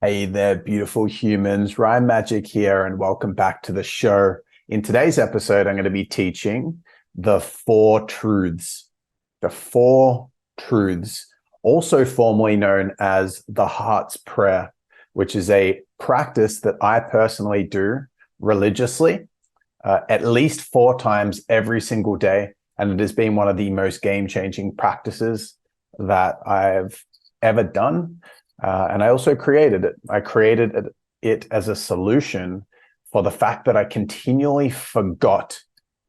Hey there, beautiful humans. Ryan Magic here, and welcome back to the show. In today's episode, I'm going to be teaching the four truths. The four truths, also formerly known as the heart's prayer, which is a practice that I personally do religiously, at least 4 times every single day. And it has been one of the most game-changing practices that I've ever done. And I also created it. I created it as a solution for the fact that I continually forgot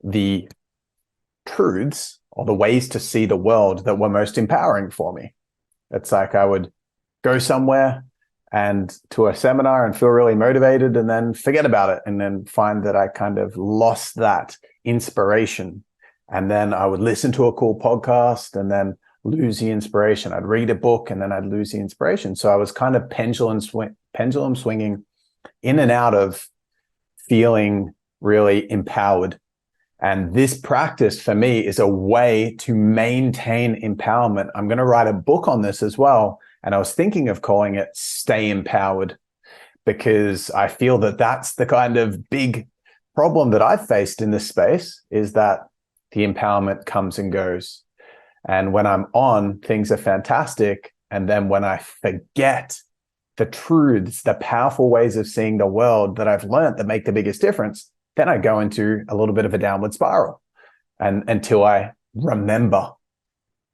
the truths or the ways to see the world that were most empowering for me. It's like I would go somewhere and to a seminar and feel really motivated and then forget about it and then find that I kind of lost that inspiration. And then I would listen to a cool podcast and then lose the inspiration. I'd read a book and then I'd lose the inspiration. So I was kind of pendulum swinging in and out of feeling really empowered. And this practice for me is a way to maintain empowerment. I'm going to write a book on this as well. And I was thinking of calling it Stay Empowered, because I feel that that's the kind of big problem that I've faced in this space, is that the empowerment comes and goes. And when I'm on, things are fantastic. And then when I forget the truths, the powerful ways of seeing the world that I've learned that make the biggest difference, then I go into a little bit of a downward spiral and until I remember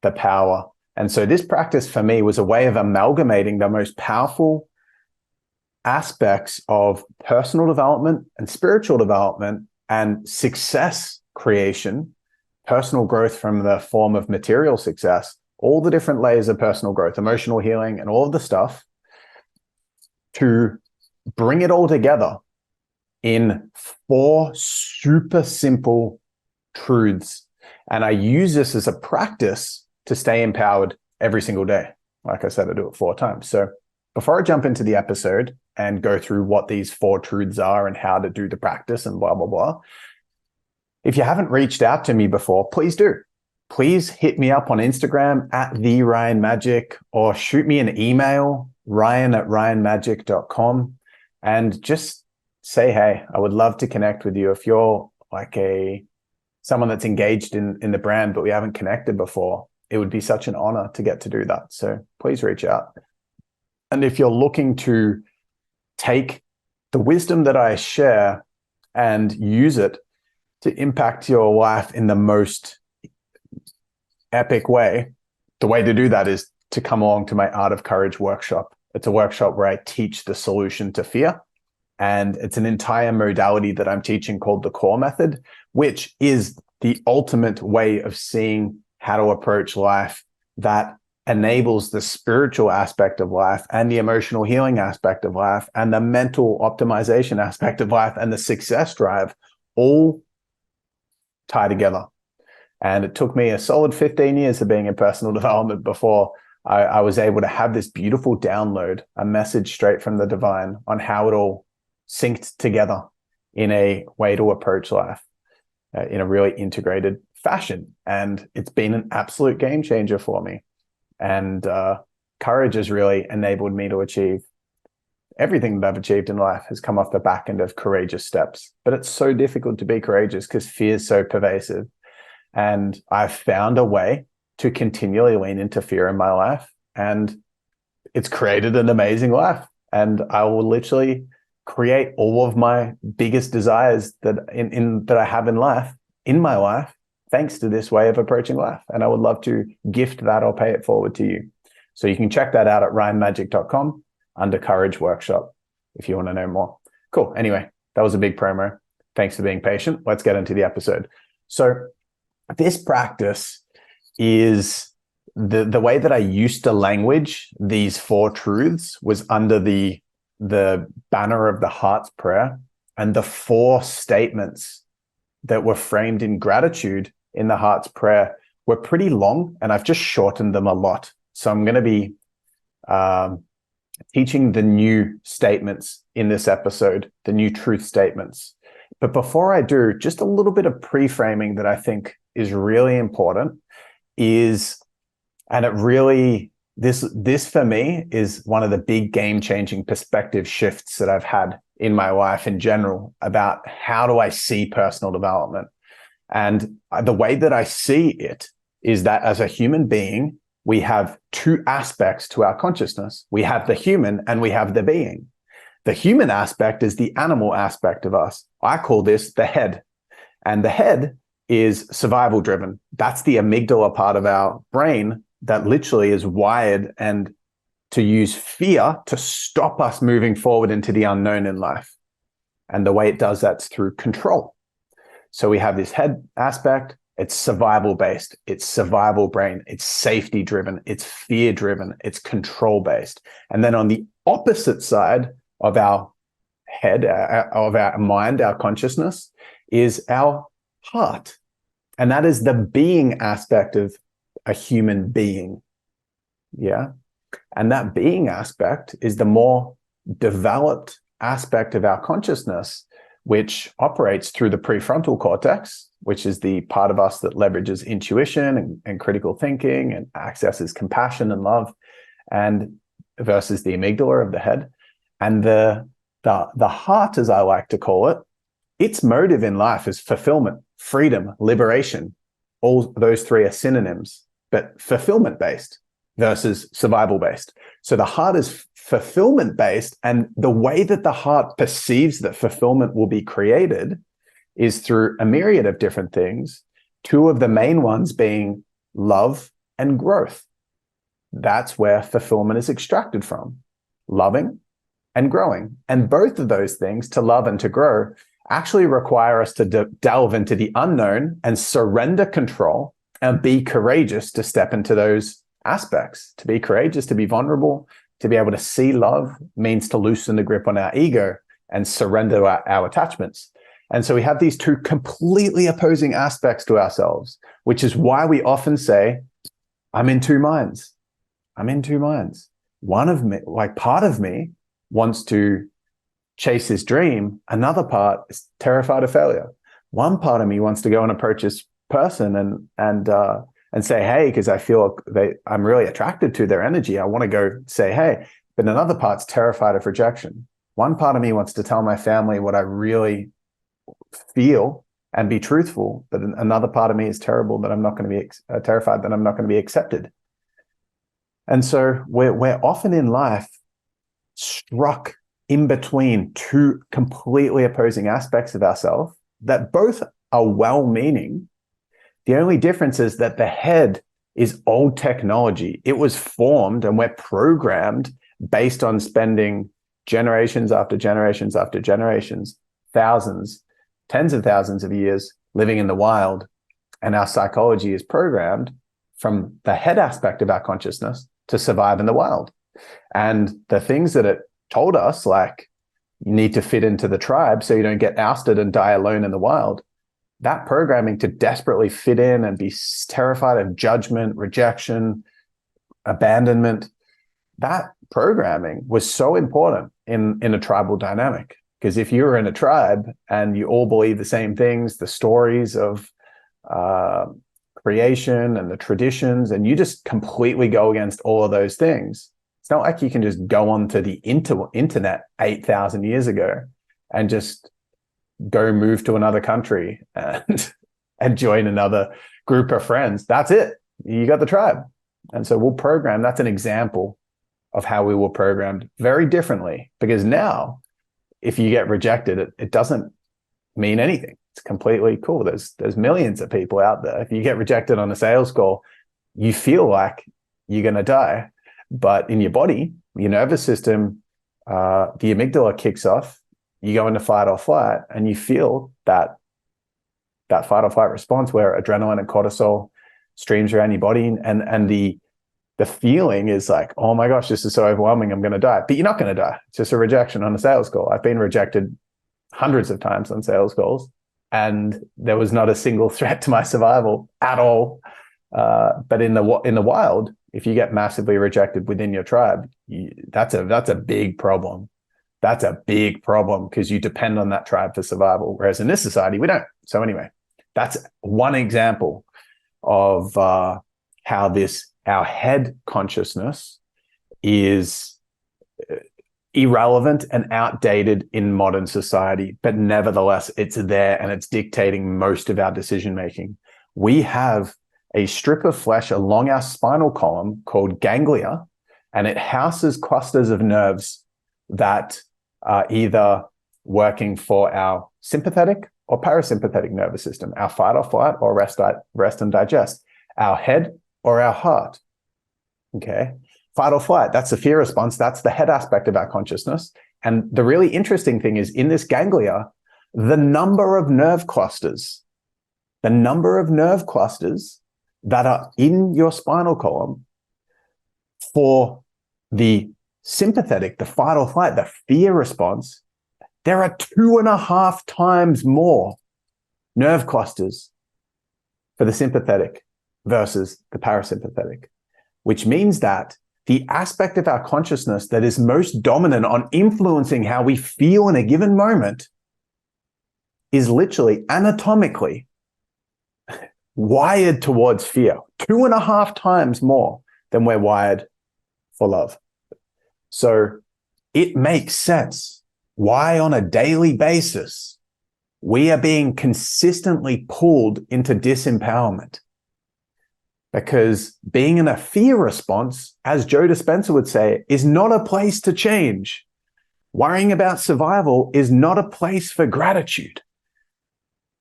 the power. And so this practice for me was a way of amalgamating the most powerful aspects of personal development and spiritual development and success creation, personal growth from the form of material success, all the different layers of personal growth, emotional healing, and all of the stuff, to bring it all together in 4 super simple truths. And I use this as a practice to stay empowered every single day. Like I said, I do it 4 times. So before I jump into the episode and go through what these 4 truths are and how to do the practice and blah, blah, blah, if you haven't reached out to me before, please do. Please hit me up on Instagram at @TheRyanMagic, or shoot me an email, ryan@ryanmagic.com, and just say, hey, I would love to connect with you. If you're like someone that's engaged in the brand, but we haven't connected before, it would be such an honor to get to do that. So please reach out. And if you're looking to take the wisdom that I share and use it to impact your life in the most epic way, the way to do that is to come along to my Art of Courage workshop. It's a workshop where I teach the solution to fear. And it's an entire modality that I'm teaching called the Core Method, which is the ultimate way of seeing how to approach life that enables the spiritual aspect of life and the emotional healing aspect of life and the mental optimization aspect of life and the success drive all tie together. And it took me a solid 15 years of being in personal development before I was able to have this beautiful download, a message straight from the divine on how it all synced together in a way to approach life in a really integrated fashion. And it's been an absolute game changer for me. And courage has really enabled me to achieve everything that I've achieved in life has come off the back end of courageous steps. But it's so difficult to be courageous because fear is so pervasive. And I've found a way to continually lean into fear in my life. And it's created an amazing life. And I will literally create all of my biggest desires that that I have in my life, thanks to this way of approaching life. And I would love to gift that or pay it forward to you. So you can check that out at ryanmagic.com under Courage Workshop if you want to know more. Cool. Anyway, that was a big promo. Thanks for being patient. Let's get into the episode. So this practice is the way that I used to language these 4 truths was under the banner of the heart's prayer, and the 4 statements that were framed in gratitude in the heart's prayer were pretty long, and I've just shortened them a lot. So I'm going to be teaching the new statements in this episode, the new truth statements. But before I do, just a little bit of pre-framing that I think is really important is, and it really this for me is one of the big game-changing perspective shifts that I've had in my life in general about how do I see personal development. And the way that I see it is that as a human being, we have two aspects to our consciousness. We have the human and we have the being. The human aspect is the animal aspect of us. I call this the head. And the head is survival driven. That's the amygdala part of our brain that literally is wired and to use fear to stop us moving forward into the unknown in life. And the way it does that's through control. So we have this head aspect. It's survival based. It's survival brain. It's safety driven. It's fear driven. It's control based. And then on the opposite side of our head, of our mind, our consciousness, is our heart. And that is the being aspect of a human being. Yeah. And that being aspect is the more developed aspect of our consciousness, which operates through the prefrontal cortex, which is the part of us that leverages intuition and critical thinking and accesses compassion and love, and versus the amygdala of the head. And the heart, as I like to call it, its motive in life is fulfillment, freedom, liberation. All those three are synonyms, but fulfillment based versus survival based. So the heart is fulfillment based, and the way that the heart perceives that fulfillment will be created is through a myriad of different things, two of the main ones being love and growth. That's where fulfillment is extracted from, loving and growing. And both of those things, to love and to grow, actually require us to delve into the unknown and surrender control and be courageous to step into those aspects. To be courageous, to be vulnerable, to be able to see love means to loosen the grip on our ego and surrender our attachments. And so we have these two completely opposing aspects to ourselves, which is why we often say, I'm in two minds. I'm in two minds. One of me, like part of me wants to chase his dream. Another part is terrified of failure. One part of me wants to go and approach this person and say, hey, because I feel I'm really attracted to their energy. I want to go say, hey, but another part's terrified of rejection. One part of me wants to tell my family what I really feel and be truthful, but another part of me is terrible that I'm not going to be terrified that I'm not going to be accepted. And so we're often in life struck in between two completely opposing aspects of ourselves that both are well-meaning. The only difference is that the head is old technology. It was formed and we're programmed based on spending generations after generations after generations, thousands, tens of thousands of years living in the wild. And our psychology is programmed from the head aspect of our consciousness to survive in the wild. And the things that it told us, like you need to fit into the tribe so you don't get ousted and die alone in the wild, that programming to desperately fit in and be terrified of judgment, rejection, abandonment, that programming was so important in a tribal dynamic. Because if you were in a tribe and you all believe the same things, the stories of creation and the traditions, and you just completely go against all of those things, it's not like you can just go onto the internet 8,000 years ago and just go move to another country and join another group of friends. That's it. You got the tribe. And so we'll program. That's an example of how we were programmed very differently, because now if you get rejected, it doesn't mean anything. It's completely cool. There's millions of people out there. If you get rejected on a sales call, you feel like you're going to die. But in your body, your nervous system, the amygdala kicks off. You go into fight or flight, and you feel that fight or flight response where adrenaline and cortisol streams around your body, and the feeling is like, oh my gosh, this is so overwhelming, I'm going to die. But you're not going to die. It's just a rejection on a sales call. I've been rejected hundreds of times on sales calls, and there was not a single threat to my survival at all. But in the wild, if you get massively rejected within your tribe, that's a big problem. That's a big problem because you depend on that tribe for survival. Whereas in this society, we don't. So anyway, that's one example of how this our head consciousness is irrelevant and outdated in modern society, but nevertheless, it's there and it's dictating most of our decision making. We have a strip of flesh along our spinal column called ganglia, and it houses clusters of nerves that are either working for our sympathetic or parasympathetic nervous system, our fight or flight or rest and digest, our head or our heart. Okay. Fight or flight, that's the fear response. That's the head aspect of our consciousness. And the really interesting thing is in this ganglia, the number of nerve clusters that are in your spinal column for the sympathetic, the fight or flight, the fear response, there are 2.5 times more nerve clusters for the sympathetic versus the parasympathetic, which means that the aspect of our consciousness that is most dominant on influencing how we feel in a given moment is literally anatomically wired towards fear, 2.5 times more than we're wired for love. So it makes sense why on a daily basis we are being consistently pulled into disempowerment. Because being in a fear response, as Joe Dispenza would say, is not a place to change. Worrying about survival is not a place for gratitude.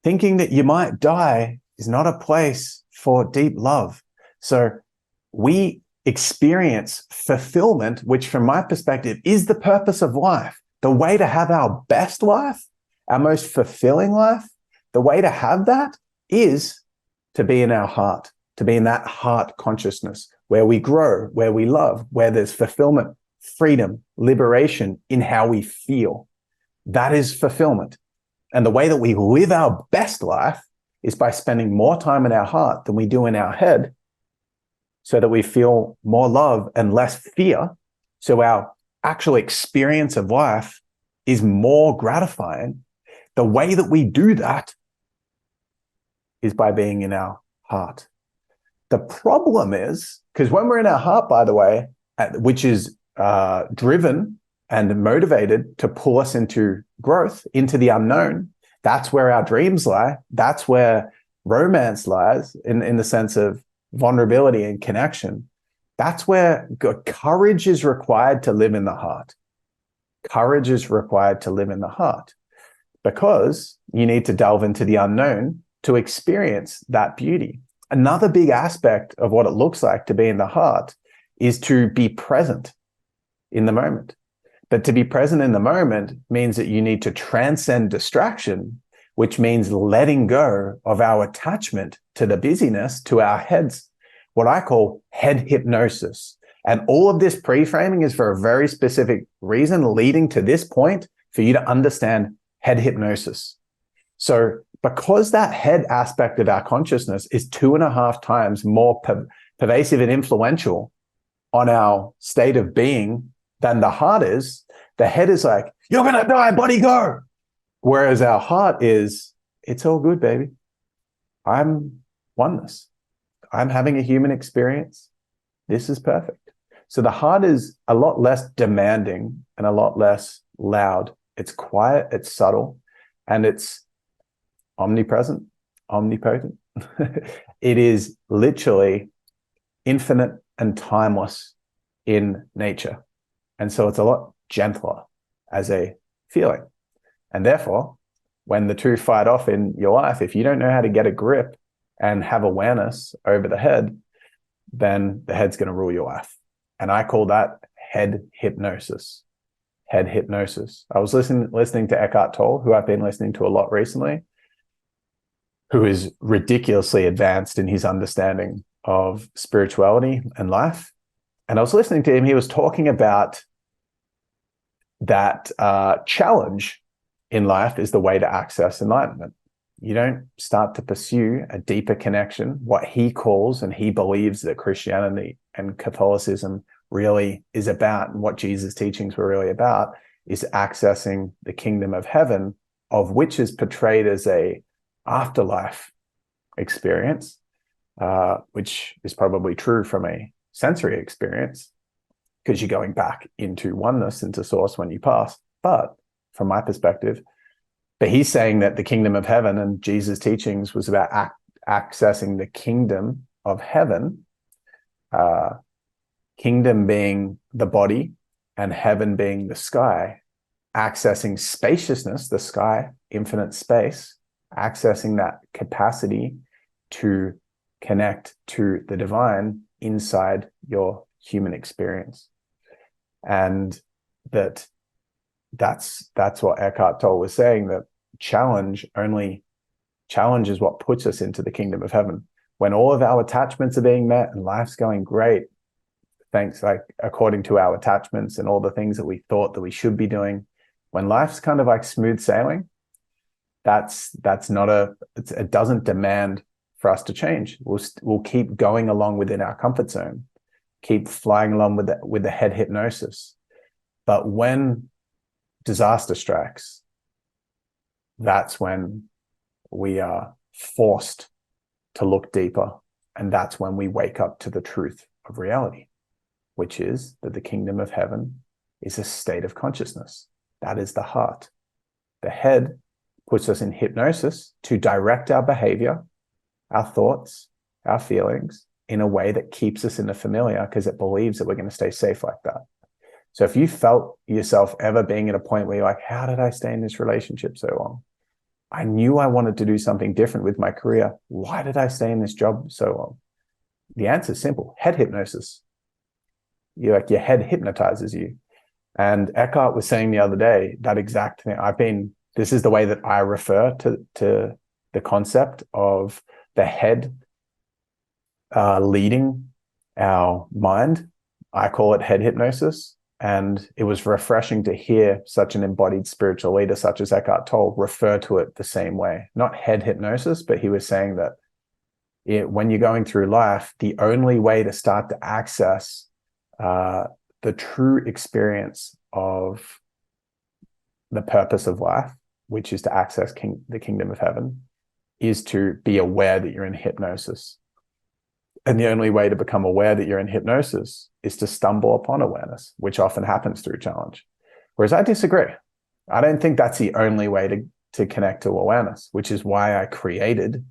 Thinking that you might die is not a place for deep love. So we experience fulfillment, which from my perspective is the purpose of life. The way to have our best life, our most fulfilling life, the way to have that is to be in our heart, to be in that heart consciousness where we grow, where we love, where there's fulfillment, freedom, liberation in how we feel. That is fulfillment. And the way that we live our best life is by spending more time in our heart than we do in our head, so that we feel more love and less fear. So our actual experience of life is more gratifying. The way that we do that is by being in our heart. The problem is, because when we're in our heart, by the way, which is driven and motivated to pull us into growth, into the unknown, that's where our dreams lie. That's where romance lies in the sense of vulnerability and connection. That's where courage is required to live in the heart. Courage is required to live in the heart because you need to delve into the unknown to experience that beauty. Another big aspect of what it looks like to be in the heart is to be present in the moment. But to be present in the moment means that you need to transcend distraction, which means letting go of our attachment to the busyness, to our heads, what I call head hypnosis. And all of this pre-framing is for a very specific reason leading to this point for you to understand head hypnosis. So because that head aspect of our consciousness is 2.5 times more pervasive and influential on our state of being than the heart is, the head is like, you're going to die, buddy, go. Whereas our heart is, it's all good, baby. I'm oneness. I'm having a human experience. This is perfect. So the heart is a lot less demanding and a lot less loud. It's quiet, it's subtle, and it's omnipresent, omnipotent. It is literally infinite and timeless in nature. And so it's a lot gentler as a feeling. And therefore, when the two fight off in your life, if you don't know how to get a grip and have awareness over the head, then the head's going to rule your life. And I call that head hypnosis. Head hypnosis. I was listening to Eckhart Tolle, who I've been listening to a lot recently, who is ridiculously advanced in his understanding of spirituality and life. And I was listening to him. He was talking about that challenge in life is the way to access enlightenment. You don't start to pursue a deeper connection, what he calls and he believes that Christianity and Catholicism really is about, and what Jesus' teachings were really about, is accessing the kingdom of heaven, of which is portrayed as a afterlife experience, which is probably true from a sensory experience because you're going back into oneness, into source when you pass. But from my perspective, but he's saying that the kingdom of heaven and Jesus' teachings was about accessing the kingdom of heaven, kingdom being the body and heaven being the sky, accessing spaciousness, the sky, infinite space, accessing that capacity to connect to the divine inside your human experience. And that's what Eckhart Tolle was saying, that challenge is what puts us into the kingdom of heaven. When all of our attachments are being met and life's going great, thanks, like according to our attachments and all the things that we thought that we should be doing, when life's kind of like smooth sailing, it doesn't demand for us to change. We'll keep going along within our comfort zone, keep flying along with the head hypnosis. But when disaster strikes, that's when we are forced to look deeper. And that's when we wake up to the truth of reality, which is that the kingdom of heaven is a state of consciousness. That is the heart. The head puts us in hypnosis to direct our behavior, our thoughts, our feelings in a way that keeps us in the familiar because it believes that we're going to stay safe like that. So if you felt yourself ever being at a point where you're like, how did I stay in this relationship so long? I knew I wanted to do something different with my career. Why did I stay in this job so long? The answer is simple. Head hypnosis. Your head hypnotizes you. And Eckhart was saying the other day, that exact thing. This is the way that I refer to the concept of the head leading our mind. I call it head hypnosis. And it was refreshing to hear such an embodied spiritual leader such as Eckhart Tolle refer to it the same way. Not head hypnosis, but he was saying that when you're going through life, the only way to start to access the true experience of the purpose of life, which is to access the kingdom of heaven, is to be aware that you're in hypnosis. And the only way to become aware that you're in hypnosis is to stumble upon awareness, which often happens through challenge. Whereas I disagree. I don't think that's the only way to connect to awareness, which is why I created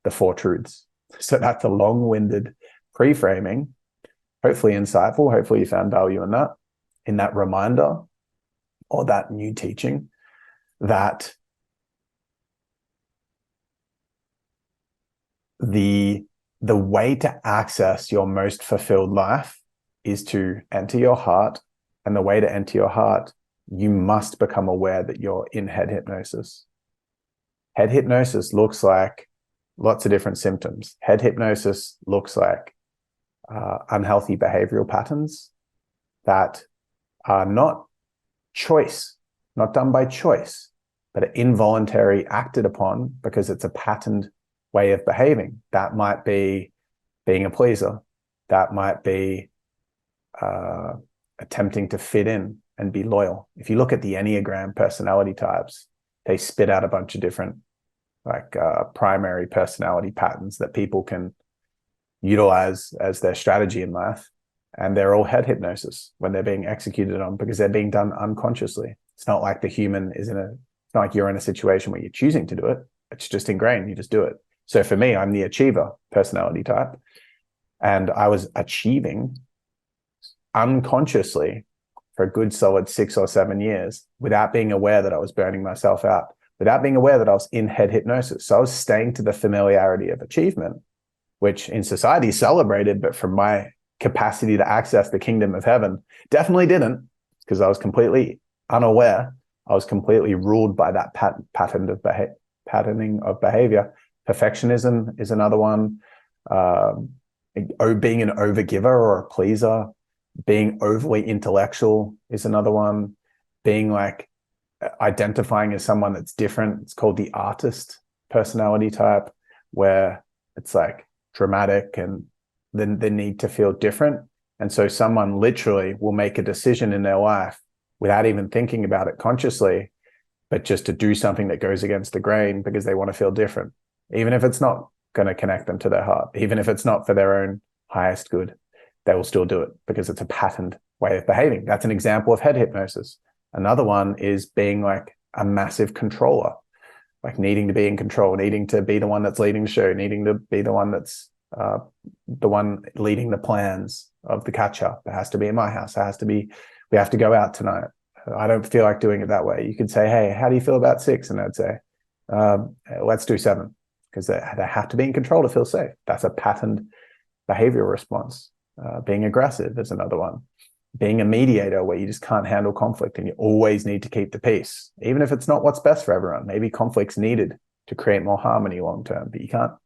the Four Truths. So that's a long-winded pre-framing, hopefully insightful. Hopefully you found value in that reminder or that new teaching, that the way to access your most fulfilled life is to enter your heart. And the way to enter your heart, you must become aware that you're in head hypnosis. Head hypnosis looks like lots of different symptoms. Head hypnosis looks like unhealthy behavioral patterns that are not done by choice, but are involuntary, acted upon because it's a patterned way of behaving. That might be being a pleaser. That might be attempting to fit in and be loyal. If you look at the Enneagram personality types, they spit out a bunch of different primary personality patterns that people can utilize as their strategy in life. And they're all head hypnosis when they're being executed on because they're being done unconsciously. It's not like it's not like you're in a situation where you're choosing to do it. It's just ingrained. You just do it. So for me, I'm the achiever personality type. And I was achieving unconsciously for a good solid 6 or 7 years without being aware that I was burning myself out, without being aware that I was in head hypnosis. So I was staying to the familiarity of achievement, which in society is celebrated, but from my capacity to access the kingdom of heaven, definitely didn't, because I was completely unaware. I was completely ruled by that patterning of behavior. Perfectionism is another one. Being an overgiver or a pleaser, being overly intellectual is another one. Being like identifying as someone that's different. It's called the artist personality type, where it's like dramatic and then the need to feel different. And so someone literally will make a decision in their life without even thinking about it consciously, but just to do something that goes against the grain because they want to feel different, even if it's not going to connect them to their heart, even if it's not for their own highest good. they will still do it because it's a patterned way of behaving. That's an example of head hypnosis. Another one is being like a massive controller, like needing to be in control, needing to be the one that's leading the show, needing to be the one that's the one leading the plans of the catch up. It has to be in my house. It has to be, we have to go out tonight. I don't feel like doing it that way. You could say, hey, how do you feel about 6? And I'd say, let's do 7, because they have to be in control to feel safe. That's a patterned behavioral response. Being aggressive is another one. Being a mediator where you just can't handle conflict and you always need to keep the peace, even if it's not what's best for everyone. Maybe conflict's needed to create more harmony long term, but you don't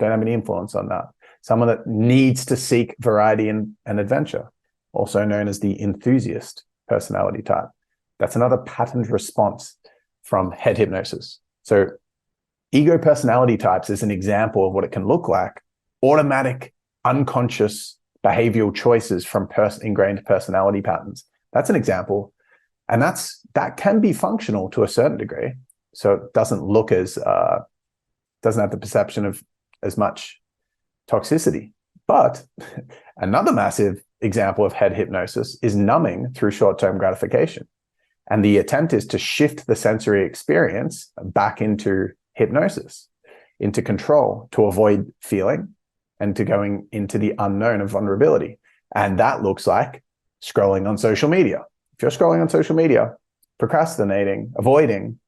have any influence on that. Someone that needs to seek variety and adventure, also known as the enthusiast personality type. That's another patterned response from head hypnosis. So ego personality types is an example of what it can look like. Automatic, unconscious behavioral choices from ingrained personality patterns. That's an example. And that can be functional to a certain degree. So it doesn't look as, doesn't have the perception of as much toxicity. But another massive example of head hypnosis is numbing through short-term gratification. And the attempt is to shift the sensory experience back into hypnosis, into control, to avoid feeling and to going into the unknown of vulnerability. And that looks like scrolling on social media. If you're scrolling on social media, procrastinating, avoiding,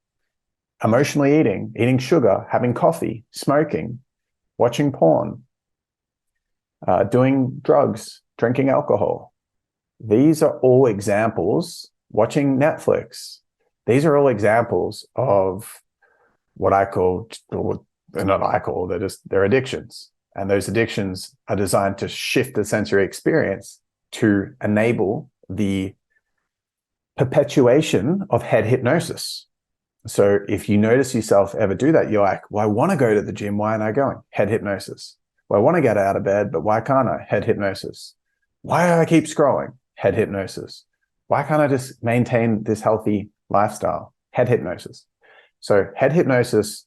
emotionally eating sugar, having coffee, smoking, watching porn, doing drugs, drinking alcohol. These are all examples, watching Netflix. These are all examples of what I call, or not I call, they're addictions. And those addictions are designed to shift the sensory experience to enable the perpetuation of head hypnosis. So if you notice yourself ever do that, you're like, well, I want to go to the gym. Why aren't I going? Head hypnosis. Well, I want to get out of bed, but why can't I? Head hypnosis. Why do I keep scrolling? Head hypnosis. Why can't I just maintain this healthy lifestyle? Head hypnosis. So head hypnosis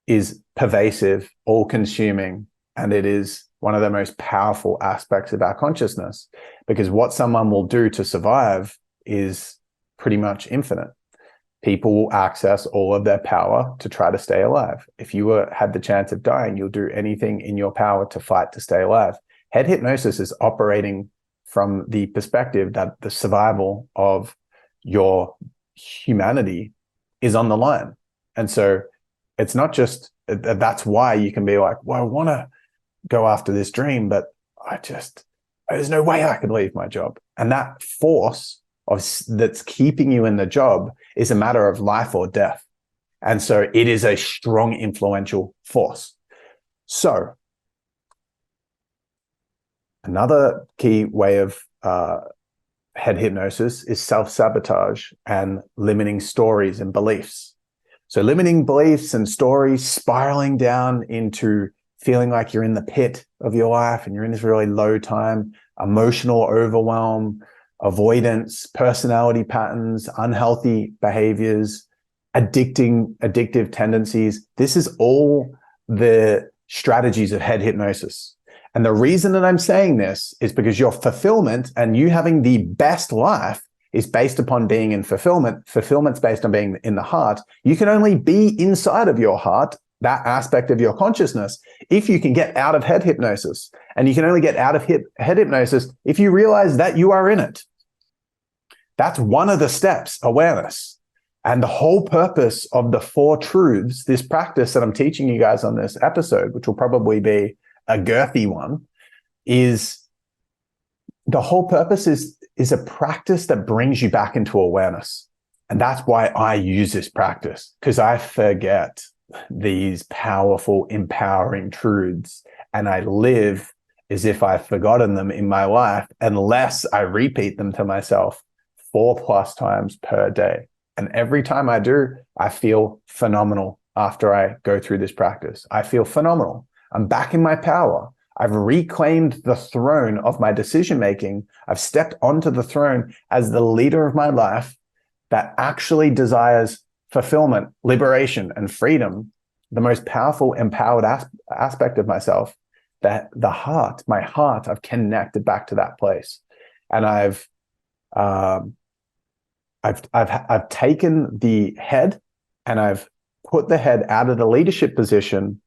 is pervasive, all-consuming, and it is one of the most powerful aspects of our consciousness, because what someone will do to survive is pretty much infinite. People will access all of their power to try to stay alive. If you had the chance of dying, you'll do anything in your power to fight to stay alive. Head hypnosis is operating from the perspective that the survival of your humanity is on the line. And so it's not just, that's why you can be like, well, I want to go after this dream, but there's no way I could leave my job. And that force that's keeping you in the job is a matter of life or death. And so it is a strong, influential force. So another key way of head hypnosis is self-sabotage and limiting stories and beliefs. So limiting beliefs and stories, spiraling down into feeling like you're in the pit of your life and you're in this really low time, emotional overwhelm, avoidance, personality patterns, unhealthy behaviors, addictive tendencies. This is all the strategies of head hypnosis. And the reason that I'm saying this is because your fulfillment and you having the best life is based upon being in fulfillment. Fulfillment's based on being in the heart. You can only be inside of your heart, that aspect of your consciousness, if you can get out of head hypnosis. And you can only get out of head hypnosis if you realize that you are in it. That's one of the steps, awareness. And the whole purpose of the 4 truths, this practice that I'm teaching you guys on this episode, which will probably be a girthy one, is the whole purpose is a practice that brings you back into awareness. And that's why I use this practice, because I forget these powerful, empowering truths, and I live as if I've forgotten them in my life unless I repeat them to myself 4+ times per day. And every time I do, I feel phenomenal after I go through this practice. I feel phenomenal. I'm back in my power. I've reclaimed the throne of my decision-making. I've stepped onto the throne as the leader of my life that actually desires fulfillment, liberation, and freedom, the most powerful, empowered aspect of myself. the heart, my heart, I've connected back to that place. And I've taken the head and I've put the head out of the leadership position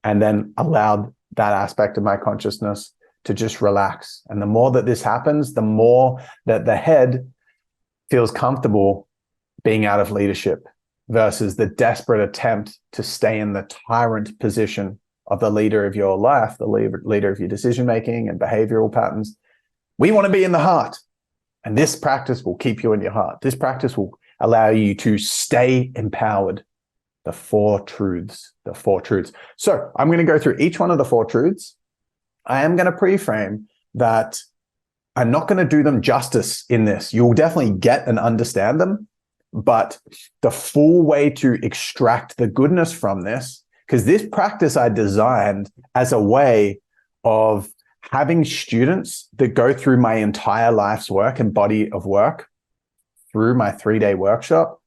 and then allowed that aspect of my consciousness to just relax. And the more that this happens, the more that the head feels comfortable being out of leadership versus the desperate attempt to stay in the tyrant position of the leader of your life, the leader of your decision-making and behavioral patterns. We want to be in the heart. And this practice will keep you in your heart. This practice will allow you to stay empowered. The 4 truths, the 4 truths. So I'm going to go through each one of the 4 truths. I am going to pre-frame that I'm not going to do them justice in this. You'll definitely get and understand them, but the full way to extract the goodness from this, because this practice I designed as a way of having students that go through my entire life's work and body of work through my 3-day workshop.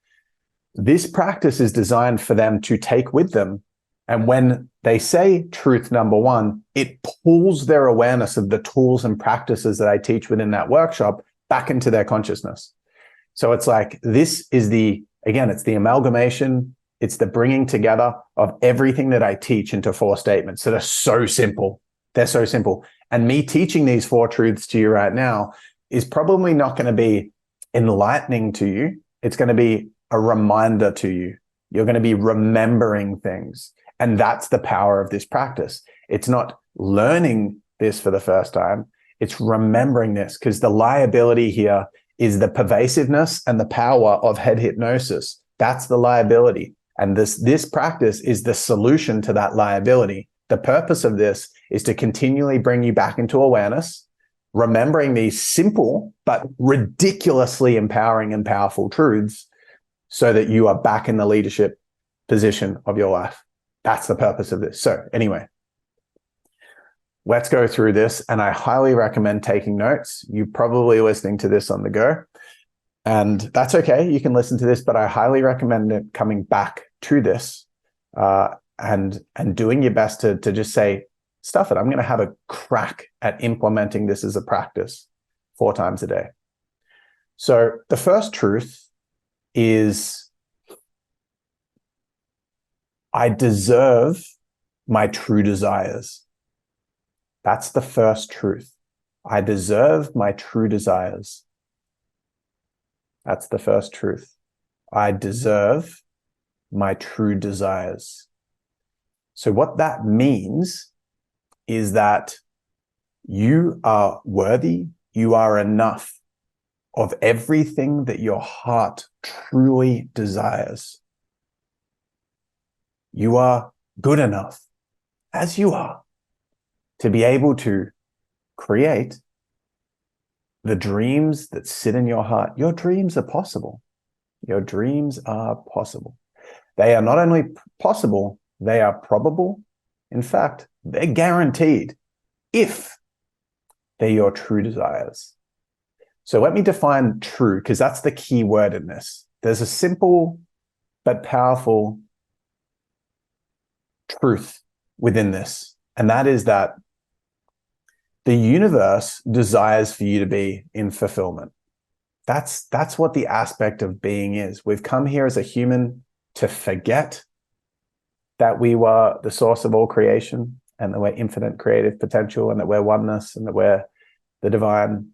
This practice is designed for them to take with them. And when they say truth number 1, it pulls their awareness of the tools and practices that I teach within that workshop back into their consciousness. So it's like, this is it's the amalgamation. It's the bringing together of everything that I teach into 4 statements that are so simple. They're so simple. And me teaching these 4 truths to you right now is probably not going to be enlightening to you. It's going to be a reminder to you. You're going to be remembering things. And that's the power of this practice. It's not learning this for the first time. It's remembering this, because the liability here is the pervasiveness and the power of head hypnosis. That's the liability. And this practice is the solution to that liability. The purpose of this is to continually bring you back into awareness, remembering these simple but ridiculously empowering and powerful truths so that you are back in the leadership position of your life. That's the purpose of this. So anyway, let's go through this. And I highly recommend taking notes. You're probably listening to this on the go. And that's okay. You can listen to this, but I highly recommend it coming back to this and doing your best to just say, stuff it. I'm going to have a crack at implementing this as a practice 4 times a day. So the first truth is, I deserve my true desires. That's the first truth. I deserve my true desires. That's the first truth. I deserve my true desires. So what that means is that you are worthy, you are enough of everything that your heart truly desires. You are good enough as you are to be able to create the dreams that sit in your heart. Your dreams are possible. Your dreams are possible. They are not only possible, they are probable. In fact, they're guaranteed if they're your true desires. So let me define true, because that's the key word in this. There's a simple but powerful truth within this, and that is that the universe desires for you to be in fulfillment. That's what the aspect of being is. We've come here as a human to forget that we were the source of all creation and that we're infinite creative potential and that we're oneness and that we're the divine,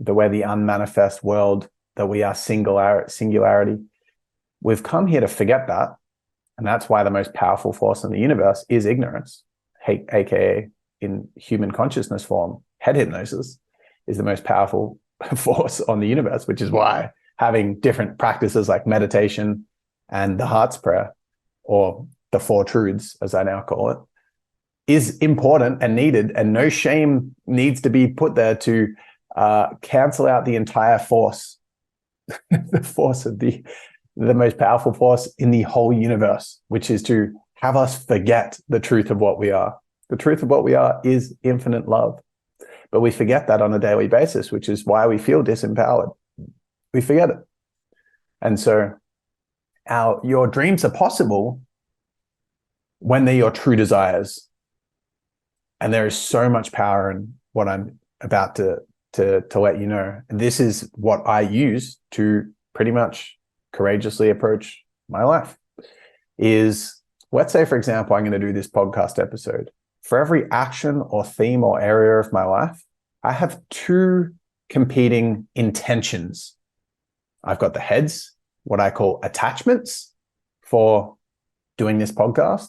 that we're the unmanifest world, that we are singularity. We've come here to forget that. And that's why the most powerful force in the universe is ignorance, aka in human consciousness form, head hypnosis is the most powerful force on the universe, which is why having different practices like meditation and the heart's prayer, or the 4 truths, as I now call it, is important and needed, and no shame needs to be put there to cancel out the entire force, the force of the most powerful force in the whole universe, which is to have us forget the truth of what we are. The truth of what we are is infinite love. But we forget that on a daily basis, which is why we feel disempowered. We forget it. And so your dreams are possible when they're your true desires. And there is so much power in what I'm about to let you know. And this is what I use to pretty much courageously approach my life. Is, let's say, for example, I'm going to do this podcast episode. For every action or theme or area of my life, I have two competing intentions. I've got the heads, what I call attachments for doing this podcast,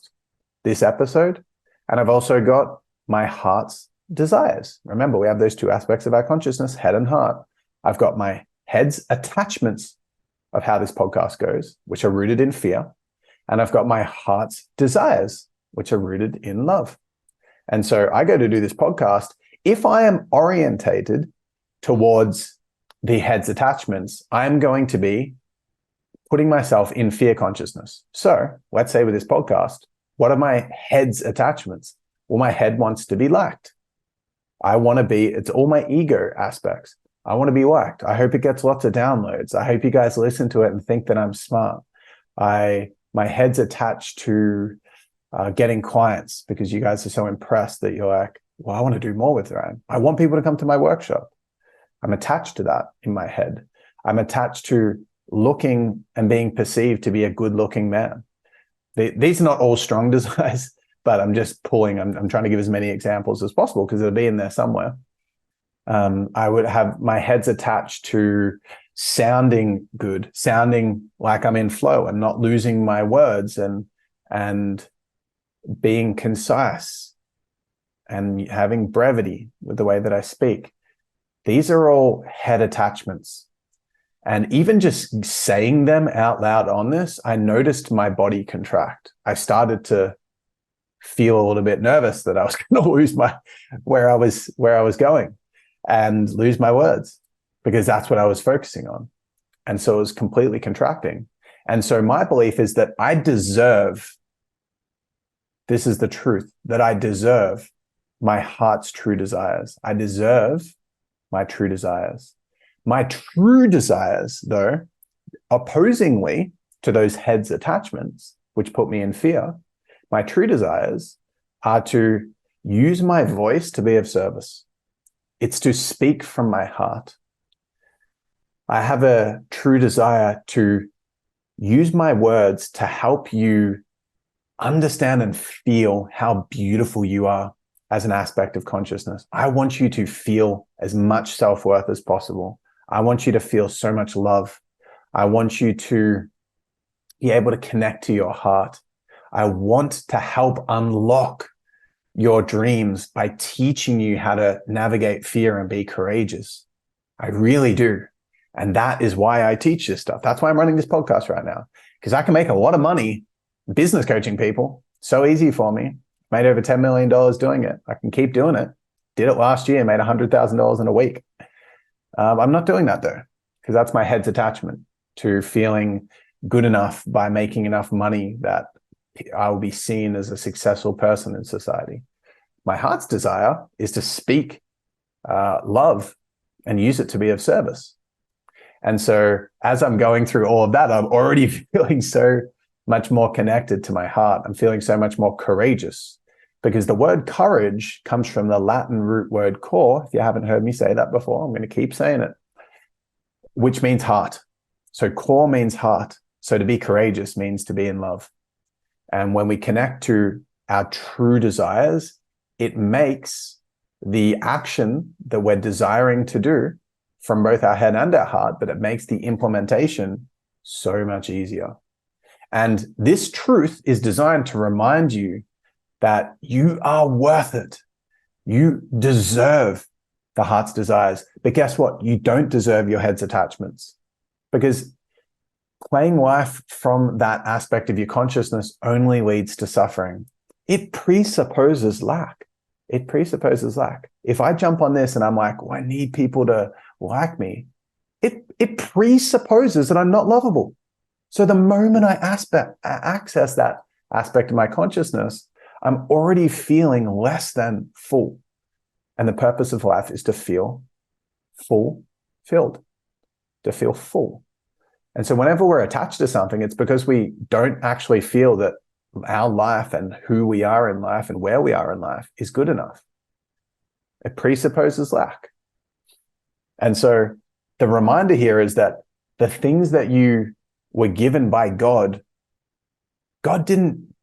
this episode, and I've also got my heart's desires. Remember, we have those two aspects of our consciousness, head and heart. I've got my head's attachments of how this podcast goes, which are rooted in fear. And I've got my heart's desires, which are rooted in love. And so I go to do this podcast. If I am orientated towards the head's attachments, I'm going to be putting myself in fear consciousness. So let's say with this podcast, what are my head's attachments? Well, my head wants to be liked. I want to be, it's all my ego aspects. I want to be liked. I hope it gets lots of downloads. I hope you guys listen to it and think that I'm smart. My head's attached to getting clients because you guys are so impressed that you're like, well, I want to do more with Ryan. I want people to come to my workshop. I'm attached to that in my head. I'm attached to looking and being perceived to be a good looking man. These are not all strong desires, but I'm just pulling, I'm trying to give as many examples as possible because it'll be in there somewhere. I would have my head's attached to sounding good, sounding like I'm in flow and not losing my words and being concise and having brevity with the way that I speak. These are all head attachments. And even just saying them out loud on this, I noticed my body contract. I started to feel a little bit nervous that I was going to lose where I was going and lose my words because that's what I was focusing on. And so it was completely contracting. And so my belief is that I deserve, this is the truth, that I deserve my heart's true desires. I deserve my true desires. My true desires, though, opposingly to those head's attachments, which put me in fear, my true desires are to use my voice to be of service. It's to speak from my heart. I have a true desire to use my words to help you understand and feel how beautiful you are as an aspect of consciousness. I want you to feel as much self-worth as possible. I want you to feel so much love. I want you to be able to connect to your heart. I want to help unlock your dreams by teaching you how to navigate fear and be courageous. I really do. And that is why I teach this stuff. That's why I'm running this podcast right now, because I can make a lot of money business coaching people. So easy for me. Made over $10 million doing it. I can keep doing it. Did it last year, made $100,000 in a week. I'm not doing that though, because that's my head's attachment to feeling good enough by making enough money that I will be seen as a successful person in society. My heart's desire is to speak love and use it to be of service. And so as I'm going through all of that, I'm already feeling so much more connected to my heart. I'm feeling so much more courageous because the word courage comes from the Latin root word cor. If you haven't heard me say that before, I'm going to keep saying it, which means heart. So cor means heart. So to be courageous means to be in love. And when we connect to our true desires, it makes the action that we're desiring to do from both our head and our heart, but it makes the implementation so much easier. And this truth is designed to remind you that you are worth it. You deserve the heart's desires. But guess what? You don't deserve your head's attachments, because playing life from that aspect of your consciousness only leads to suffering. It presupposes lack. It presupposes lack. If I jump on this and I'm like, well, I need people to like me, it presupposes that I'm not lovable. So the moment I access that aspect of my consciousness, I'm already feeling less than full. And the purpose of life is to feel filled, to feel full. And so whenever we're attached to something, it's because we don't actually feel that our life and who we are in life and where we are in life is good enough. It presupposes lack. And so the reminder here is that the things that you were given by God, God didn't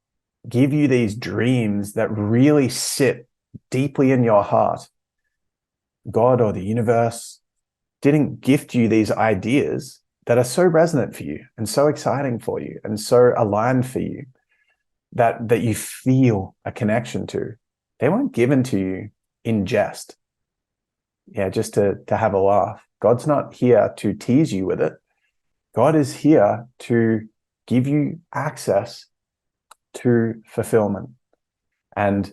give you these dreams that really sit deeply in your heart. God or the universe didn't gift you these ideas that are so resonant for you and so exciting for you and so aligned for you that you feel a connection to. They weren't given to you in jest. Yeah, just to have a laugh. God's not here to tease you with it. God is here to give you access to fulfillment. And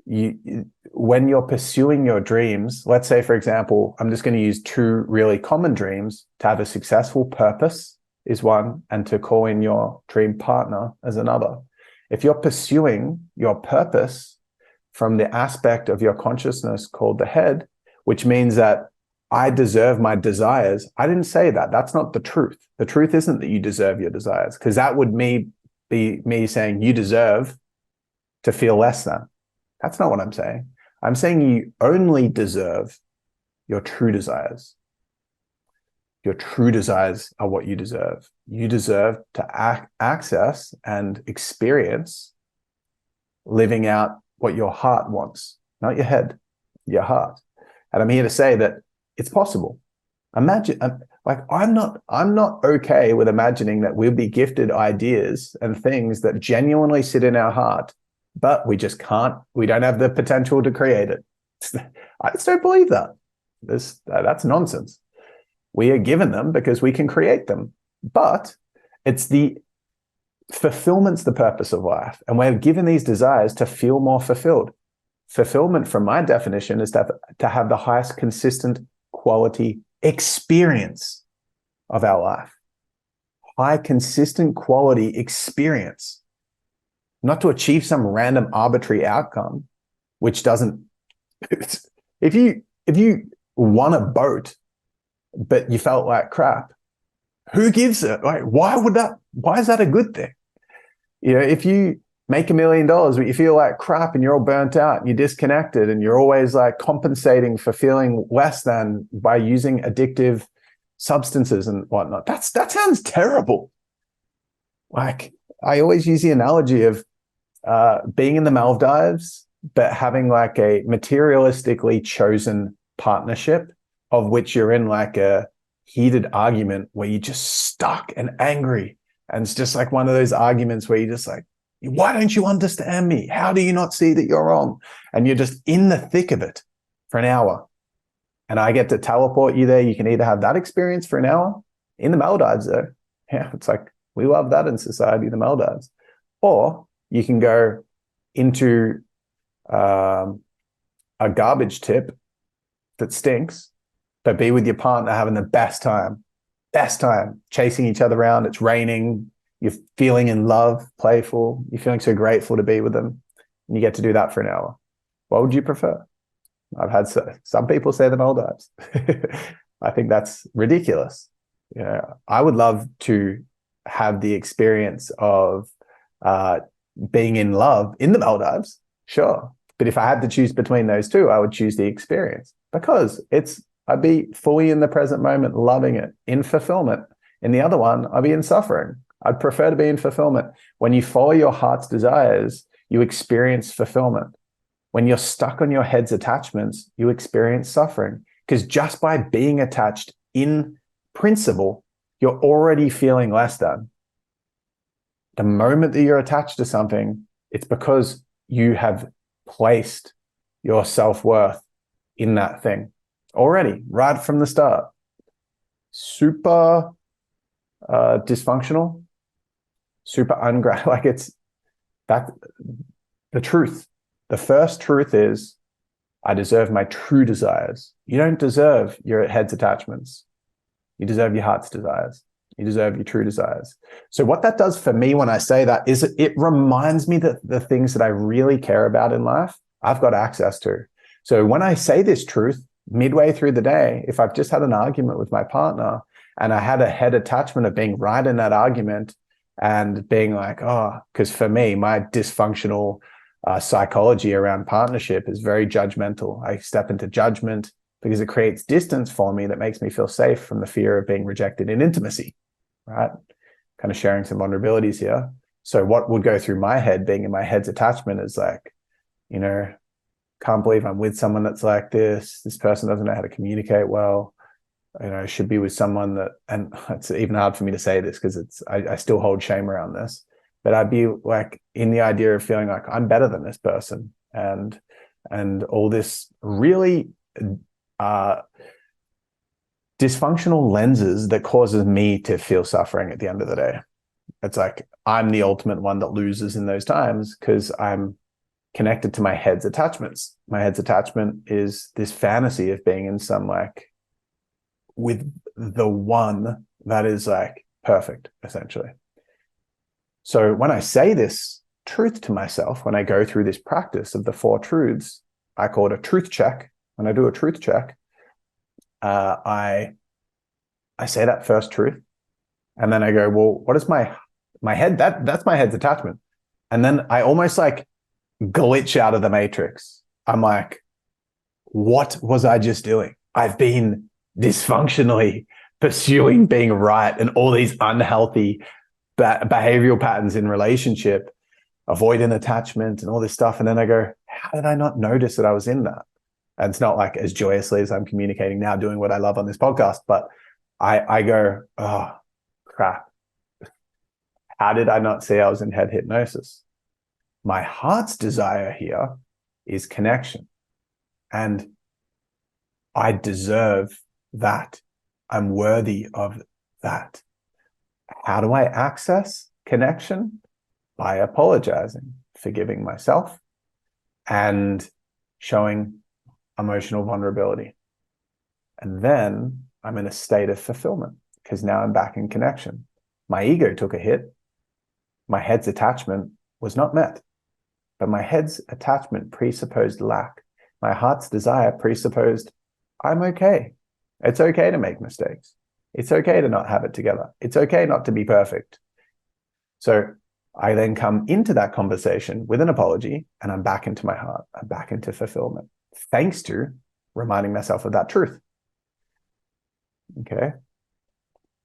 when you're pursuing your dreams, let's say, for example, I'm just going to use two really common dreams. To have a successful purpose is one, and to call in your dream partner as another. If you're pursuing your purpose from the aspect of your consciousness called the head, which means that I deserve my desires. I didn't say that. That's not the truth. The truth isn't that you deserve your desires, because that would be me saying you deserve to feel less than. That's not what I'm saying. I'm saying you only deserve your true desires. Your true desires are what you deserve. You deserve to access and experience living out what your heart wants, not your head, your heart. And I'm here to say that it's possible. Imagine, I'm not okay with imagining that we'll be gifted ideas and things that genuinely sit in our heart, but we just can't, we don't have the potential to create it. I just don't believe that. That's nonsense. We are given them because we can create them, but it's the fulfillment's the purpose of life. And we're given these desires to feel more fulfilled. Fulfillment, from my definition, is to have the highest consistent quality experience of our life. High consistent quality experience. Not to achieve some random arbitrary outcome, which doesn't, if you won a boat, but you felt like crap, who gives it? Like, why is that a good thing? You know, if you make $1 million, but you feel like crap and you're all burnt out and you're disconnected and you're always like compensating for feeling less than by using addictive substances and whatnot. That sounds terrible. Like, I always use the analogy of being in the Maldives, but having like a materialistically chosen partnership of which you're in like a heated argument where you're just stuck and angry. And it's just like one of those arguments where you're just like, why don't you understand me? How do you not see that you're wrong? And you're just in the thick of it for an hour. And I get to teleport you there. You can either have that experience for an hour in the Maldives though. Yeah, it's like, we love that in society, the Maldives. Or you can go into a garbage tip that stinks, but be with your partner having the best time, chasing each other around. It's raining. You're feeling in love, playful. You're feeling so grateful to be with them. And you get to do that for an hour. What would you prefer? I've had some people say the Maldives. I think that's ridiculous. You know, I would love to have the experience of being in love in the Maldives, sure. But if I had to choose between those two, I would choose the experience because I'd be fully in the present moment, loving it, in fulfillment. In the other one, I'd be in suffering. I'd prefer to be in fulfillment. When you follow your heart's desires, you experience fulfillment. When you're stuck on your head's attachments, you experience suffering. Because just by being attached in principle, you're already feeling less than. The moment that you're attached to something, it's because you have placed your self-worth in that thing already, right from the start. Super dysfunctional, super ungrateful. Like, it's that the truth. The first truth is, I deserve my true desires. You don't deserve your head's attachments. You deserve your heart's desires. You deserve your true desires. So what that does for me when I say that is it reminds me that the things that I really care about in life, I've got access to. So when I say this truth midway through the day, if I've just had an argument with my partner and I had a head attachment of being right in that argument, and being like, oh, because for me, my dysfunctional psychology around partnership is very judgmental. I step into judgment because it creates distance for me that makes me feel safe from the fear of being rejected in intimacy, right? Kind of sharing some vulnerabilities here. So what would go through my head, being in my head's attachment, is like, can't believe I'm with someone that's like this. This person doesn't know how to communicate well. Should be with someone that, and it's even hard for me to say this because I still hold shame around this, but I'd be like in the idea of feeling like I'm better than this person, and all this really dysfunctional lenses that causes me to feel suffering at the end of the day. It's like I'm the ultimate one that loses in those times because I'm connected to my head's attachments. My head's attachment is this fantasy of being in some like with the one that is like perfect, essentially. So when I say this truth to myself, when I go through this practice of the 4 truths, I call it a truth check. When I do a truth check, I say that first truth, and then I go, well, what is my head? That's my head's attachment. And then I almost like glitch out of the matrix. I'm like, what was I just doing? I've been dysfunctionally pursuing being right and all these unhealthy behavioral patterns in relationship, avoidant attachment and all this stuff. And then I go, how did I not notice that I was in that? And it's not like as joyously as I'm communicating now, doing what I love on this podcast, but I go, oh, crap. How did I not see I was in head hypnosis? My heart's desire here is connection. And I deserve that. I'm worthy of that. How do I access connection? By apologizing, forgiving myself, and showing emotional vulnerability. And then I'm in a state of fulfillment because now I'm back in connection. My ego took a hit. My head's attachment was not met, but my head's attachment presupposed lack. My heart's desire presupposed I'm okay. It's okay to make mistakes. It's okay to not have it together. It's okay not to be perfect. So I then come into that conversation with an apology, and I'm back into my heart. I'm back into fulfillment, thanks to reminding myself of that truth. Okay.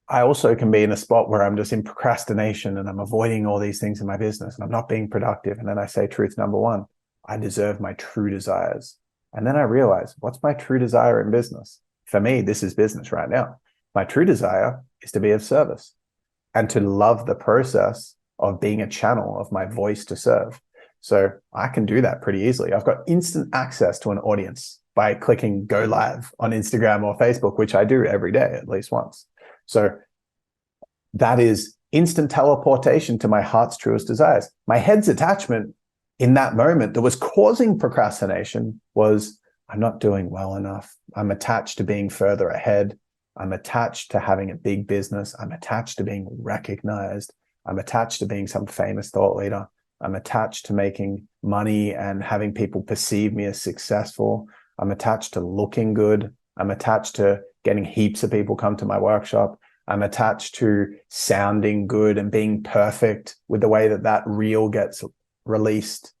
I also can be in a spot where I'm just in procrastination and I'm avoiding all these things in my business and I'm not being productive. And then I say truth number 1, I deserve my true desires. And then I realize, what's my true desire in business? For me, this is business right now. My true desire is to be of service and to love the process of being a channel of my voice to serve. So I can do that pretty easily. I've got instant access to an audience by clicking go live on Instagram or Facebook, which I do every day at least once. So that is instant teleportation to my heart's truest desires. My head's attachment in that moment that was causing procrastination was, I'm not doing well enough. I'm attached to being further ahead. I'm attached to having a big business. I'm attached to being recognized. I'm attached to being some famous thought leader. I'm attached to making money and having people perceive me as successful. I'm attached to looking good. I'm attached to getting heaps of people come to my workshop. I'm attached to sounding good and being perfect with the way that reel gets released.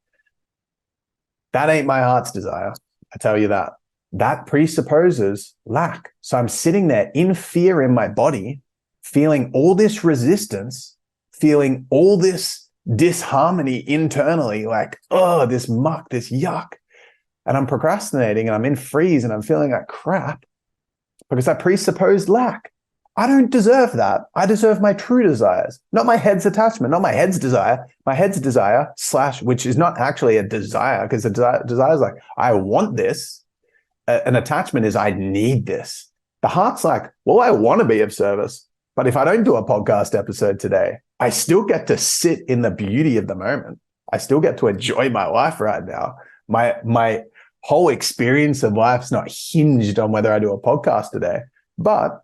That ain't my heart's desire. I tell you that. That presupposes lack. So I'm sitting there in fear in my body, feeling all this resistance, feeling all this disharmony internally, like, oh, this muck, this yuck. And I'm procrastinating and I'm in freeze and I'm feeling like crap because I presupposed lack. I don't deserve that. I deserve my true desires, not my head's attachment, not my head's desire. My head's desire / which is not actually a desire, because a desire is like, I want this. An attachment is I need this. The heart's like, well, I want to be of service, but if I don't do a podcast episode today, I still get to sit in the beauty of the moment. I still get to enjoy my life right now. My whole experience of life's not hinged on whether I do a podcast today, but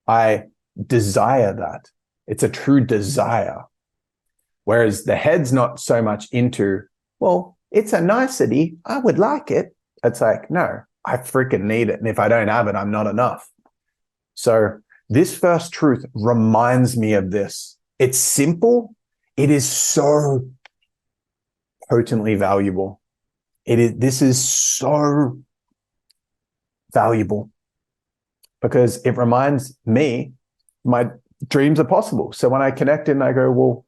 I desire that. It's a true desire. Whereas the head's not so much into, well, it's a nicety. I would like it. It's like, no, I freaking need it. And if I don't have it, I'm not enough. So this first truth reminds me of this. It's simple. It is so potently valuable. This is so valuable because it reminds me my dreams are possible. So when I connect in, I go, well,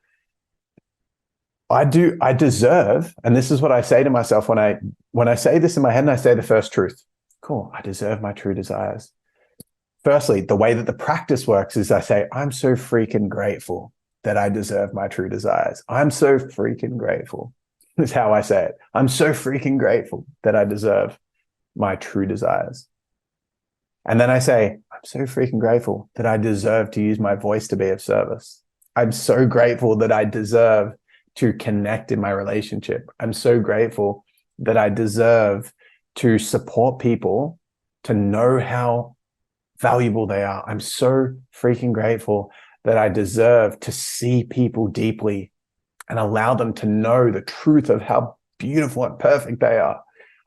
I deserve, and this is what I say to myself when I say this in my head and I say the first truth. Cool, I deserve my true desires. Firstly, the way that the practice works is I say, I'm so freaking grateful that I deserve my true desires. I'm so freaking grateful. That's how I say it. I'm so freaking grateful that I deserve my true desires. And then I say, I'm so freaking grateful that I deserve to use my voice to be of service. I'm so grateful that I deserve to connect in my relationship. I'm so grateful that I deserve to support people, to know how valuable they are. I'm so freaking grateful that I deserve to see people deeply and allow them to know the truth of how beautiful and perfect they are.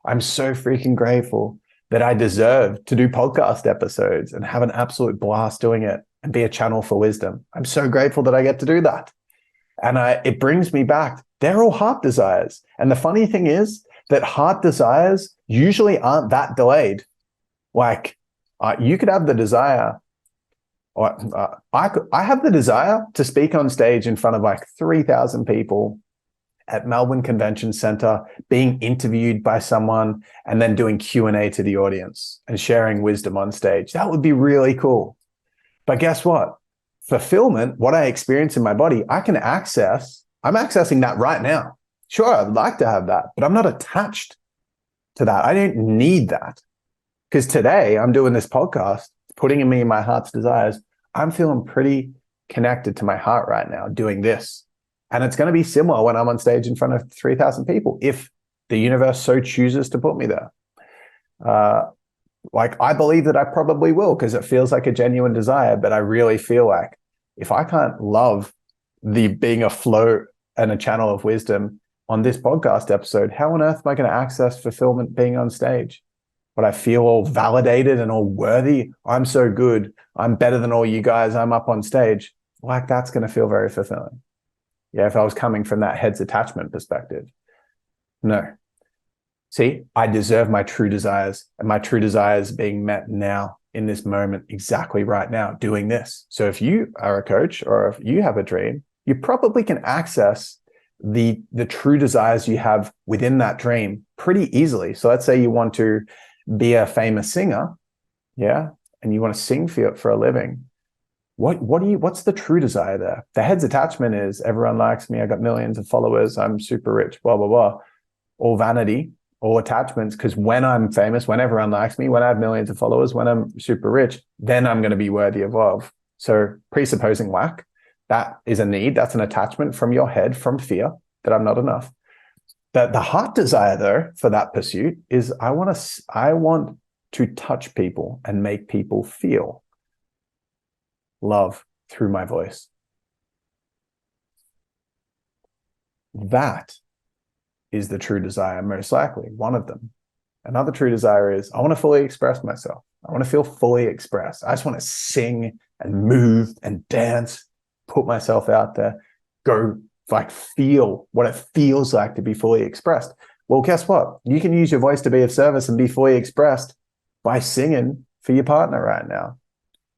I'm so freaking grateful that I deserve to do podcast episodes and have an absolute blast doing it and be a channel for wisdom. I'm so grateful that I get to do that. And it brings me back. They're all heart desires. And the funny thing is that heart desires usually aren't that delayed. Like you could have the desire, or I have the desire to speak on stage in front of like 3,000 people at Melbourne Convention Center, being interviewed by someone and then doing Q&A to the audience and sharing wisdom on stage. That would be really cool. But guess what? Fulfillment, what I experience in my body, I'm accessing that right now. Sure, I'd like to have that, but I'm not attached to that. I don't need that. Because today I'm doing this podcast, putting in me my heart's desires. I'm feeling pretty connected to my heart right now doing this. And it's going to be similar when I'm on stage in front of 3,000 people, if the universe so chooses to put me there. Like I believe that I probably will because it feels like a genuine desire, but I really feel like if I can't love the being a flow and a channel of wisdom on this podcast episode, how on earth am I going to access fulfillment being on stage? But I feel all validated and all worthy. I'm so good. I'm better than all you guys. I'm up on stage. Like that's going to feel very fulfilling. Yeah, if I was coming from that head's attachment perspective. No. See, I deserve my true desires, and my true desires being met now in this moment, exactly right now, doing this. So if you are a coach or if you have a dream, you probably can access the true desires you have within that dream pretty easily. So let's say you want to be a famous singer, yeah, and you want to sing for a living. What's the true desire there? The head's attachment is everyone likes me, I got millions of followers, I'm super rich, blah, blah, blah. All vanity, all attachments, because when I'm famous, when everyone likes me, when I have millions of followers, when I'm super rich, then I'm going to be worthy of love. So presupposing lack, that is a need, that's an attachment from your head, from fear that I'm not enough. The heart desire though, for that pursuit is I want to touch people and make people feel love through my voice. That is the true desire, most likely, one of them. Another true desire is I want to fully express myself. I want to feel fully expressed. I just want to sing and move and dance, put myself out there, go like feel what it feels like to be fully expressed. Well, guess what? You can use your voice to be of service and be fully expressed by singing for your partner right now.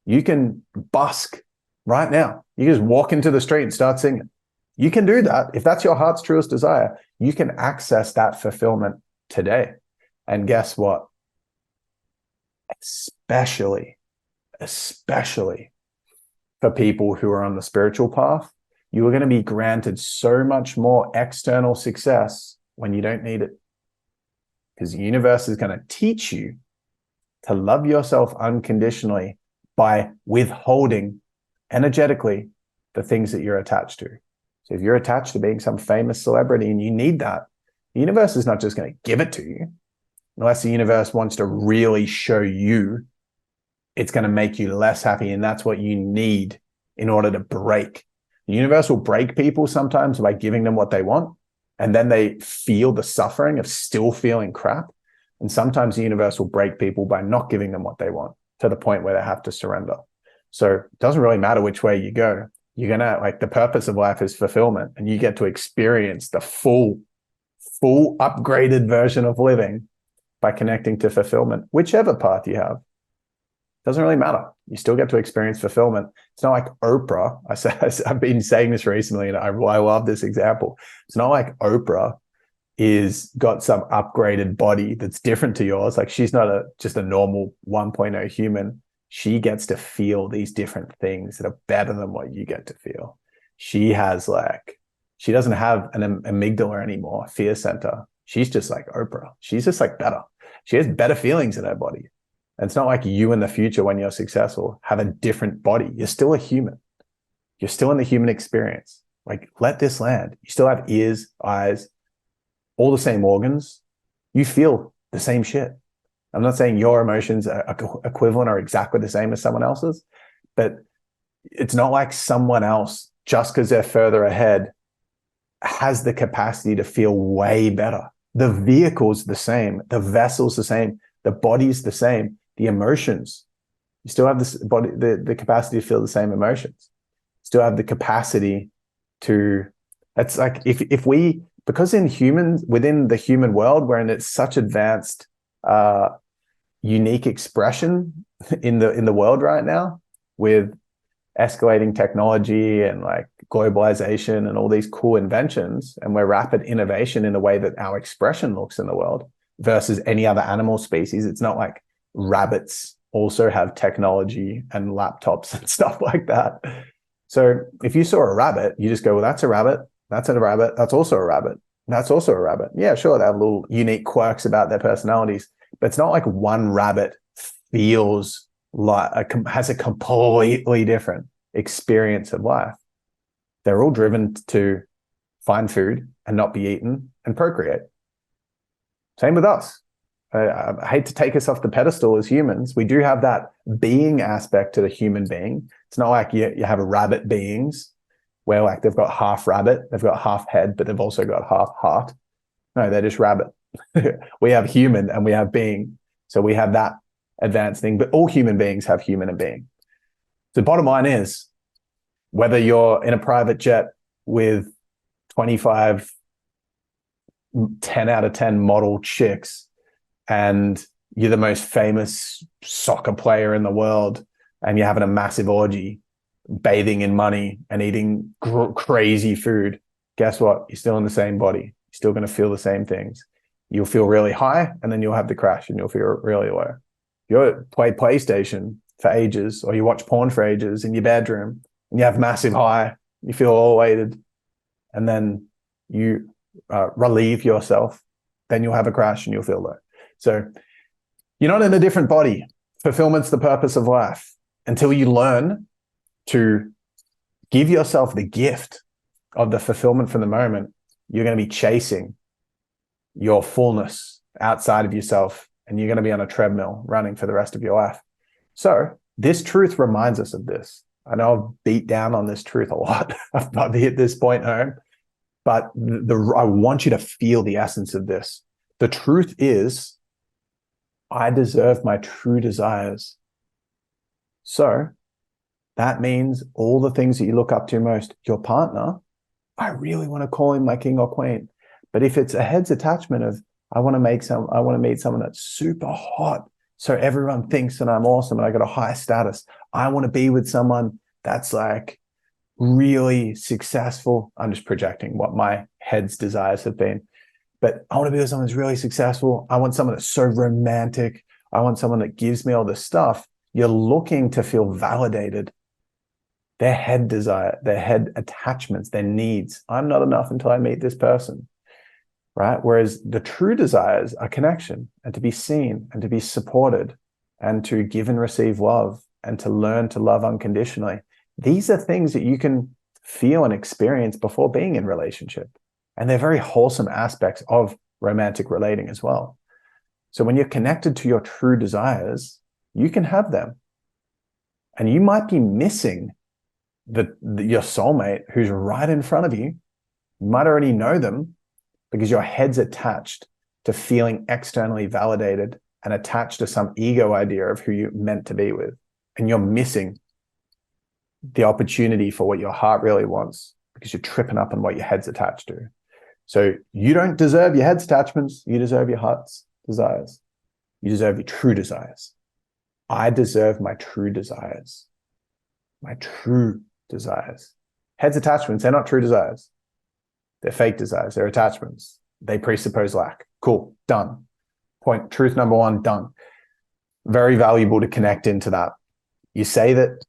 You can busk right now. You can just walk into the street and start singing. You can do that. If that's your heart's truest desire, you can access that fulfillment today. And guess what? Especially for people who are on the spiritual path, you are going to be granted so much more external success when you don't need it. Because the universe is going to teach you to love yourself unconditionally by withholding energetically the things that you're attached to. So if you're attached to being some famous celebrity and you need that, the universe is not just going to give it to you, unless the universe wants to really show you it's going to make you less happy, and that's what you need in order to break. The universe will break people sometimes by giving them what they want, and then they feel the suffering of still feeling crap. And sometimes the universe will break people by not giving them what they want to the point where they have to surrender. So it doesn't really matter which way you go. the purpose of life is fulfillment, and you get to experience the full upgraded version of living by connecting to fulfillment, whichever path you have. Doesn't really matter. You still get to experience fulfillment. It's not like Oprah. I've been saying this recently, and I love this example. It's not like Oprah is got some upgraded body that's different to yours. Like, she's not just a normal 1.0 human. She gets to feel these different things that are better than what you get to feel. She doesn't have an amygdala anymore, fear center. She's just like Oprah. She's just like better. She has better feelings in her body. And it's not like you in the future, when you're successful, have a different body. You're still a human. You're still in the human experience. Like, let this land. You still have ears, eyes, all the same organs. You feel the same shit. I'm not saying your emotions are equivalent or exactly the same as someone else's, but it's not like someone else, just because they're further ahead, has the capacity to feel way better. The vehicle's the same. The vessel's the same. The body's the same. The emotions, you still have this body, the capacity to feel the same emotions. Still have the capacity to, it's like if we, because within the human world, we're in such advanced, unique expression in the world right now, with escalating technology and like globalization and all these cool inventions, and we're rapid innovation in the way that our expression looks in the world versus any other animal species. It's not like rabbits also have technology and laptops and stuff like that. So if you saw a rabbit, you just go, well, that's a rabbit. That's a rabbit. That's also a rabbit. That's also a rabbit. Yeah, sure. They have little unique quirks about their personalities, but it's not like one rabbit feels like has a completely different experience of life. They're all driven to find food and not be eaten and procreate. Same with us. I hate to take us off the pedestal as humans. We do have that being aspect to the human being. It's not like you have rabbit beings where like they've got half rabbit, they've got half head, but they've also got half heart. No, they're just rabbit. We have human and we have being. So we have that advanced thing, but all human beings have human and being. The bottom line is, whether you're in a private jet with 25 10 out of 10 model chicks, and you're the most famous soccer player in the world, and you're having a massive orgy, bathing in money and eating crazy food, guess what? You're still in the same body. You're still going to feel the same things. You'll feel really high, and then you'll have the crash, and you'll feel really low. You play PlayStation for ages, or you watch porn for ages in your bedroom, and you have massive high, you feel all elated, and then you relieve yourself, then you'll have a crash and you'll feel low. So you're not in a different body. Fulfillment's the purpose of life. Until you learn to give yourself the gift of the fulfillment from the moment, you're going to be chasing your fullness outside of yourself, and you're going to be on a treadmill running for the rest of your life. So this truth reminds us of this. I know I've beat down on this truth a lot. I've not hit this point home, but I want you to feel the essence of this. The truth is, I deserve my true desires. So that means all the things that you look up to most, your partner, I really want to call him my king or queen. But if it's a head's attachment of, I want to meet someone that's super hot, so everyone thinks that I'm awesome and I got a high status. I want to be with someone that's like really successful. I'm just projecting what my head's desires have been. But I want to be with someone that's really successful. I want someone that's so romantic. I want someone that gives me all this stuff. You're looking to feel validated. Their head desire, their head attachments, their needs. I'm not enough until I meet this person, right? Whereas the true desires are connection, and to be seen, and to be supported, and to give and receive love, and to learn to love unconditionally. These are things that you can feel and experience before being in relationship. And they're very wholesome aspects of romantic relating as well. So when you're connected to your true desires, you can have them. And you might be missing your soulmate who's right in front of you. You might already know them because your head's attached to feeling externally validated and attached to some ego idea of who you're meant to be with. And you're missing the opportunity for what your heart really wants because you're tripping up on what your head's attached to. So you don't deserve your head's attachments. You deserve your heart's desires. You deserve your true desires. I deserve my true desires. My true desires. Head's attachments, they're not true desires. They're fake desires. They're attachments. They presuppose lack. Cool. Done. Point. Truth number one, done. Very valuable to connect into that. You say that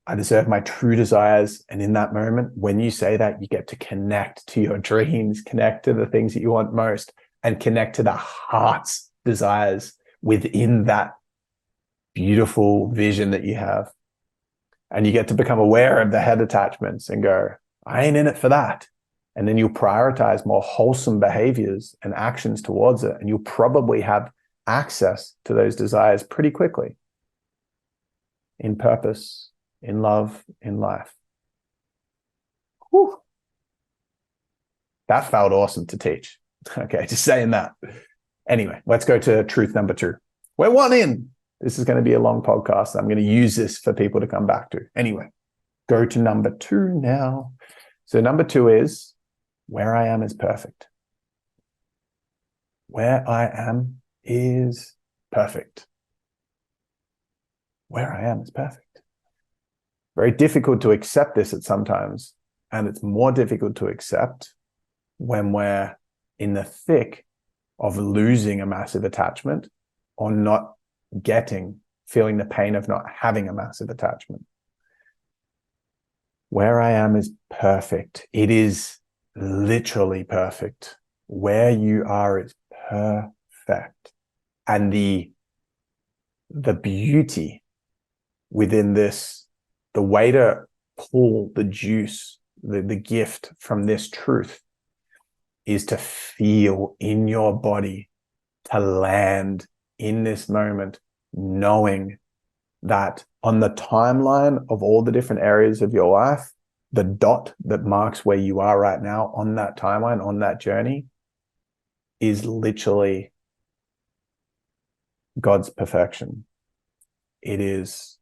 I deserve my true desires. And in that moment, when you say that, you get to connect to your dreams, connect to the things that you want most, and connect to the heart's desires within that beautiful vision that you have. And you get to become aware of the head attachments and go, I ain't in it for that. And then you'll prioritize more wholesome behaviors and actions towards it. And you'll probably have access to those desires pretty quickly in purpose, in love, in life. Whew. That felt awesome to teach. Okay, just saying that. Anyway, let's go to truth number two. We're one in. This is going to be a long podcast. I'm going to use this for people to come back to. Anyway, go to number two now. So number two is where I am is perfect. Where I am is perfect. Where I am is perfect. Very difficult to accept this at sometimes. And it's more difficult to accept when we're in the thick of losing a massive attachment or not feeling the pain of not having a massive attachment. Where I am is perfect. It is literally perfect. Where you are is perfect. And the beauty within this, the way to pull the juice, the gift from this truth is to feel in your body, to land in this moment, knowing that on the timeline of all the different areas of your life, the dot that marks where you are right now on that timeline, on that journey, is literally God's perfection. It is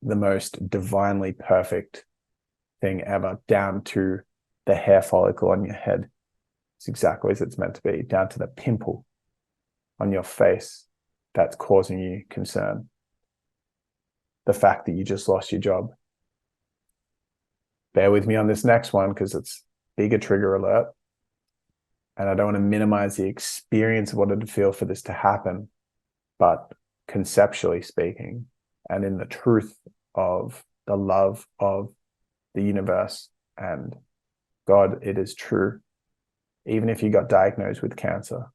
the most divinely perfect thing ever, down to the hair follicle on your head. It's exactly as it's meant to be, down to the pimple on your face that's causing you concern. The fact that you just lost your job. Bear with me on this next one because it's bigger trigger alert. And I don't want to minimize the experience of what it would feel for this to happen. But conceptually speaking, and in the truth of the love of the universe and God, it is true. Even if you got diagnosed with cancer,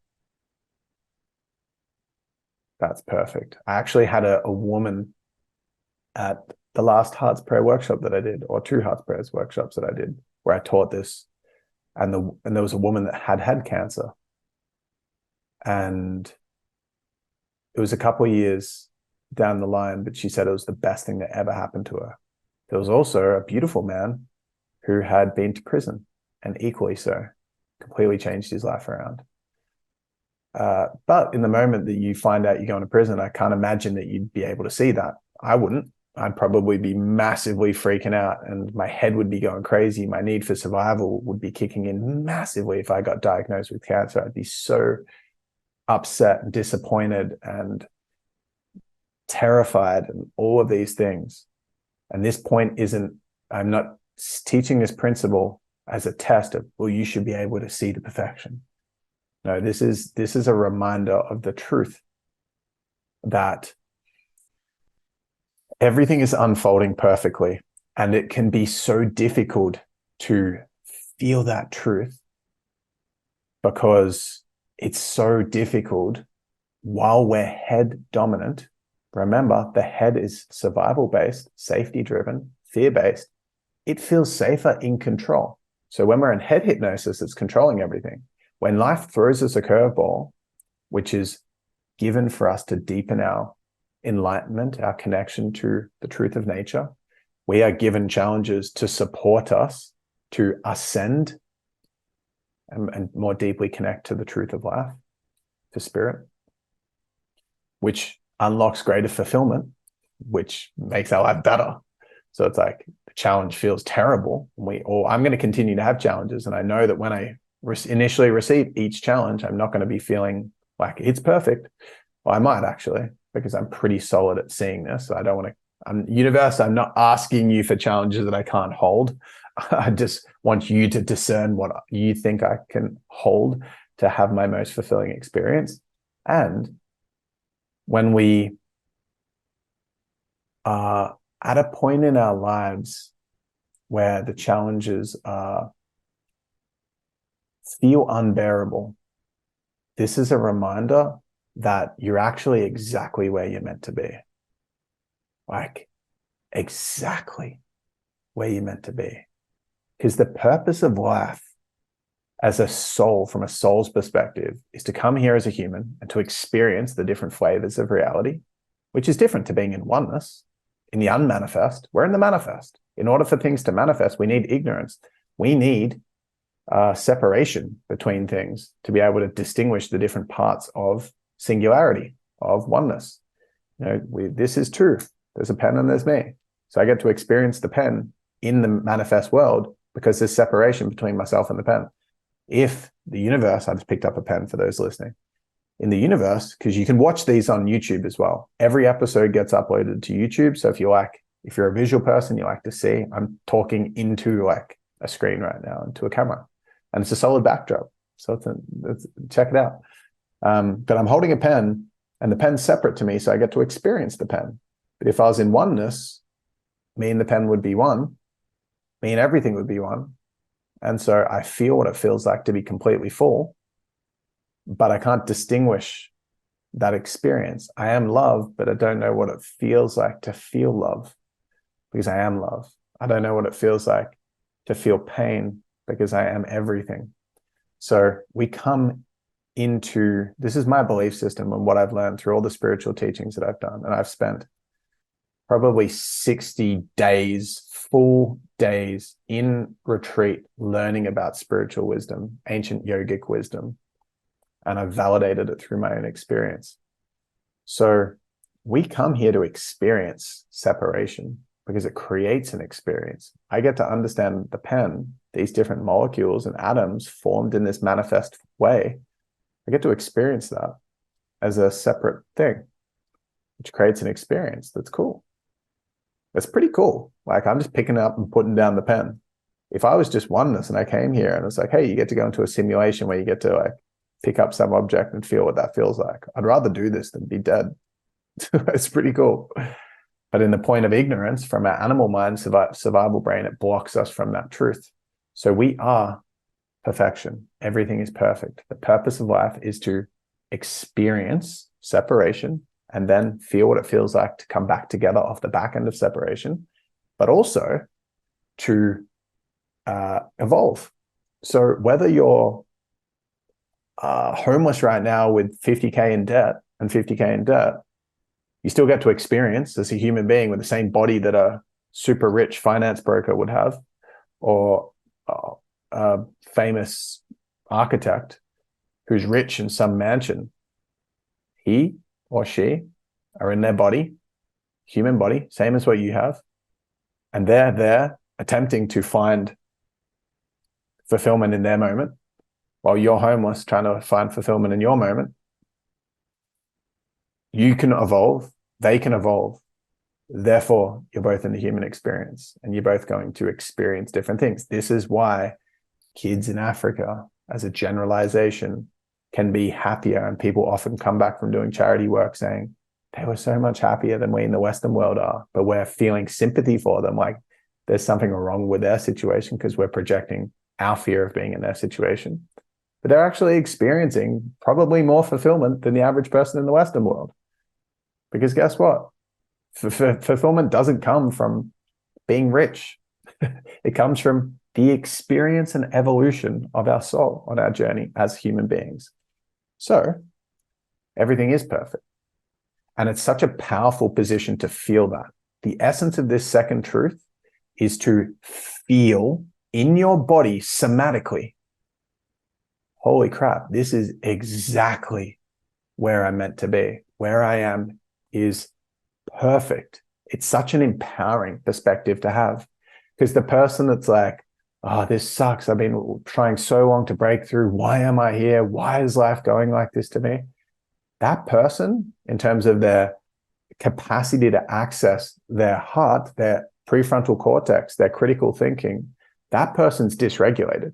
that's perfect. I actually had a woman at the last Heart's Prayer workshop that I did, or two Heart's Prayers workshops that I did, where I taught this. And there was a woman that had cancer. And it was a couple of years down the line, but she said it was the best thing that ever happened to her. There was also a beautiful man who had been to prison, and equally so, completely changed his life around. But in the moment that you find out you're going to prison, I can't imagine that you'd be able to see that. I wouldn't. I'd probably be massively freaking out and my head would be going crazy. My need for survival would be kicking in massively if I got diagnosed with cancer. I'd be so upset and disappointed and terrified and all of these things. And this point I'm not teaching this principle as a test of, well, you should be able to see the perfection. No, this is a reminder of the truth that everything is unfolding perfectly, and it can be so difficult to feel that truth because it's so difficult while we're head dominant. Remember, the head is survival-based, safety-driven, fear-based. It feels safer in control. So when we're in head hypnosis, it's controlling everything. When life throws us a curveball, which is given for us to deepen our enlightenment, our connection to the truth of nature, we are given challenges to support us to ascend and more deeply connect to the truth of life, to spirit, which unlocks greater fulfillment, which makes our life better. So it's like the challenge feels terrible, or I'm going to continue to have challenges, and I know that when I initially receive each challenge, I'm not going to be feeling like it's perfect. Well, I might actually, because I'm pretty solid at seeing this. So I don't want to. Universe, I'm not asking you for challenges that I can't hold. I just want you to discern what you think I can hold to have my most fulfilling experience. And when we are at a point in our lives where the challenges feel unbearable, this is a reminder that you're actually exactly where you're meant to be. Like, exactly where you're meant to be. Because the purpose of life as a soul, from a soul's perspective, is to come here as a human and to experience the different flavors of reality, which is different to being in oneness. In the unmanifest, we're in the manifest. In order for things to manifest, we need ignorance. We need separation between things to be able to distinguish the different parts of singularity, of oneness. This is truth. There's a pen and there's me. So I get to experience the pen in the manifest world because there's separation between myself and the pen. If the universe, I just picked up a pen for those listening, in the universe, because you can watch these on YouTube as well. Every episode gets uploaded to YouTube. So if you're a visual person, you like to see, I'm talking into like a screen right now, into a camera, and it's a solid backdrop. So check it out. But I'm holding a pen, and the pen's separate to me, so I get to experience the pen. But if I was in oneness, me and the pen would be one, me and everything would be one. And so I feel what it feels like to be completely full, but I can't distinguish that experience. I am love, but I don't know what it feels like to feel love because I am love. I don't know what it feels like to feel pain because I am everything. So we come into, this is my belief system and what I've learned through all the spiritual teachings that I've done. And I've spent probably 60 days, full days in retreat, learning about spiritual wisdom, ancient yogic wisdom. And I've validated it through my own experience. So we come here to experience separation because it creates an experience. I get to understand the pen, these different molecules and atoms formed in this manifest way. I get to experience that as a separate thing, which creates an experience that's cool. That's pretty cool. Like, I'm just picking up and putting down the pen. If I was just oneness and I came here and it's like, hey, you get to go into a simulation where you get to like pick up some object and feel what that feels like. I'd rather do this than be dead. It's pretty cool. But in the point of ignorance, from our animal mind, survival brain, it blocks us from that truth. So we are perfection. Everything is perfect. The purpose of life is to experience separation and then feel what it feels like to come back together off the back end of separation, but also to evolve. So whether you're homeless right now with 50K in debt and 50K in debt, you still get to experience as a human being with the same body that a super rich finance broker would have, or a famous architect who's rich in some mansion. He or she are in their body, human body, same as what you have. And they're there attempting to find fulfillment in their moment while you're homeless trying to find fulfillment in your moment. You can evolve, they can evolve. Therefore, you're both in the human experience and you're both going to experience different things. This is why kids in Africa, as a generalization, can be happier. And people often come back from doing charity work saying they were so much happier than we in the Western world are, but we're feeling sympathy for them. Like there's something wrong with their situation because we're projecting our fear of being in their situation. But they're actually experiencing probably more fulfillment than the average person in the Western world. Because guess what? Fulfillment doesn't come from being rich. It comes from the experience and evolution of our soul on our journey as human beings. So everything is perfect. And it's such a powerful position to feel that. The essence of this second truth is to feel in your body somatically, holy crap, this is exactly where I'm meant to be. Where I am is perfect. It's such an empowering perspective to have, because the person that's like, oh, this sucks. I've been trying so long to break through. Why am I here? Why is life going like this to me? That person, in terms of their capacity to access their heart, their prefrontal cortex, their critical thinking, that person's dysregulated.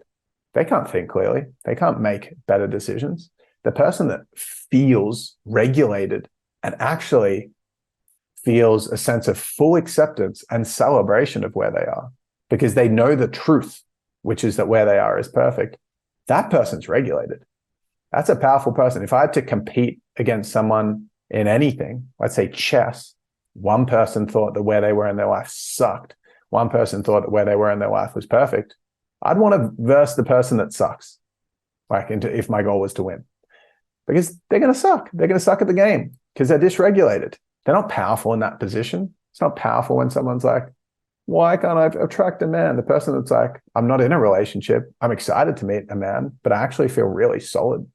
They can't think clearly. They can't make better decisions. The person that feels regulated and actually feels a sense of full acceptance and celebration of where they are, because they know the truth, which is that where they are is perfect, that person's regulated. That's a powerful person. If I had to compete against someone in anything, let's say chess, one person thought that where they were in their life sucked. One person thought that where they were in their life was perfect. I'd want to verse the person that sucks, like if my goal was to win, because they're going to suck. They're going to suck at the game because they're dysregulated. They're not powerful in that position. It's not powerful when someone's like, why can't I attract a man? The person that's like, I'm not in a relationship. I'm excited to meet a man, but I actually feel really solid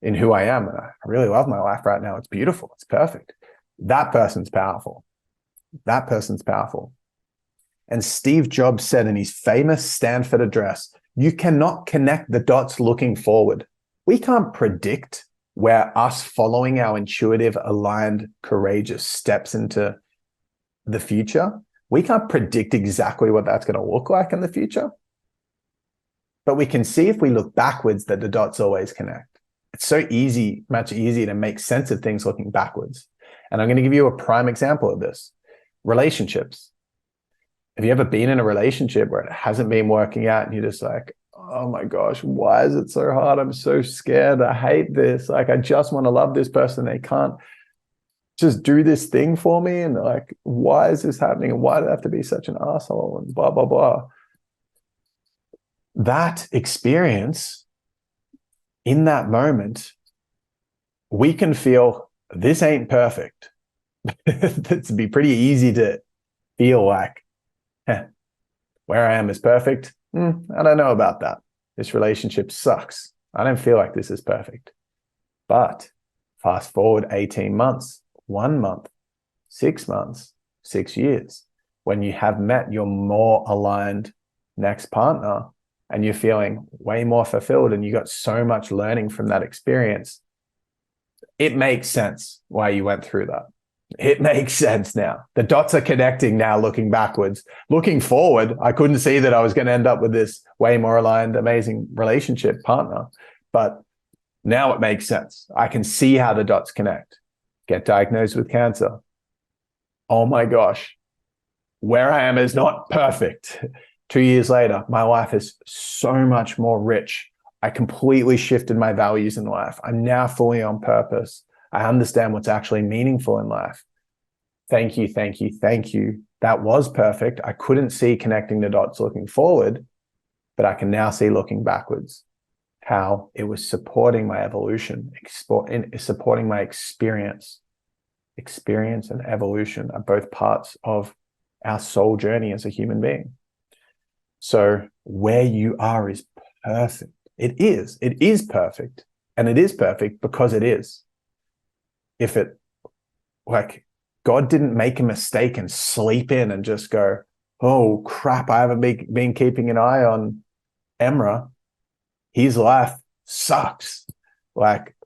in who I am. And I really love my life right now. It's beautiful. It's perfect. That person's powerful. That person's powerful. And Steve Jobs said in his famous Stanford address, you cannot connect the dots looking forward. We can't predict where us following our intuitive, aligned, courageous steps into the future. We can't predict exactly what that's going to look like in the future. But we can see if we look backwards that the dots always connect. It's so easy, much easier to make sense of things looking backwards. And I'm going to give you a prime example of this. Relationships. Have you ever been in a relationship where it hasn't been working out and you're just like, oh my gosh, why is it so hard? I'm so scared. I hate this. Like, I just want to love this person. They can't just do this thing for me. And like, why is this happening? And why do I have to be such an asshole? And blah, blah, blah. That experience, in that moment, we can feel this ain't perfect. It'd be pretty easy to feel like, where I am is perfect. I don't know about that. This relationship sucks. I don't feel like this is perfect. But fast forward 18 months, 1 month, 6 months, 6 years, when you have met your more aligned next partner and you're feeling way more fulfilled and you got so much learning from that experience, it makes sense why you went through that. It makes sense now. The dots are connecting now, looking backwards. Looking forward, I couldn't see that I was going to end up with this way more aligned, amazing relationship partner. But now it makes sense. I can see how the dots connect. Get diagnosed with cancer. Oh my gosh, where I am is not perfect. 2 years later, my life is so much more rich. I completely shifted my values in life. I'm now fully on purpose. I understand what's actually meaningful in life. Thank you, thank you, thank you. That was perfect. I couldn't see connecting the dots looking forward, but I can now see looking backwards how it was supporting my evolution, supporting my experience. Experience and evolution are both parts of our soul journey as a human being. So where you are is perfect. It is perfect. And it is perfect because it is. If it, like, God didn't make a mistake and sleep in and just go, oh crap, I haven't been keeping an eye on Emra. His life sucks. Like,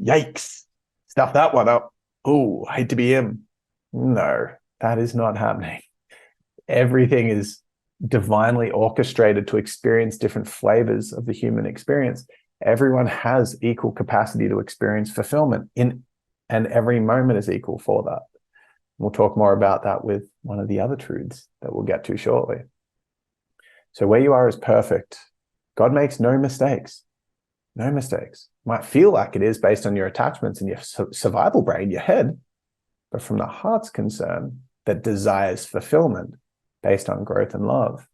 yikes. Stuff that one up. Oh, I hate to be him. No, that is not happening. Everything is divinely orchestrated to experience different flavors of the human experience. Everyone has equal capacity to experience fulfillment and every moment is equal for that. We'll talk more about that with one of the other truths that we'll get to shortly. So where you are is perfect. God makes no mistakes. No mistakes. Might feel like it is based on your attachments and your survival brain, your head, but from the heart's concern that desires fulfillment based on growth and love,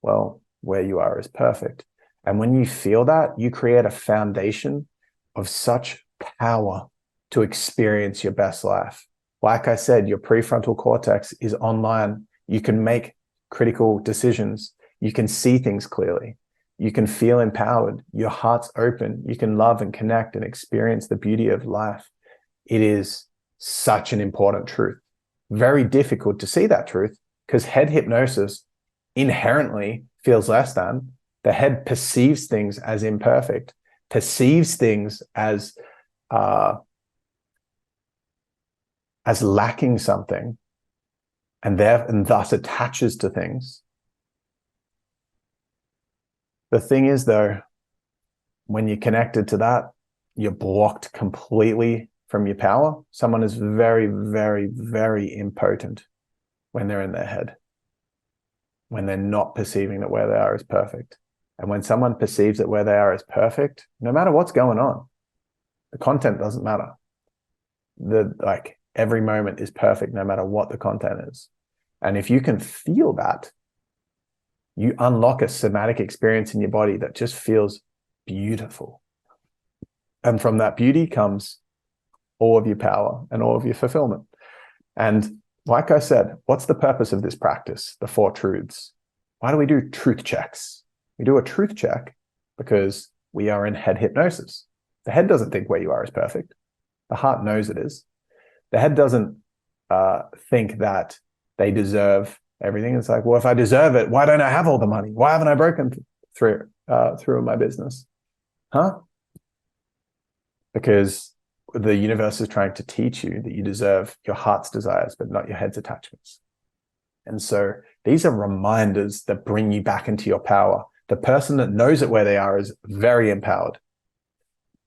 well, where you are is perfect. And when you feel that, you create a foundation of such power to experience your best life. Like I said, your prefrontal cortex is online. You can make critical decisions. You can see things clearly. You can feel empowered. Your heart's open. You can love and connect and experience the beauty of life. It is such an important truth. very difficult to see that truth because head hypnosis inherently feels less than. The head perceives things as imperfect, perceives things as lacking something, and thus attaches to things. The thing is, though, when you're connected to that, you're blocked completely from your power. Someone is very, very, very impotent when they're in their head, when they're not perceiving that where they are is perfect. And when someone perceives that where they are is perfect, no matter what's going on, the content doesn't matter. Every moment is perfect, no matter what the content is. And if you can feel that, you unlock a somatic experience in your body that just feels beautiful. And from that beauty comes all of your power and all of your fulfillment. And like I said, what's the purpose of this practice, the 4 truths? Why do we do truth checks? We do a truth check because we are in head hypnosis. The head doesn't think where you are is perfect. The heart knows it is. The head doesn't think that they deserve everything. It's like, well, if I deserve it, why don't I have all the money? Why haven't I broken through in my business? Huh? Because the universe is trying to teach you that you deserve your heart's desires, but not your head's attachments. And so these are reminders that bring you back into your power. The person that knows it where they are is very empowered.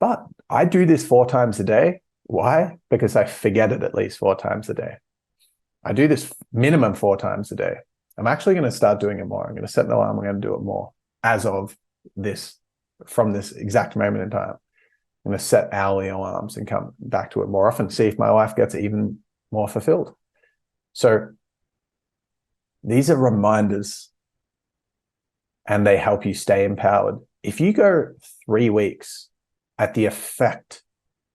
But I do this 4 times a day. Why? Because I forget it at least 4 times a day. I do this minimum 4 times a day. I'm actually going to start doing it more. I'm going to set an alarm. I'm going to do it more as of this, from this exact moment in time. I'm going to set hourly alarms and come back to it more often, see if my life gets even more fulfilled. So these are reminders and they help you stay empowered. If you go 3 weeks at the effect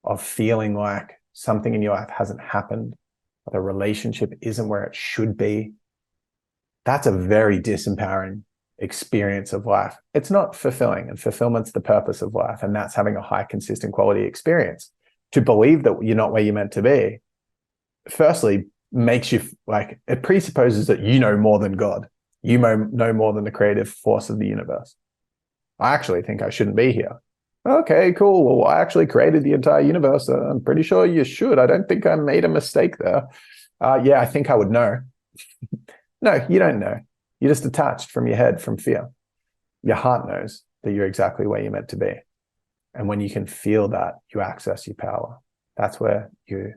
of feeling like something in your life hasn't happened, or the relationship isn't where it should be, that's a very disempowering experience of life. It's not fulfilling, and fulfillment's the purpose of life, and that's having a high, consistent quality experience. To believe that you're not where you're meant to be, firstly, makes you it presupposes that you know more than God. You know more than the creative force of the universe. I actually think I shouldn't be here. Okay, cool. Well, I actually created the entire universe. I'm pretty sure you should. I don't think I made a mistake there. Yeah, I think I would know. No, you don't know. You're just attached from your head, from fear. Your heart knows that you're exactly where you're meant to be. And when you can feel that, you access your power. That's where you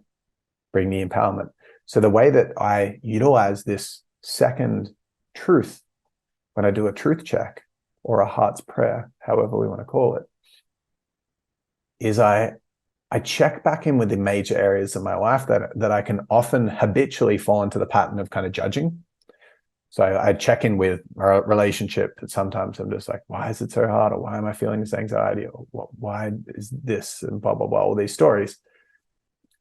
bring the empowerment. So the way that I utilize this second truth when I do a truth check or a heart's prayer, however we want to call it, is I check back in with the major areas of my life that I can often habitually fall into the pattern of kind of judging. So I check in with a relationship that sometimes I'm just like, why is it so hard? Or why am I feeling this anxiety? Or why is this? And blah, blah, blah, all these stories.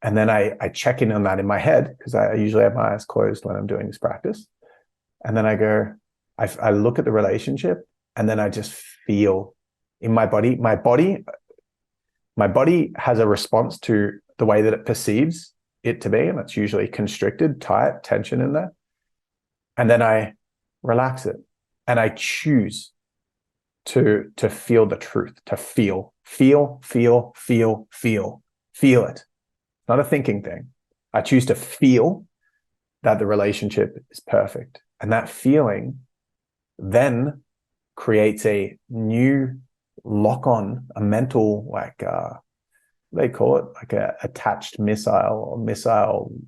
And then I check in on that in my head because I usually have my eyes closed when I'm doing this practice. And then I go, I look at the relationship and then I just feel in my body. My body has a response to the way that it perceives it to be. And it's usually constricted, tight, tension in there. And then I relax it and I choose to feel the truth, to feel it. Not a thinking thing. I choose to feel that the relationship is perfect. And that feeling then creates a new lock-on, a mental, they call it like a attached missile or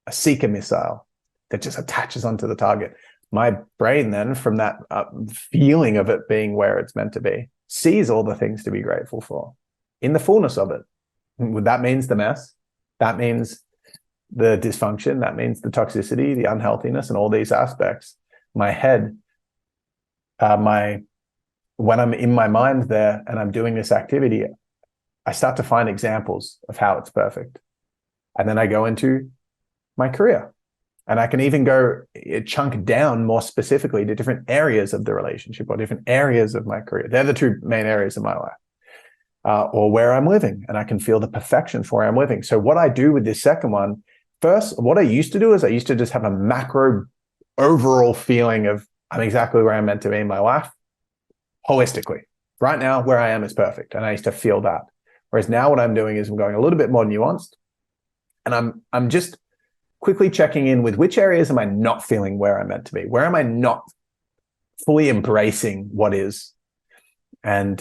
a seeker missile that just attaches onto the target. My brain then, from that feeling of it being where it's meant to be, sees all the things to be grateful for in the fullness of it. That means the mess. That means the dysfunction. That means the toxicity, the unhealthiness, and all these aspects. My head, when I'm in my mind there and I'm doing this activity, I start to find examples of how it's perfect. And then I go into my career. And I can even go chunk down more specifically to different areas of the relationship or different areas of my career. They're the 2 main areas of my life. Or where I'm living, and I can feel the perfection for where I'm living. So what I do with this second one, first, what I used to do is I used to just have a macro overall feeling of I'm exactly where I'm meant to be in my life, holistically. Right now, where I am is perfect. And I used to feel that. Whereas now what I'm doing is I'm going a little bit more nuanced. And I'm just quickly checking in with which areas am I not feeling where I'm meant to be? Where am I not fully embracing what is? And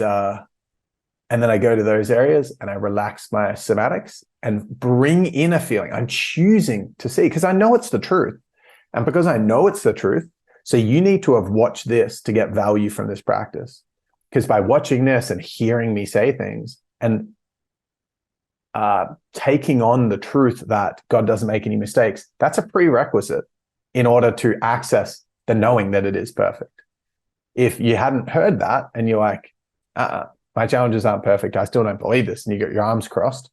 then I go to those areas and I relax my somatics and bring in a feeling. I'm choosing to see because I know it's the truth. And because I know it's the truth, so you need to have watched this to get value from this practice. Because by watching this and hearing me say things and taking on the truth that God doesn't make any mistakes, that's a prerequisite in order to access the knowing that it is perfect. If you hadn't heard that and you're like, my challenges aren't perfect, I still don't believe this, and you got your arms crossed,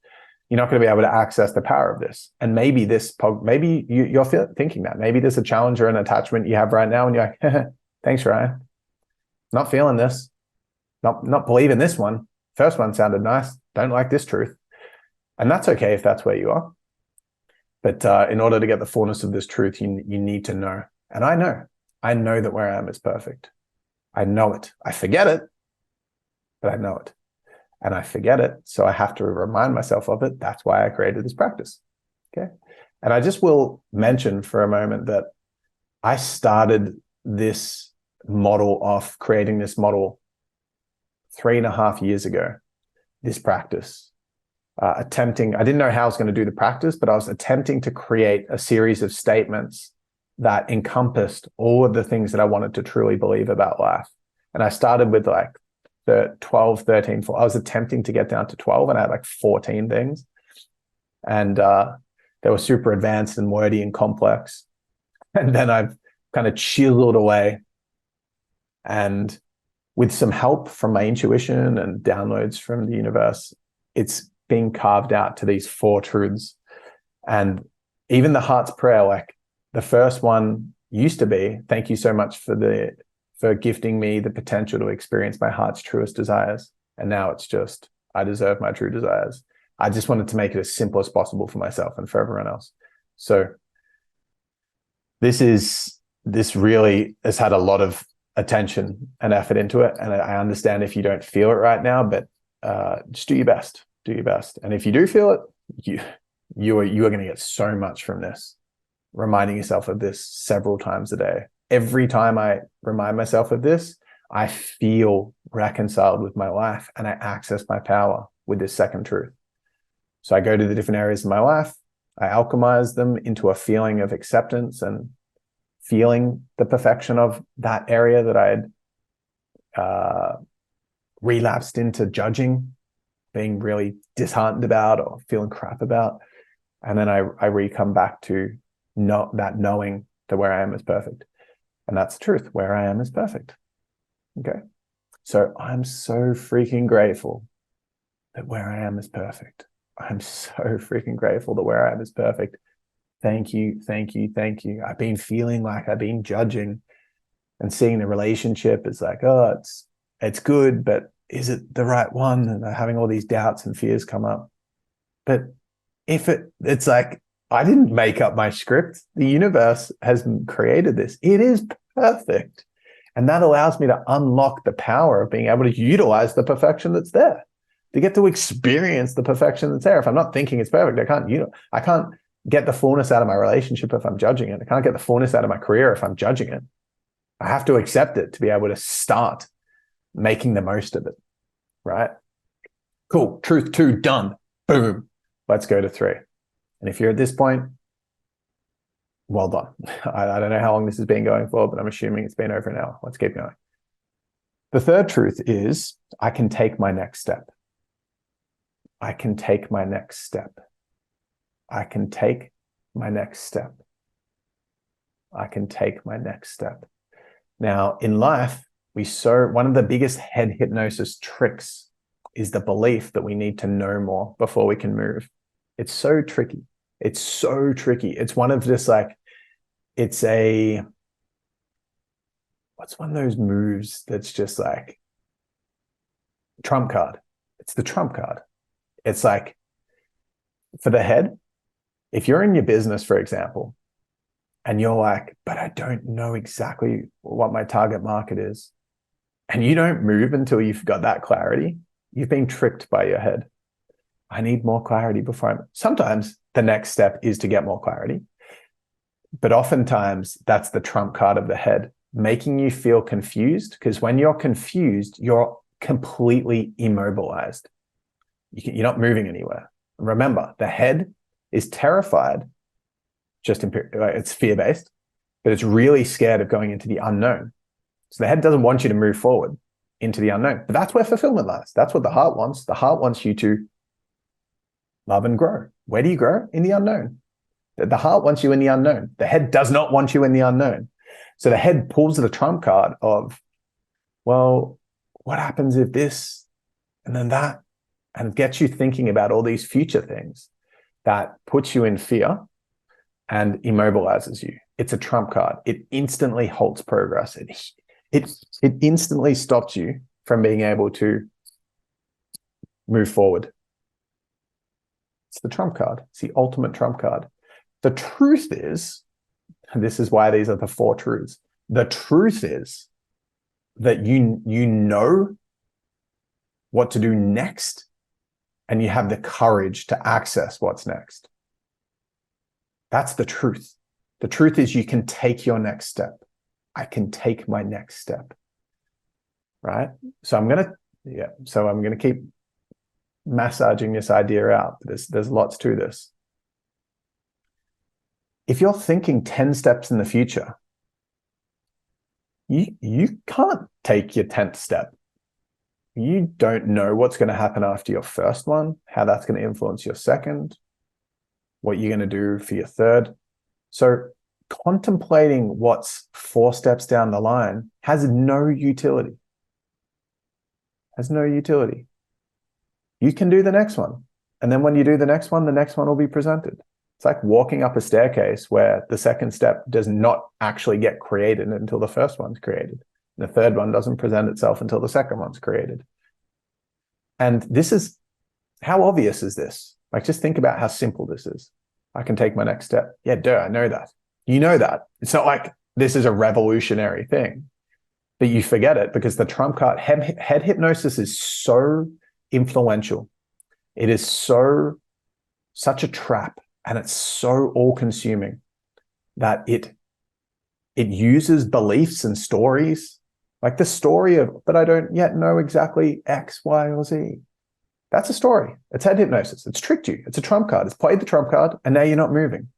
you're not going to be able to access the power of this. And maybe you're thinking that. Maybe there's a challenge or an attachment you have right now, and you're like, thanks, Ryan. Not feeling this. Not believing this one. First one sounded nice. Don't like this truth. And that's okay if that's where you are. But in order to get the fullness of this truth, you need to know. And I know that where I am is perfect. I know it. I forget it, but I know it. And I forget it, so I have to remind myself of it. That's why I created this practice. Okay. And I just will mention for a moment that I started this model of creating this model 3.5 years ago, this practice, I didn't know how I was going to do the practice, but I was attempting to create a series of statements that encompassed all of the things that I wanted to truly believe about life. And I started with like the 12, 13, 14. I was attempting to get down to 12 and I had like 14 things. And they were super advanced and wordy and complex. And then I've kind of chiseled away. And with some help from my intuition and downloads from the universe, it's being carved out to these 4 truths. And even the heart's prayer, like the first one used to be, thank you so much for gifting me the potential to experience my heart's truest desires. And now it's just, I deserve my true desires. I just wanted to make it as simple as possible for myself and for everyone else. So this really has had a lot of attention and effort into it. And I understand if you don't feel it right now, but just do your best. Do your best. And if you do feel it, you are going to get so much from this. Reminding yourself of this several times a day. Every time I remind myself of this, I feel reconciled with my life and I access my power with this second truth. So I go to the different areas of my life, I alchemize them into a feeling of acceptance and feeling the perfection of that area that I had relapsed into judging, being really disheartened about or feeling crap about. And then I come back to that knowing that where I am is perfect. And that's the truth. Where I am is perfect. Okay. So I'm so freaking grateful that where I am is perfect. I'm so freaking grateful that where I am is perfect. Thank you. Thank you. Thank you. I've been feeling like I've been judging and seeing the relationship as like, oh, it's good, but is it the right one? And having all these doubts and fears come up. But if it's like, I didn't make up my script. The universe has created this. It is perfect. And that allows me to unlock the power of being able to utilize the perfection that's there, to get to experience the perfection that's there. If I'm not thinking it's perfect, I can't get the fullness out of my relationship if I'm judging it. I can't get the fullness out of my career if I'm judging it. I have to accept it to be able to start making the most of it, right? Cool. Truth 2, done. Boom. Let's go to 3. And if you're at this point, well done. I don't know how long this has been going for, but I'm assuming it's been over an hour. Let's keep going. The third truth is I can take my next step. I can take my next step. I can take my next step. I can take my next step. Now, in life, one of the biggest head hypnosis tricks is the belief that we need to know more before we can move. It's so tricky. It's so tricky. It's one of just like, what's one of those moves that's just like trump card? It's the trump card. It's like for the head, If you're in your business, for example, and you're like, but I don't know exactly what my target market is, and you don't move until you've got that clarity, you've been tricked by your head. I need more clarity before I'm. Sometimes the next step is to get more clarity, but oftentimes that's the trump card of the head, making you feel confused, because when you're confused, you're completely immobilized. You're not moving anywhere. Remember, the head is terrified, it's fear-based, but it's really scared of going into the unknown. So the head doesn't want you to move forward into the unknown. But that's where fulfillment lies. That's what the heart wants. The heart wants you to love and grow. Where do you grow? In the unknown. The heart wants you in the unknown. The head does not want you in the unknown. So the head pulls the trump card of, well, what happens if this and then that, and gets you thinking about all these future things that puts you in fear and immobilizes you. It's a trump card. It instantly halts progress. It instantly stops you from being able to move forward. It's the trump card. It's the ultimate trump card. The truth is, and this is why these are the 4 truths. The truth is that you know what to do next, and you have the courage to access what's next. That's the truth. The truth is you can take your next step. I can take my next step. Right? So I'm going to keep massaging this idea out. There's lots to this. If you're thinking 10 steps in the future, you can't take your 10th step. You don't know what's going to happen after your first one, how that's going to influence your second, what you're going to do for your third. So contemplating what's 4 steps down the line has no utility. Has no utility. You can do the next one. And then when you do the next one will be presented. It's like walking up a staircase where the second step does not actually get created until the first one's created. The third one doesn't present itself until the second one's created. And this is, how obvious is this? Like, just think about how simple this is. I can take my next step. Yeah, duh, I know that. You know that. It's not like this is a revolutionary thing, but you forget it because the trump card, head hypnosis is so influential. It is such a trap, and it's so all-consuming that it uses beliefs and stories, like the story of, but I don't yet know exactly X, Y, or Z. That's a story. It's head hypnosis. It's tricked you. It's a trump card. It's played the trump card, and now you're not moving,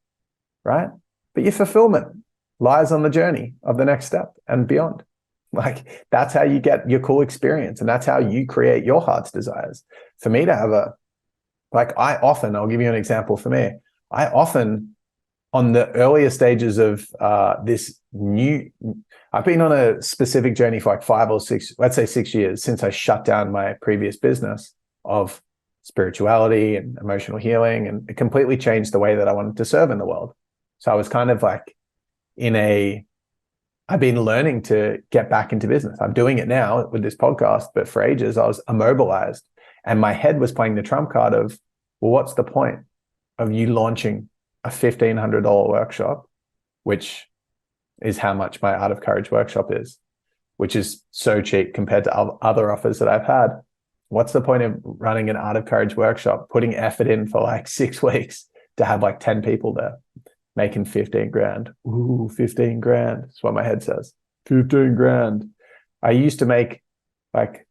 right? But your fulfillment lies on the journey of the next step and beyond. Like, that's how you get your cool experience, and that's how you create your heart's desires. For me to have I'll give you an example for me. I often, on the earlier stages of I've been on a specific journey for like 5 or 6, let's say 6 years since I shut down my previous business of spirituality and emotional healing, and it completely changed the way that I wanted to serve in the world. So I was kind of like I've been learning to get back into business. I'm doing it now with this podcast, but for ages I was immobilized, and my head was playing the trump card of, well, what's the point of you launching a $1,500 workshop, which is how much my Art of Courage workshop is, which is so cheap compared to other offers that I've had. What's the point of running an Art of Courage workshop, putting effort in for like 6 weeks to have like 10 people there, making 15 grand? Ooh, 15 grand. That's what my head says. 15 grand. I used to make like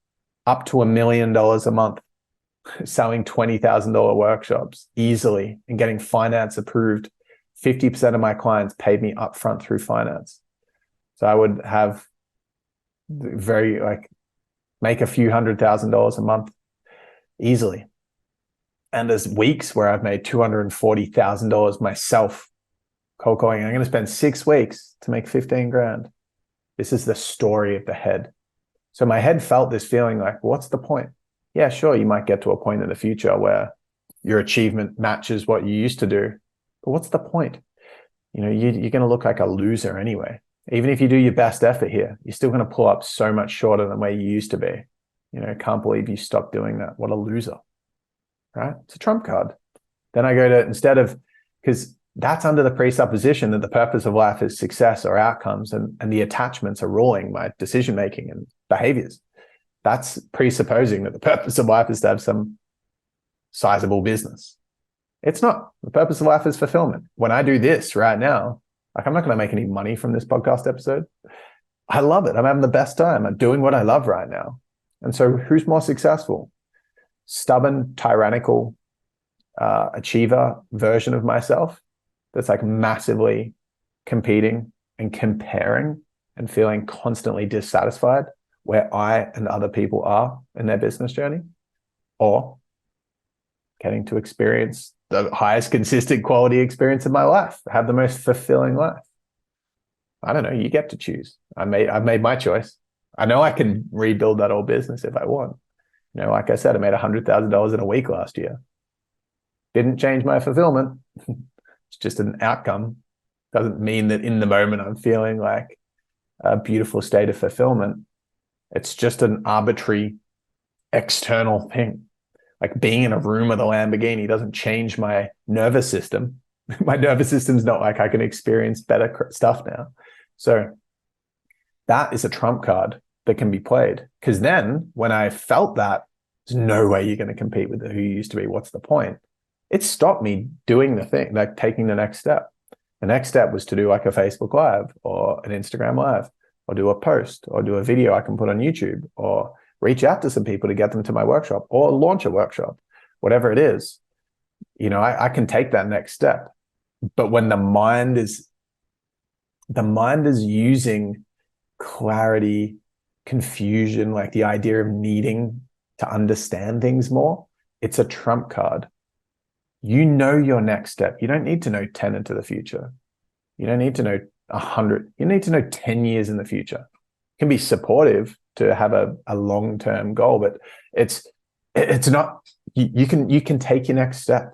up to $1 million a month selling $20,000 workshops easily and getting finance approved. 50% of my clients paid me upfront through finance. So I would have make a few $100,000 a month easily. And there's weeks where I've made $240,000 myself cold calling. I'm going to spend 6 weeks to make 15 grand. This is the story of the head. So my head felt this feeling like, what's the point? Yeah, sure, you might get to a point in the future where your achievement matches what you used to do. But what's the point? You're going to look like a loser anyway. Even if you do your best effort here, you're still going to pull up so much shorter than where you used to be. Can't believe you stopped doing that. What a loser, right? It's a trump card. Then I go to, instead of because that's under the presupposition that the purpose of life is success or outcomes, and the attachments are ruling my decision-making and behaviors. That's presupposing that the purpose of life is to have some sizable business. It's not. The purpose of life is fulfillment. When I do this right now, like, I'm not going to make any money from this podcast episode. I love it. I'm having the best time. I'm doing what I love right now. And so who's more successful? Stubborn, tyrannical, achiever version of myself that's like massively competing and comparing and feeling constantly dissatisfied where I and other people are in their business journey, or getting to experience the highest consistent quality experience of my life, have the most fulfilling life. I don't know. You get to choose. I've made my choice. I know I can rebuild that old business if I want. You know, like I said, I made $100,000 in a week last year. Didn't change my fulfillment. It's just an outcome. Doesn't mean that in the moment I'm feeling like a beautiful state of fulfillment. It's just an arbitrary external thing. Like being in a room with a Lamborghini doesn't change my nervous system. My nervous system's not like I can experience better stuff now. So that is a trump card that can be played. Because then when I felt that, there's no way you're going to compete with who you used to be. What's the point? It stopped me doing the thing, like taking the next step. The next step was to do like a Facebook Live or an Instagram Live, or do a post, or do a video I can put on YouTube, or reach out to some people to get them to my workshop, or launch a workshop, whatever it is. You know, I can take that next step. But when the mind is using clarity, confusion, like the idea of needing to understand things more, it's a trump card. You know your next step. You don't need to know 10 into the future. You don't need to know 100. You need to know 10 years in the future. It can be supportive to have a long-term goal, but it's not. You can take your next step.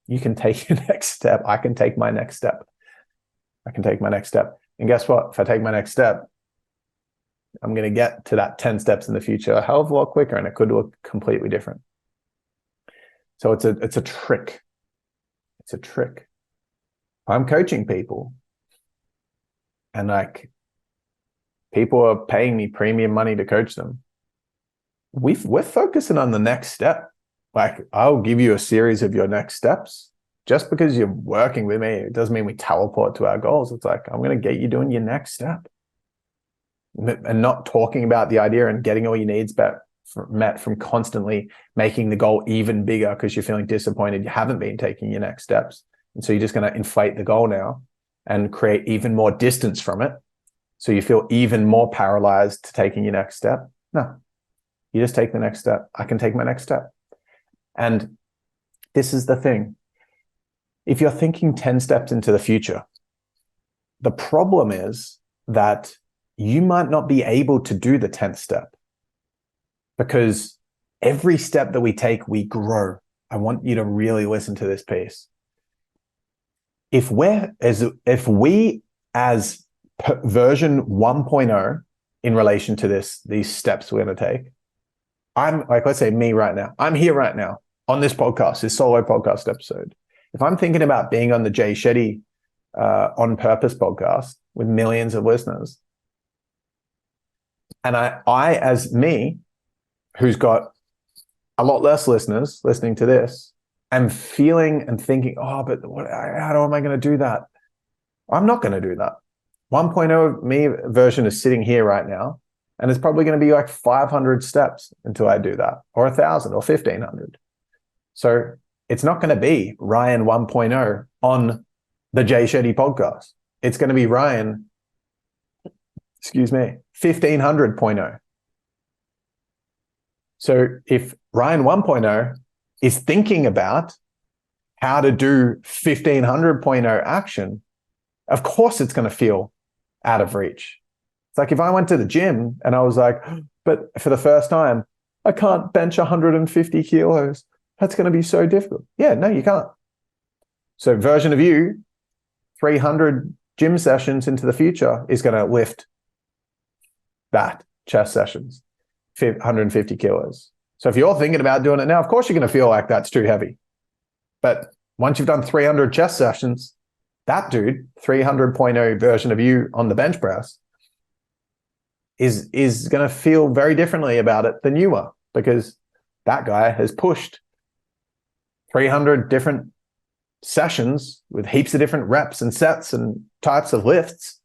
You can take your next step. I can take my next step. I can take my next step. And guess what? If I take my next step, I'm going to get to that 10 steps in the future a hell of a lot quicker, and it could look completely different. So it's a trick. It's a trick. I'm coaching people, and like people are paying me premium money to coach them. We're focusing on the next step. Like, I'll give you a series of your next steps. Just because you're working with me, it doesn't mean we teleport to our goals. It's like, I'm going to get you doing your next step, and not talking about the idea and getting all your needs met from constantly making the goal even bigger because you're feeling disappointed you haven't been taking your next steps. And so you're just going to inflate the goal now and create even more distance from it. So you feel even more paralyzed to taking your next step. No, you just take the next step. I can take my next step. And this is the thing. If you're thinking 10 steps into the future, the problem is that you might not be able to do the 10th step, because every step that we take, we grow. I want you to really listen to this piece. If we as version 1.0 in relation to these steps we're going to take, I'm like, let's say me right now, I'm here right now on this podcast, this solo podcast episode. If I'm thinking about being on the Jay Shetty On Purpose podcast with millions of listeners, and I as me, who's got a lot less listeners listening to this, am feeling and thinking, oh, but how am I going to do that? I'm not going to do that. 1.0 me version is sitting here right now, and it's probably going to be like 500 steps until I do that, or 1,000 or 1,500. So it's not going to be Ryan 1.0 on the Jay Shetty podcast. It's going to be Ryan, 1,500.0. So if Ryan 1.0 is thinking about how to do 1,500.0 action, of course it's going to feel out of reach. It's like if I went to the gym and I was like, but for the first time, I can't bench 150 kilos. That's going to be so difficult. Yeah, no, you can't. So version of you, 300 gym sessions into the future is going to lift that chest sessions, 150 kilos. So if you're thinking about doing it now, of course you're going to feel like that's too heavy. But Once you've done 300 chest sessions, that dude, 300.0 version of you on the bench press, is going to feel very differently about it than you are, because that guy has pushed 300 different sessions with heaps of different reps and sets and types of lifts.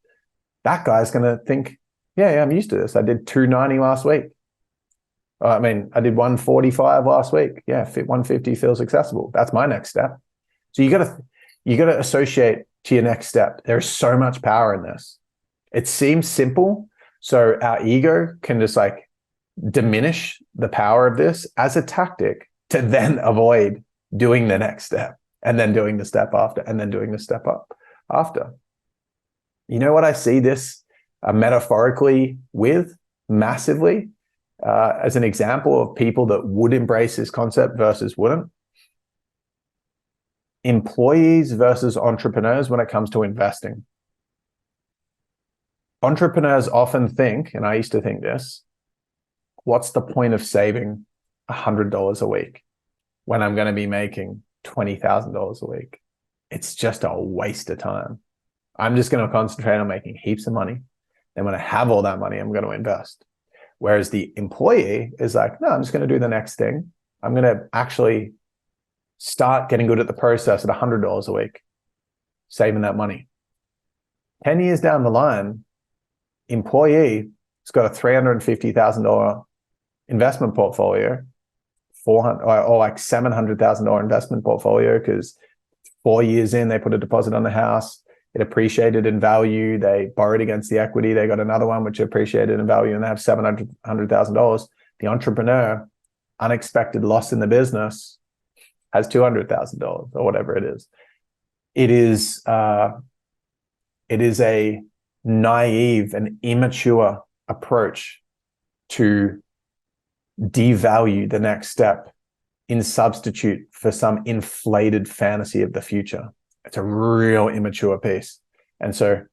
That guy's going to think, yeah, I'm used to this. I did 290 last week. I did 145 last week. Yeah, 150 feels accessible. That's my next step. So you got to associate to your next step. There's so much power in this. It seems simple, so our ego can just like diminish the power of this as a tactic to then avoid doing the next step, and then doing the step after, and then doing the step up after. You know what I see this metaphorically with massively as an example of people that would embrace this concept versus wouldn't? Employees versus entrepreneurs when it comes to investing. Entrepreneurs often think, and I used to think this, what's the point of saving $100 a week when I'm going to be making $20,000 a week? It's just a waste of time. I'm just going to concentrate on making heaps of money. And when I have all that money, I'm going to invest. Whereas the employee is like, no, I'm just going to do the next thing. I'm going to actually start getting good at the process at $100 a week, saving that money. 10 years down the line, employee has got a $350,000 investment portfolio, or like $700,000 investment portfolio, because 4 years in, they put a deposit on the house. It appreciated in value. They borrowed against the equity. They got another one which appreciated in value, and they have $700,000. The entrepreneur, unexpected loss in the business, has $200,000 or whatever it is. It is a naive and immature approach to devalue the next step in substitute for some inflated fantasy of the future. It's a real immature piece. And so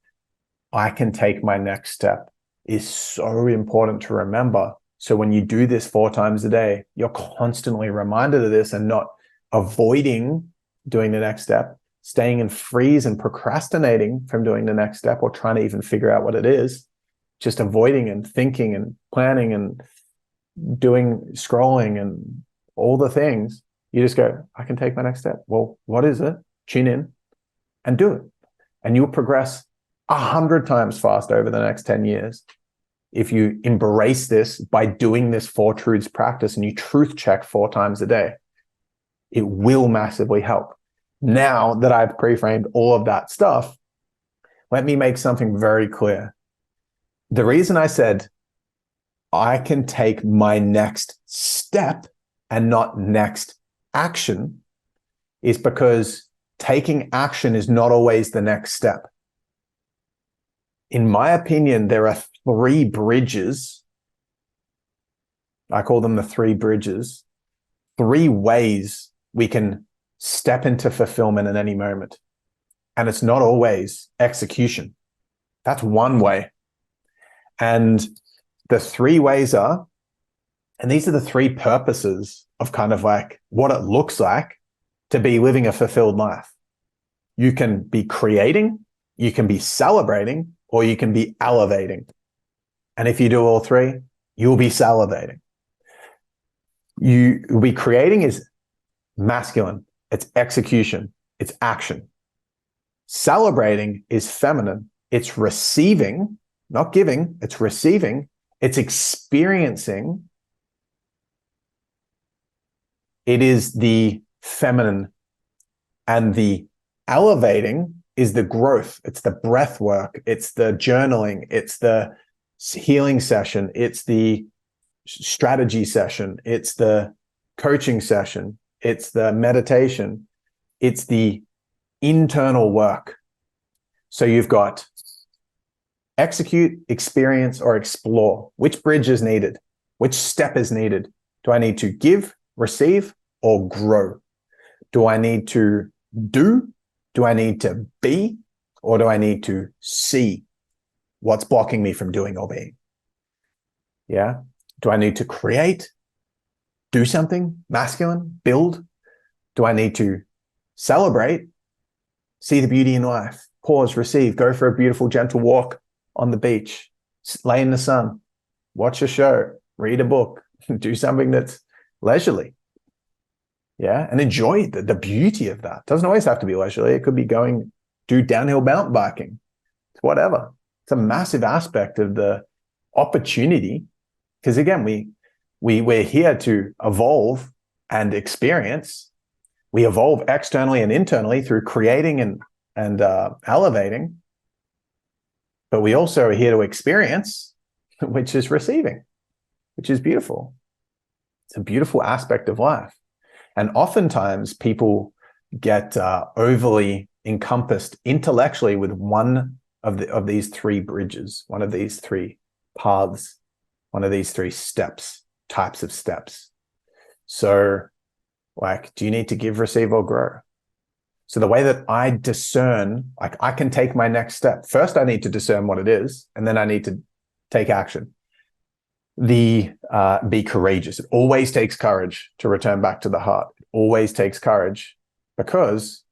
I can take my next step is so important to remember. So when you do this 4 times a day, you're constantly reminded of this and not avoiding doing the next step, staying in freeze and procrastinating from doing the next step, or trying to even figure out what it is, just avoiding and thinking and planning and doing scrolling and all the things. You just go, I can take my next step. Well, what is it? Tune in and do it. And you'll progress 100 times faster over the next 10 years. If you embrace this by doing this 4 truths practice and you truth check 4 times a day, it will massively help. Now that I've pre-framed all of that stuff, let me make something very clear. The reason I said I can take my next step and not next action is because taking action is not always the next step. In my opinion, there are 3 bridges. I call them the 3 bridges, 3 ways we can step into fulfillment at any moment. And it's not always execution. That's one way. And the 3 ways are, and these are the 3 purposes of kind of like what it looks like to be living a fulfilled life. You can be creating, you can be celebrating, or you can be elevating. And if you do all 3, you'll be salivating. You'll be creating is masculine. It's execution. It's action. Celebrating is feminine. It's receiving, not giving. It's receiving. It's experiencing. It is the feminine. And the elevating is the growth. It's the breath work. It's the journaling. It's the healing session. It's the strategy session. It's the coaching session. It's the meditation. It's the internal work. So you've got execute, experience, or explore. Which bridge is needed? Which step is needed? Do I need to give, receive, or grow? Do I need to do? Do I need to be? Or do I need to see what's blocking me from doing or being? Yeah. Do I need to create? Do something masculine, build? Do I need to Celebrate, see the beauty in life, pause, receive, go for a beautiful, gentle walk on the beach, lay in the sun, watch a show, read a book, do something that's leisurely. Yeah. And enjoy the beauty of that. It doesn't always have to be leisurely. It could be do downhill mountain biking. It's whatever. It's a massive aspect of the opportunity. Because again, we're here to evolve and experience. We evolve externally and internally through creating and elevating. But we also are here to experience, which is receiving, which is beautiful. It's a beautiful aspect of life. And oftentimes people get overly encompassed intellectually with one of these three bridges, one of these three paths, one of these three types of steps. So like, do you need to give, receive, or grow? So the way that I discern, like I can take my next step. First, I need to discern what it is, and then I need to take action. Be courageous. It always takes courage to return back to the heart. It always takes courage because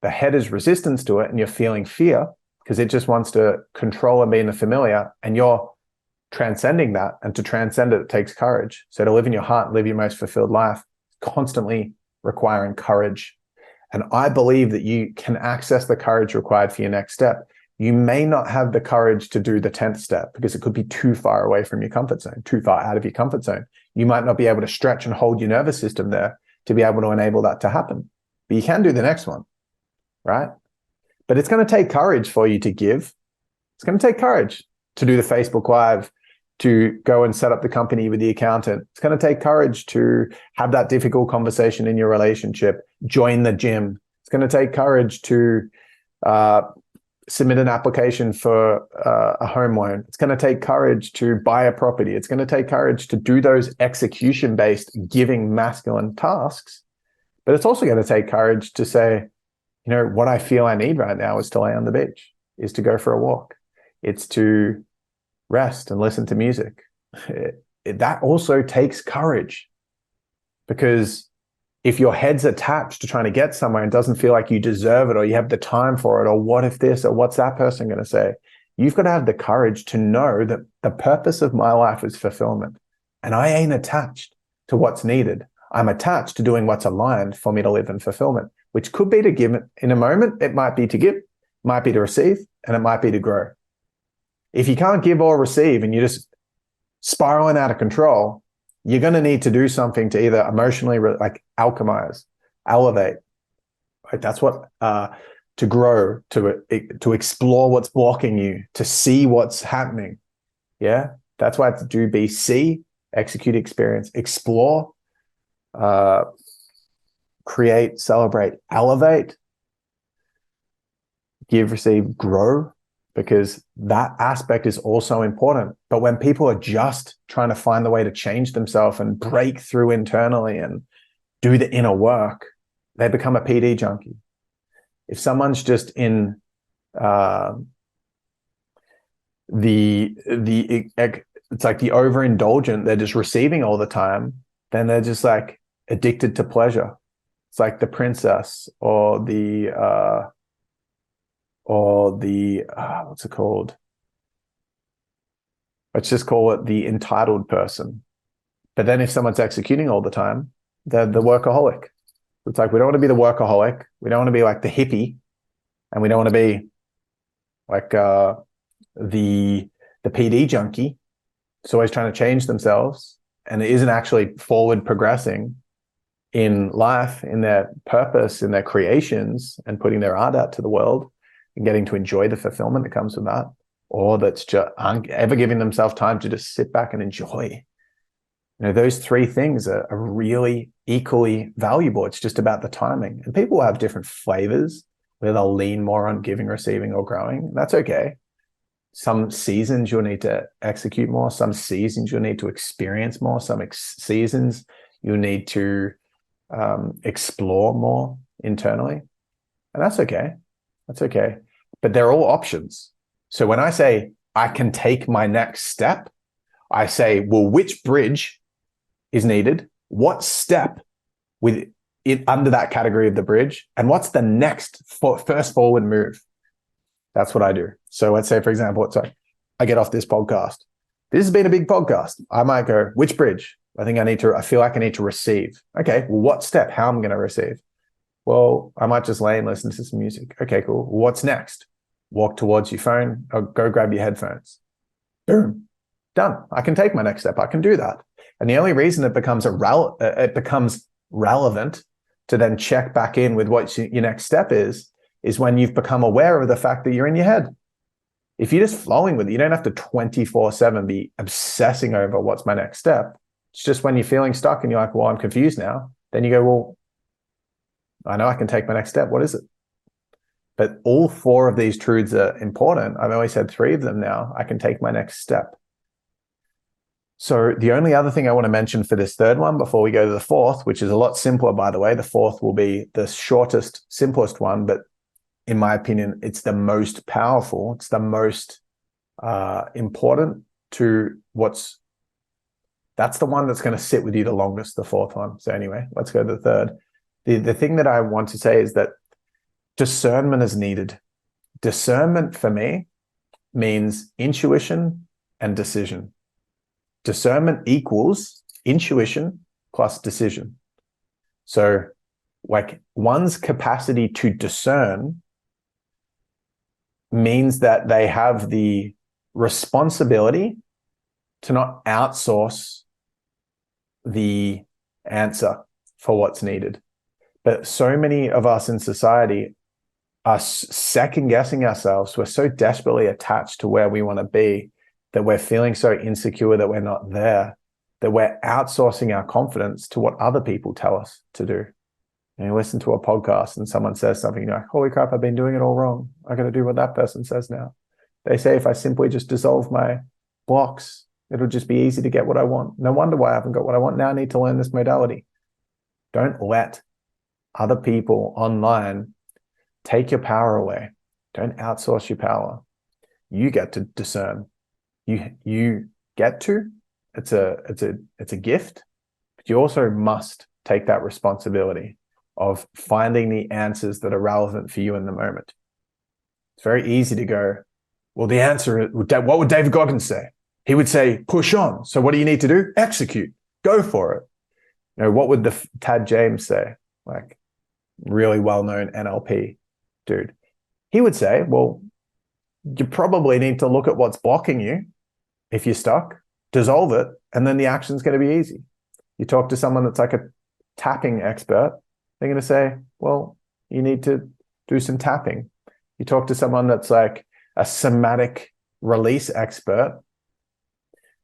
the head is resistance to it and you're feeling fear because it just wants to control and be in the familiar, and you're transcending that. And to transcend it, it takes courage. So to live in your heart, live your most fulfilled life, constantly requiring courage. And I believe that you can access the courage required for your next step. You may not have the courage to do the 10th step because it could be too far away from your comfort zone, too far out of your comfort zone. You might not be able to stretch and hold your nervous system there to be able to enable that to happen. But you can do the next one, right? But it's going to take courage for you to give. It's going to take courage to do the Facebook Live, to go and set up the company with the accountant. It's going to take courage to have that difficult conversation in your relationship, join the gym. It's going to take courage to submit an application for a home loan. It's going to take courage to buy a property. It's going to take courage to do those execution-based giving masculine tasks. But it's also going to take courage to say, you know, what I feel I need right now is to lay on the beach, is to go for a walk. It's to rest and listen to music. That also takes courage, because if your head's attached to trying to get somewhere and doesn't feel like you deserve it, or you have the time for it, or what if this, or what's that person going to say? You've got to have the courage to know that the purpose of my life is fulfillment. And I ain't attached to what's needed. I'm attached to doing what's aligned for me to live in fulfillment, which could be to give in a moment. It might be to give, might be to receive, and it might be to grow. If you can't give or receive and you're just spiraling out of control, you're going to need to do something to either emotionally like alchemize, elevate. Right? That's what to grow, to explore what's blocking you, to see what's happening. Yeah, that's why it's do, be, see, execute, experience, explore, create, celebrate, elevate, give, receive, grow. Because that aspect is also important. But when people are just trying to find the way to change themselves and break through internally and do the inner work, they become a PD junkie. If someone's just in it's like the overindulgent, they're just receiving all the time, then they're just like addicted to pleasure. It's like the princess or the what's it called? Let's just call it the entitled person. But then if someone's executing all the time, they're the workaholic. It's like, we don't want to be the workaholic. We don't want to be like the hippie. And we don't want to be like the PD junkie. It's always trying to change themselves. And it isn't actually forward progressing in life, in their purpose, in their creations, and putting their art out to the world and getting to enjoy the fulfillment that comes with that. Or that's just ever giving themselves time to just sit back and enjoy. You know, those three things are really equally valuable. It's just about the timing. And people have different flavors where they'll lean more on giving, receiving, or growing. That's okay. Some seasons you'll need to execute more. Some seasons you'll need to experience more. Some seasons you'll need to explore more internally. And that's okay. That's okay. But they're all options. So when I say I can take my next step, I say, well, which bridge is needed? What step under that category of the bridge, and what's the next first forward move? That's what I do. So let's say, for example, I get off this podcast. This has been a big podcast. I might go, which bridge? I feel like I need to receive. Okay, well, what step? How am I going to receive? Well, I might just lay and listen to some music. Okay, cool. Well, what's next? Walk towards your phone or go grab your headphones. Boom. Done. I can take my next step. I can do that. And the only reason it becomes relevant to then check back in with what your next step is when you've become aware of the fact that you're in your head. If you're just flowing with it, you don't have to 24/7 be obsessing over what's my next step. It's just when you're feeling stuck and you're like, well, I'm confused now. Then you go, well, I know I can take my next step. What is it? But all 4 of these truths are important. I've always said 3 of them now. I can take my next step. So the only other thing I want to mention for this 3rd one before we go to the 4th, which is a lot simpler, by the way, the 4th will be the shortest, simplest one, but in my opinion, it's the most powerful. It's the most important to that's the one that's going to sit with you the longest, the 4th one. So anyway, let's go to the 3rd. The thing that I want to say is that discernment is needed. Discernment for me means intuition and decision. Discernment equals intuition plus decision. So like one's capacity to discern means that they have the responsibility to not outsource the answer for what's needed. But so many of us in society are second guessing ourselves. We're so desperately attached to where we want to be that we're feeling so insecure that we're not there, that we're outsourcing our confidence to what other people tell us to do. And you listen to a podcast and someone says something, you're like, holy crap, I've been doing it all wrong. I got to do what that person says now. They say if I simply just dissolve my blocks, it'll just be easy to get what I want. No wonder why I haven't got what I want. Now I need to learn this modality. Don't let other people online take your power away. Don't outsource your power. You get to discern. You get to. It's a gift, but you also must take that responsibility of finding the answers that are relevant for you in the moment. It's very easy to go, well, the answer, what would David Goggins say? He would say, push on. So what do you need to do? Execute. Go for it. You know, what would the Tad James say? Like, really well-known NLP dude. He would say, well, you probably need to look at what's blocking you. If you're stuck, dissolve it, and then the action's going to be easy. You talk to someone that's like a tapping expert, they're going to say, well, you need to do some tapping. You talk to someone that's like a somatic release expert,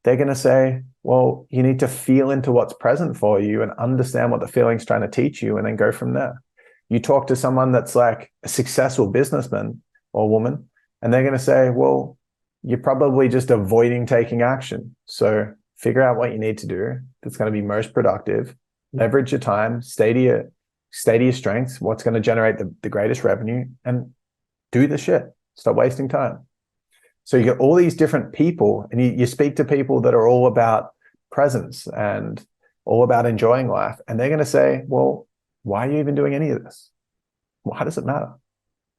they're going to say, well, you need to feel into what's present for you and understand what the feeling's trying to teach you and then go from there. You talk to someone that's like a successful businessman or woman, and they're going to say, well, you're probably just avoiding taking action. So figure out what you need to do that's going to be most productive, leverage your time, stay to your strengths, what's going to generate the greatest revenue, and do the shit. Stop wasting time. So you get all these different people, and you speak to people that are all about presence and all about enjoying life. And they're going to say, well, why are you even doing any of this? Why does it matter?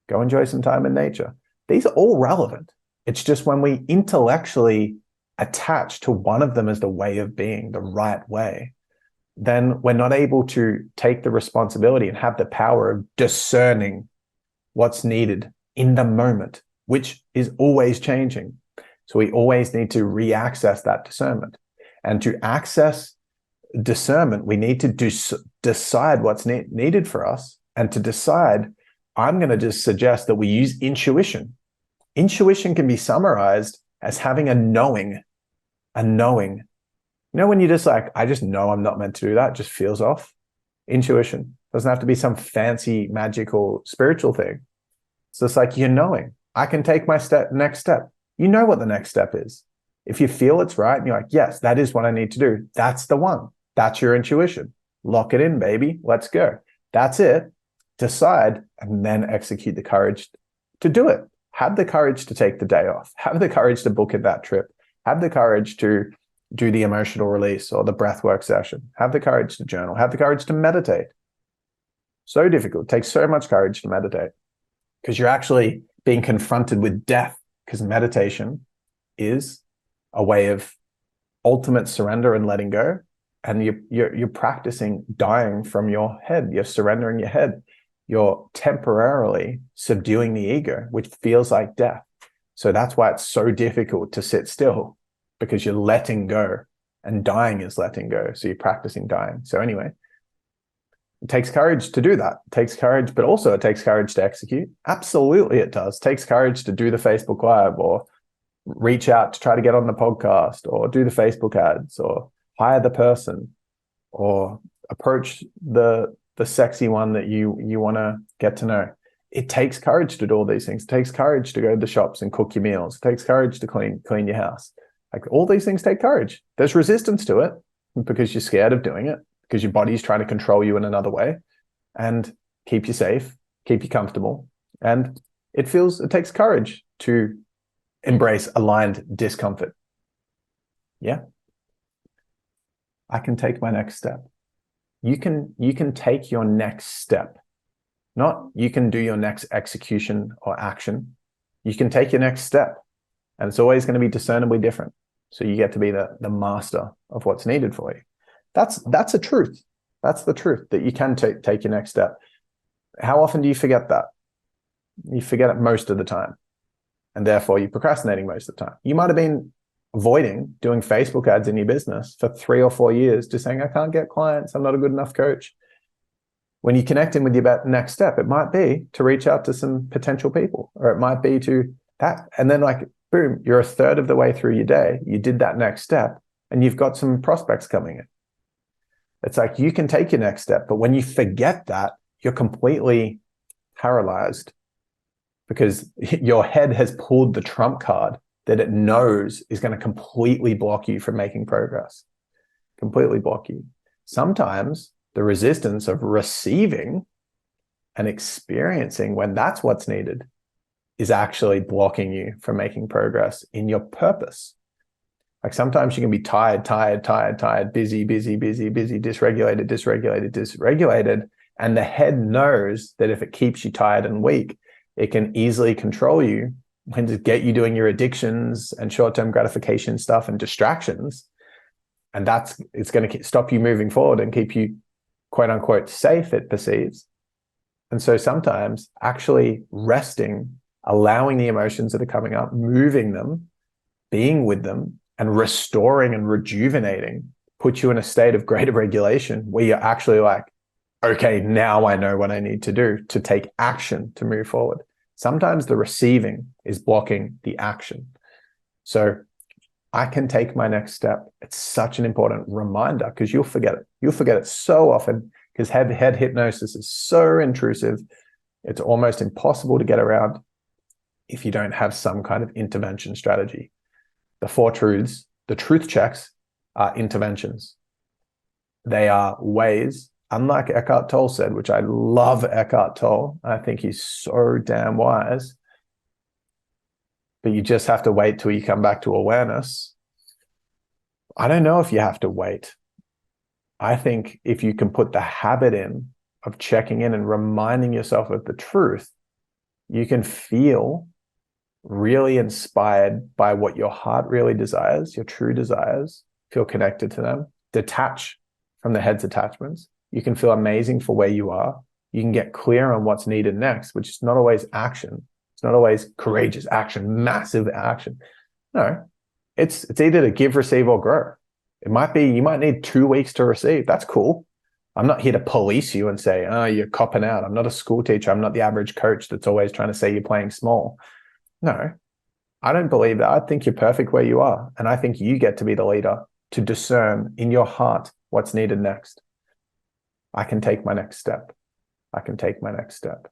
Go enjoy some time in nature. These are all relevant. It's just when we intellectually attach to one of them as the way of being, the right way, then we're not able to take the responsibility and have the power of discerning what's needed in the moment, which is always changing. So we always need to re-access that discernment. And to access discernment, we need to decide what's needed for us. And to decide, I'm going to just suggest that we use intuition. Intuition can be summarized as having a knowing. You know, when you're just like, I just know I'm not meant to do that, it just feels off. Intuition doesn't have to be some fancy, magical, spiritual thing. It's just like you're knowing. I can take my next step. You know what the next step is. If you feel it's right and you're like, yes, that is what I need to do. That's the one. That's your intuition. Lock it in, baby. Let's go. That's it. Decide and then execute the courage to do it. Have the courage to take the day off. Have the courage to book in that trip. Have the courage to do the emotional release or the breathwork session. Have the courage to journal. Have the courage to meditate. So difficult. It takes so much courage to meditate because you're actually being confronted with death, because meditation is a way of ultimate surrender and letting go. And you're practicing dying from your head. You're surrendering your head. You're temporarily subduing the ego, which feels like death. So that's why it's so difficult to sit still, because you're letting go, and dying is letting go. So you're practicing dying. So anyway, it takes courage to do that. It takes courage, but also it takes courage to execute. Absolutely it does. It takes courage to do the Facebook Live, or reach out to try to get on the podcast, or do the Facebook ads, or hire the person, or approach the sexy one that you want to get to know. It takes courage to do all these things. It takes courage to go to the shops and cook your meals. It takes courage to clean your house. Like, all these things take courage. There's resistance to it because you're scared of doing it, because your body's trying to control you in another way and keep you safe, keep you comfortable. And it takes courage to embrace aligned discomfort. Yeah. I can take my next step. You can take your next step. Not you can do your next execution or action. You can take your next step. And it's always going to be discernibly different. So you get to be the master of what's needed for you. That's a truth. That's the truth, that you can take your next step. How often do you forget that? You forget it most of the time. And therefore you're procrastinating most of the time. You might have been avoiding doing Facebook ads in your business for 3 or 4 years, just saying, I can't get clients, I'm not a good enough coach. When you connect in with your next step, it might be to reach out to some potential people, or it might be to that. And then, like, boom, you're a third of the way through your day. You did that next step and you've got some prospects coming in. It's like, you can take your next step, but when you forget that, you're completely paralyzed, because your head has pulled the trump card that it knows is going to completely block you from making progress. Completely block you. Sometimes the resistance of receiving and experiencing, when that's what's needed, is actually blocking you from making progress in your purpose. Like, sometimes you can be tired, busy, dysregulated. And the head knows that if it keeps you tired and weak, it can easily control you and to get you doing your addictions and short-term gratification stuff and distractions. And it's going to stop you moving forward and keep you, quote unquote, safe, it perceives. And so sometimes actually resting, allowing the emotions that are coming up, moving them, being with them, and restoring and rejuvenating puts you in a state of greater regulation, where you're actually like, okay, now I know what I need to do to take action to move forward. Sometimes the receiving is blocking the action. So I can take my next step. It's such an important reminder, because you'll forget it. You'll forget it so often, because head hypnosis is so intrusive. It's almost impossible to get around if you don't have some kind of intervention strategy. The 4 truths, the truth checks, are interventions. They are ways, unlike Eckhart Tolle said, which I love Eckhart Tolle. I think he's so damn wise. But you just have to wait till you come back to awareness. I don't know if you have to wait. I think if you can put the habit in of checking in and reminding yourself of the truth, you can feel really inspired by what your heart really desires, your true desires, feel connected to them, detach from the head's attachments. You can feel amazing for where you are. You can get clear on what's needed next, which is not always action. It's not always courageous action, massive action. No, it's either to give, receive, or grow. It might be, you might need 2 weeks to receive. That's cool. I'm not here to police you and say, oh, you're copping out. I'm not a school teacher. I'm not the average coach that's always trying to say you're playing small. No, I don't believe that. I think you're perfect where you are. And I think you get to be the leader to discern in your heart what's needed next. I can take my next step. I can take my next step.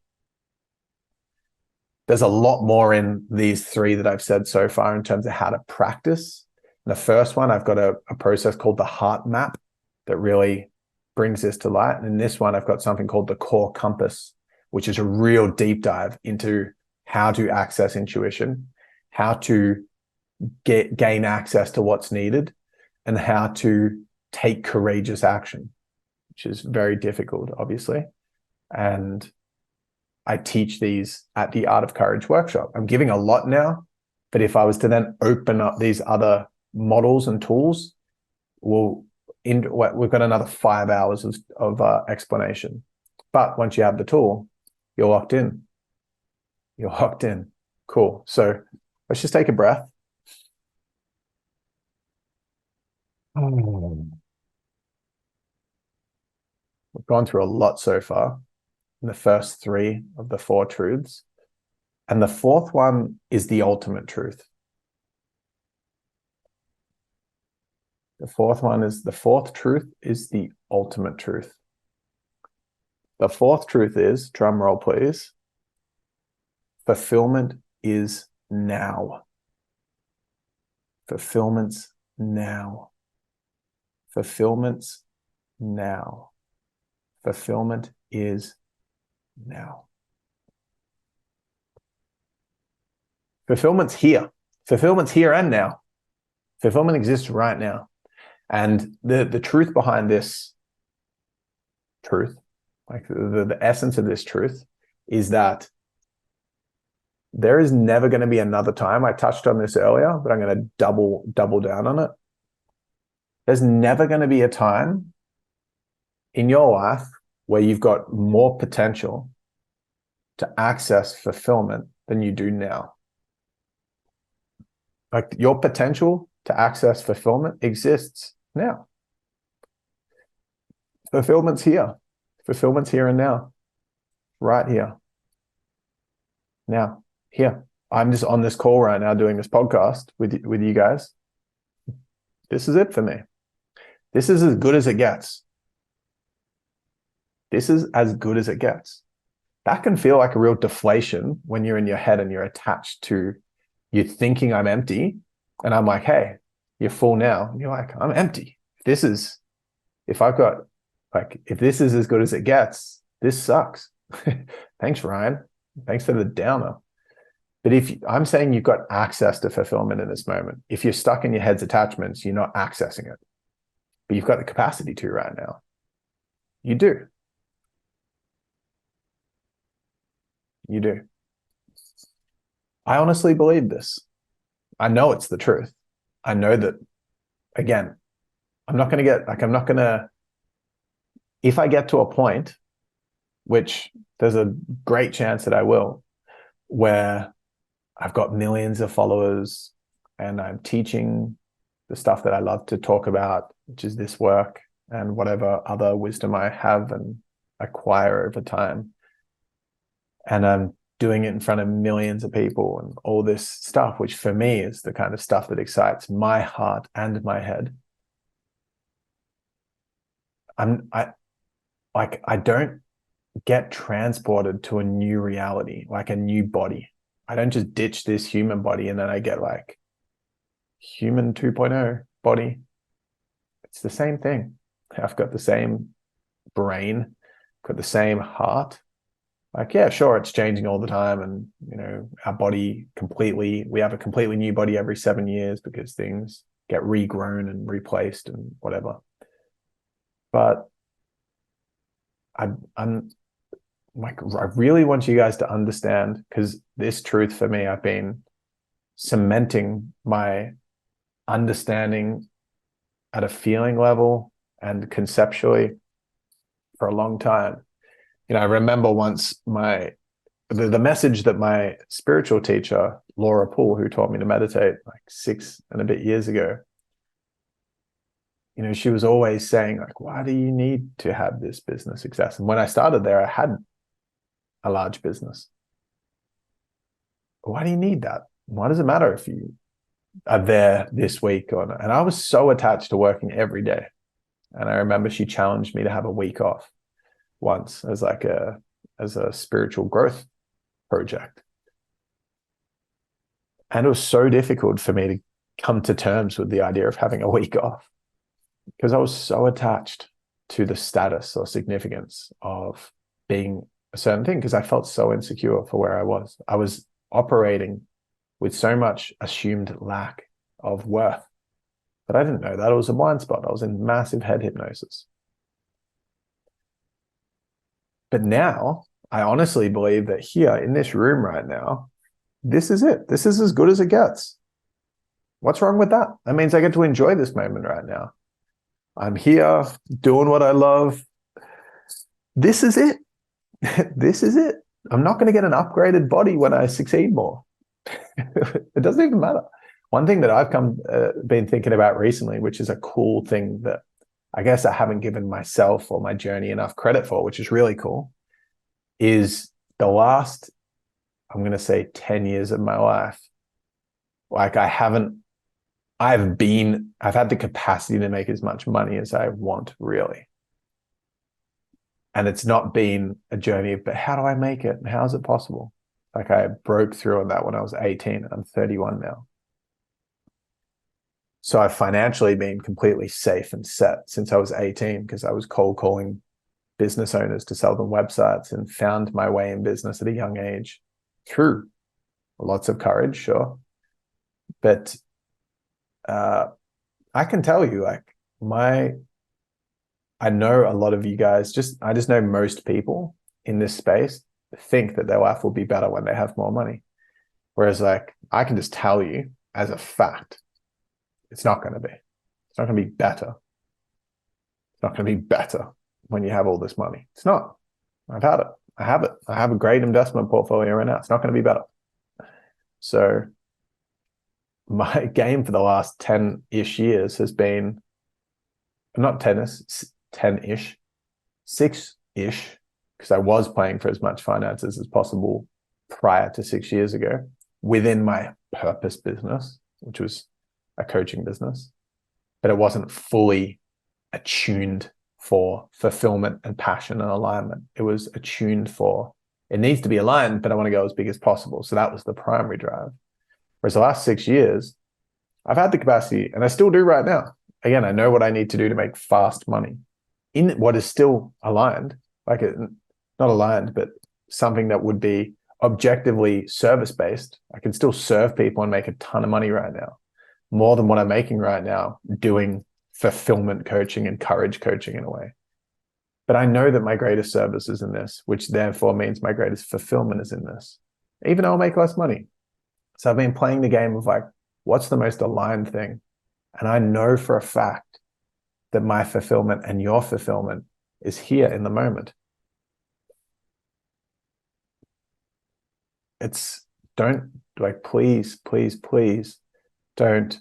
There's a lot more in these 3 that I've said so far in terms of how to practice. The first one, I've got a process called the heart map that really brings this to light. And in this one, I've got something called the core compass, which is a real deep dive into how to access intuition, how to gain access to what's needed, and how to take courageous action, which is very difficult, obviously. And I teach these at the Art of Courage workshop. I'm giving a lot now, but if I was to then open up these other models and tools, we've got another 5 hours of explanation. But once you have the tool, you're locked in. You're locked in. Cool. So let's just take a breath. We've gone through a lot so far in the first 3 of the 4 truths. And the 4th one is the ultimate truth. The 4th truth is the ultimate truth. The 4th truth is, drum roll please, fulfillment is now. Fulfillment's now. Fulfillment's now. Fulfillment is now. Fulfillment's here. Fulfillment's here and now. Fulfillment exists right now. And the truth behind this truth, like the essence of this truth, is that there is never going to be another time. I touched on this earlier, but I'm going to double down on it. There's never going to be a time in your life where you've got more potential to access fulfillment than you do now. Like your potential to access fulfillment exists now. Fulfillment's here. Fulfillment's here and now. Right here. Now. Here. I'm just on this call right now doing this podcast with you guys. This is it for me. This is as good as it gets. This is as good as it gets. That can feel like a real deflation when you're in your head and you're attached to, you're thinking I'm empty. And I'm like, hey, you're full now. And you're like, I'm empty. If this is as good as it gets, this sucks. Thanks, Ryan. Thanks for the downer. But I'm saying you've got access to fulfillment in this moment. If you're stuck in your head's attachments, you're not accessing it. But you've got the capacity to right now. You do. You do. I honestly believe this. I know it's the truth. I know that, again, if I get to a point, which there's a great chance that I will, where I've got millions of followers and I'm teaching the stuff that I love to talk about, which is this work and whatever other wisdom I have and acquire over time. And I'm doing it in front of millions of people and all this stuff, which for me is the kind of stuff that excites my heart and my head. I don't get transported to a new reality, like a new body. I don't just ditch this human body and then I get like human 2.0 body. It's the same thing. I've got the same brain, got the same heart. Like, yeah, sure, it's changing all the time. And, our body we have a completely new body every 7 years because things get regrown and replaced and whatever. But I'm like, I really want you guys to understand, because this truth for me, I've been cementing my understanding at a feeling level and conceptually for a long time. I remember once the message that my spiritual teacher, Laura Poole, who taught me to meditate like 6 and a bit years ago, she was always saying, like, why do you need to have this business success? And when I started there, I had a large business. Why do you need that? Why does it matter if you are there this week or not? And I was so attached to working every day. And I remember she challenged me to have a week off once as a spiritual growth project. And it was so difficult for me to come to terms with the idea of having a week off, because I was so attached to the status or significance of being a certain thing, because I felt so insecure for where I was. I was operating with so much assumed lack of worth, but I didn't know that it was a blind spot. I was in massive head hypnosis. But now I honestly believe that here in this room right now, this is it. This is as good as it gets. What's wrong with that? That means I get to enjoy this moment right now. I'm here doing what I love. This is it. This is it. I'm not going to get an upgraded body when I succeed more. It doesn't even matter. One thing that I've been thinking about recently, which is a cool thing that I guess I haven't given myself or my journey enough credit for, which is really cool, is the last, I'm going to say 10 years of my life. Like I've had the capacity to make as much money as I want, really. And it's not been a journey of, but how do I make it? And how is it possible? Like I broke through on that when I was 18. I'm 31 now. So I've financially been completely safe and set since I was 18 because I was cold calling business owners to sell them websites and found my way in business at a young age through lots of courage, sure. But I can tell you, like I know a lot of you guys, I just know most people in this space think that their life will be better when they have more money. Whereas like, I can just tell you as a fact, it's not going to be. It's not going to be better. It's not going to be better when you have all this money. It's not. I've had it. I have it. I have a great investment portfolio right now. It's not going to be better. So my game for the last 10-ish years has been not 10-ish, 6-ish, because I was playing for as much finances as possible prior to 6 years ago within my purpose business, which was a coaching business, but it wasn't fully attuned for fulfillment and passion and alignment. It was attuned for, it needs to be aligned, but I want to go as big as possible. So that was the primary drive. Whereas the last 6 years, I've had the capacity, and I still do right now. Again, I know what I need to do to make fast money in what is still aligned, like not aligned, but something that would be objectively service-based. I can still serve people and make a ton of money right now, more than what I'm making right now doing fulfillment coaching and courage coaching in a way. But I know that my greatest service is in this, which therefore means my greatest fulfillment is in this, even though I'll make less money. So I've been playing the game of like, what's the most aligned thing? And I know for a fact that my fulfillment and your fulfillment is here in the moment. Please, please, please don't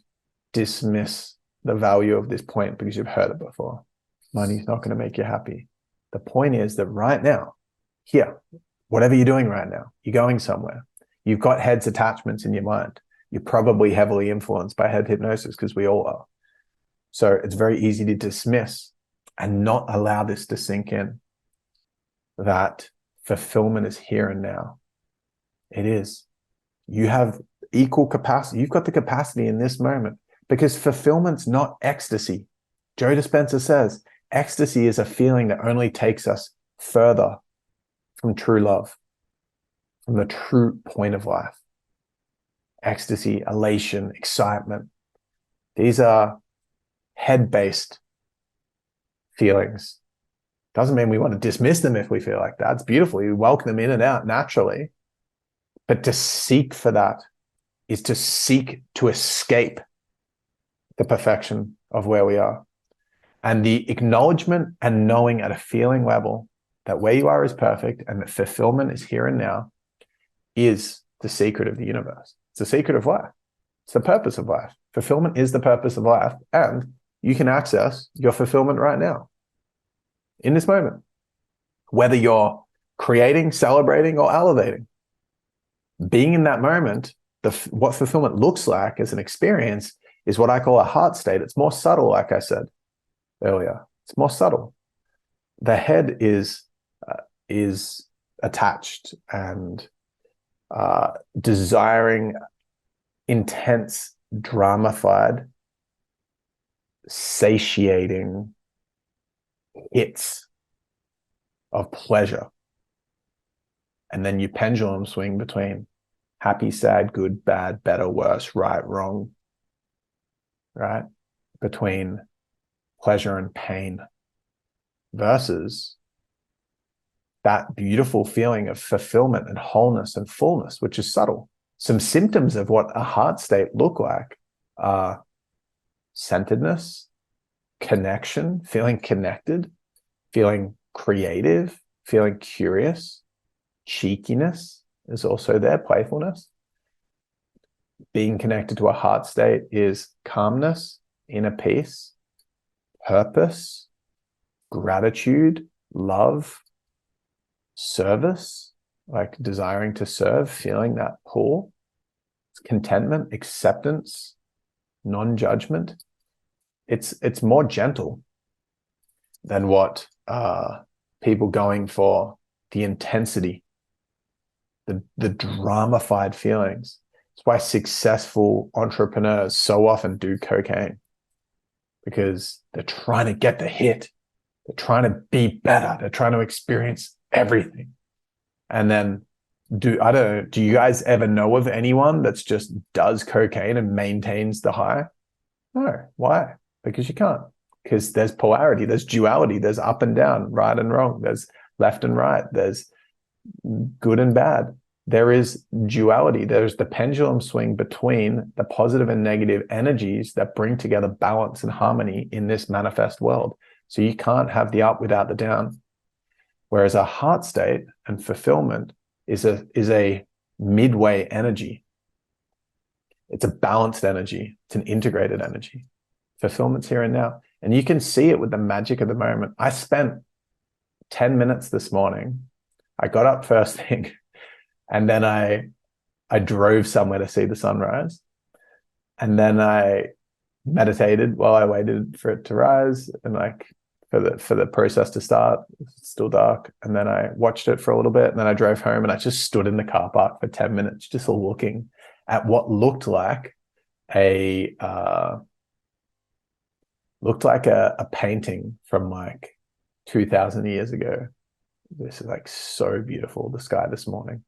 dismiss the value of this point because you've heard it before. Money's not going to make you happy. The point is that right now, here, whatever you're doing right now, you're going somewhere. You've got heads attachments in your mind. You're probably heavily influenced by head hypnosis because we all are. So it's very easy to dismiss and not allow this to sink in, that fulfillment is here and now. It is. You have equal capacity. You've got the capacity in this moment because fulfillment's not ecstasy. Joe Dispenza says ecstasy is a feeling that only takes us further from true love, from the true point of life. Ecstasy, elation, excitement. These are head-based feelings. Doesn't mean we want to dismiss them if we feel like that. It's beautiful. We welcome them in and out naturally. But to seek for that is to seek to escape the perfection of where we are. And the acknowledgement and knowing at a feeling level that where you are is perfect and that fulfillment is here and now is the secret of the universe. It's the secret of life. It's the purpose of life. Fulfillment is the purpose of life, and you can access your fulfillment right now in this moment, whether you're creating, celebrating, or elevating. Being in that moment, what fulfillment looks like as an experience is what I call a heart state. It's more subtle, like I said earlier. It's more subtle. The head is attached and desiring intense, dramified, satiating hits of pleasure. And then you pendulum swing between happy, sad, good, bad, better, worse, right, wrong, right? Between pleasure and pain versus that beautiful feeling of fulfillment and wholeness and fullness, which is subtle. Some symptoms of what a heart state look like are centeredness, connection, feeling connected, feeling creative, feeling curious. Cheekiness is also there, playfulness. Being connected to a heart state is calmness, inner peace, purpose, gratitude, love, service, like desiring to serve, feeling that pull, contentment, acceptance, non-judgment. It's more gentle than what people going for the intensity, the dramified feelings. It's why successful entrepreneurs so often do cocaine, because they're trying to get the hit. They're trying to be better. They're trying to experience everything. And then do you guys ever know of anyone that's just does cocaine and maintains the high? No. Why? Because you can't. Because there's polarity, there's duality, there's up and down, right and wrong, there's left and right, there's good and bad. There is duality. There's the pendulum swing between the positive and negative energies that bring together balance and harmony in this manifest world. So you can't have the up without the down. Whereas a heart state and fulfillment is a midway energy. It's a balanced energy. It's an integrated energy. Fulfillment's here and now. And you can see it with the magic of the moment. I spent 10 minutes this morning. I got up first thing, and then I drove somewhere to see the sunrise. And then I meditated while I waited for it to rise, and like for the process to start. It's still dark. And then I watched it for a little bit, and then I drove home, and I just stood in the car park for 10 minutes, just looking at what looked like a painting from like 2,000 years ago. This is like so beautiful, the sky this morning.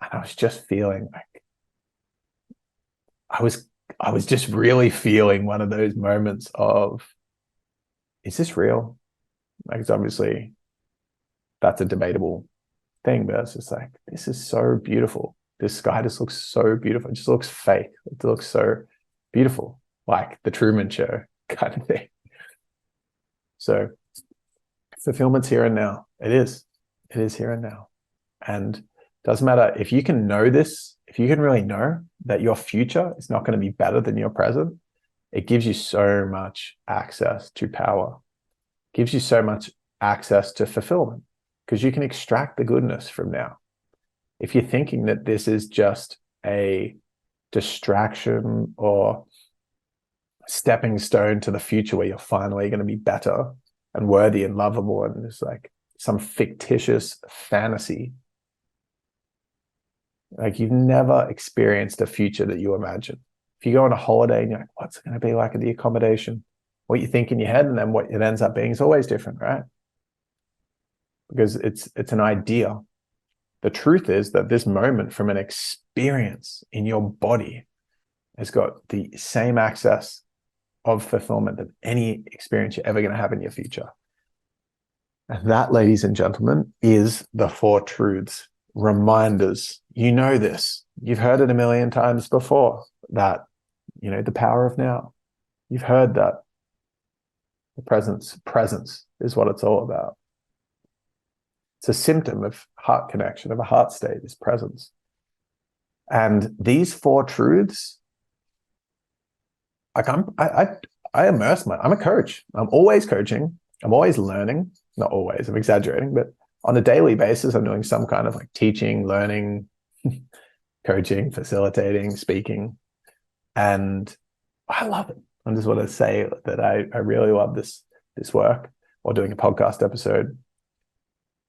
And I was just feeling like I was just really feeling one of those moments of, is this real? Like, it's obviously, that's a debatable thing, but it's just like, this is so beautiful. This sky just looks so beautiful. It just looks fake. It looks so beautiful, like the Truman Show kind of thing. So fulfillment's here and now. It is here and now. And doesn't matter if you can know this, if you can really know that your future is not going to be better than your present, it gives you so much access to power. It gives you so much access to fulfillment, because you can extract the goodness from now. If you're thinking that this is just a distraction or stepping stone to the future where you're finally going to be better and worthy and lovable, and it's like some fictitious fantasy, like you've never experienced a future that you imagine. If you go on a holiday and you're like, what's it going to be like at the accommodation? What you think in your head and then what it ends up being is always different, right? Because it's an idea. The truth is that this moment from an experience in your body has got the same access of fulfillment than any experience you're ever going to have in your future. And that, ladies and gentlemen, is the four truths. Reminders. You know this. You've heard it a million times before, that, you know, the power of now. You've heard that the presence is what it's all about. It's a symptom of heart connection, of a heart state, is presence. And these four truths, like I immerse I'm a coach. I'm always coaching. I'm always learning. Not always, I'm exaggerating, but on a daily basis, I'm doing some kind of like teaching, learning, coaching, facilitating, speaking. And I love it. I just want to say that I really love this work, or doing a podcast episode.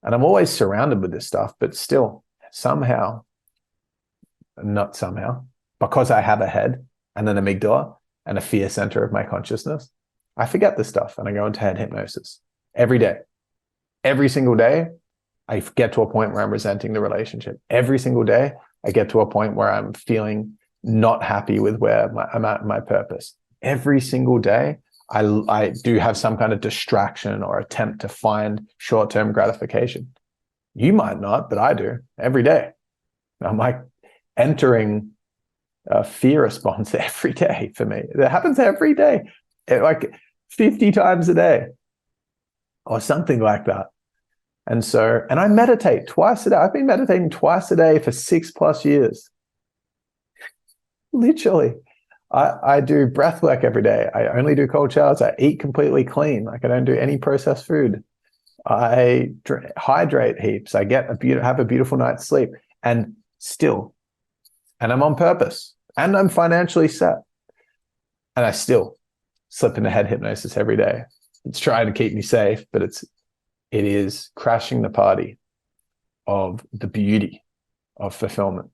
And I'm always surrounded with this stuff, but still not somehow, because I have a head and an amygdala and a fear center of my consciousness, I forget this stuff and I go into head hypnosis every day. Every single day, I get to a point where I'm resenting the relationship. Every single day, I get to a point where I'm feeling not happy with where I'm at in my purpose. Every single day, I do have some kind of distraction or attempt to find short-term gratification. You might not, but I do every day. I'm like entering a fear response every day for me. It happens every day, like 50 times a day or something like that. And I meditate twice a day. I've been meditating twice a day for 6+ years. Literally. I do breath work every day. I only do cold showers. I eat completely clean. Like I don't do any processed food. I hydrate heaps. I have a beautiful night's sleep, and I'm on purpose, and I'm financially set, and I still slip into head hypnosis every day. It's trying to keep me safe, but it is crashing the party of the beauty of fulfillment.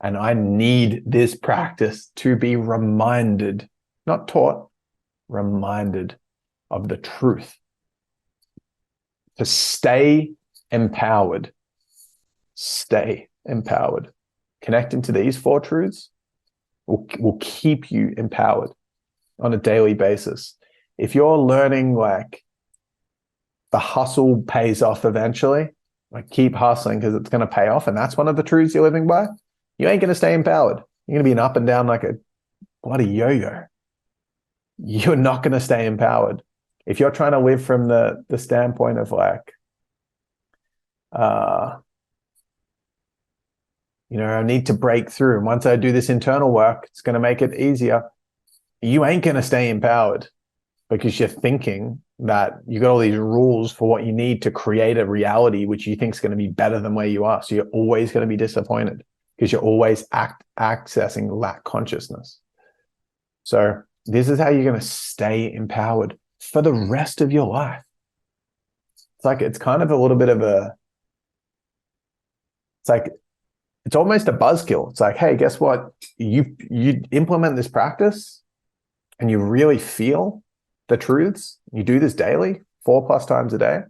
And I need this practice to be reminded, not taught, reminded of the truth. To stay empowered. Stay empowered. Connecting to these 4 truths will keep you empowered on a daily basis. If you're learning like the hustle pays off eventually, like keep hustling because it's going to pay off, and that's one of the truths you're living by, you ain't going to stay empowered. You're going to be an up and down like a bloody yo-yo. You're not going to stay empowered. If you're trying to live from the standpoint of like, I need to break through. And once I do this internal work, it's going to make it easier. You ain't going to stay empowered because you're thinking that you got all these rules for what you need to create a reality which you think is going to be better than where you are. So you're always going to be disappointed because you're always accessing lack consciousness. So this is how you're going to stay empowered for the rest of your life. It's kind of a little bit of it's almost a buzzkill. It's like, hey, guess what? You implement this practice and you really feel the truths. You do this daily, 4+ times a day.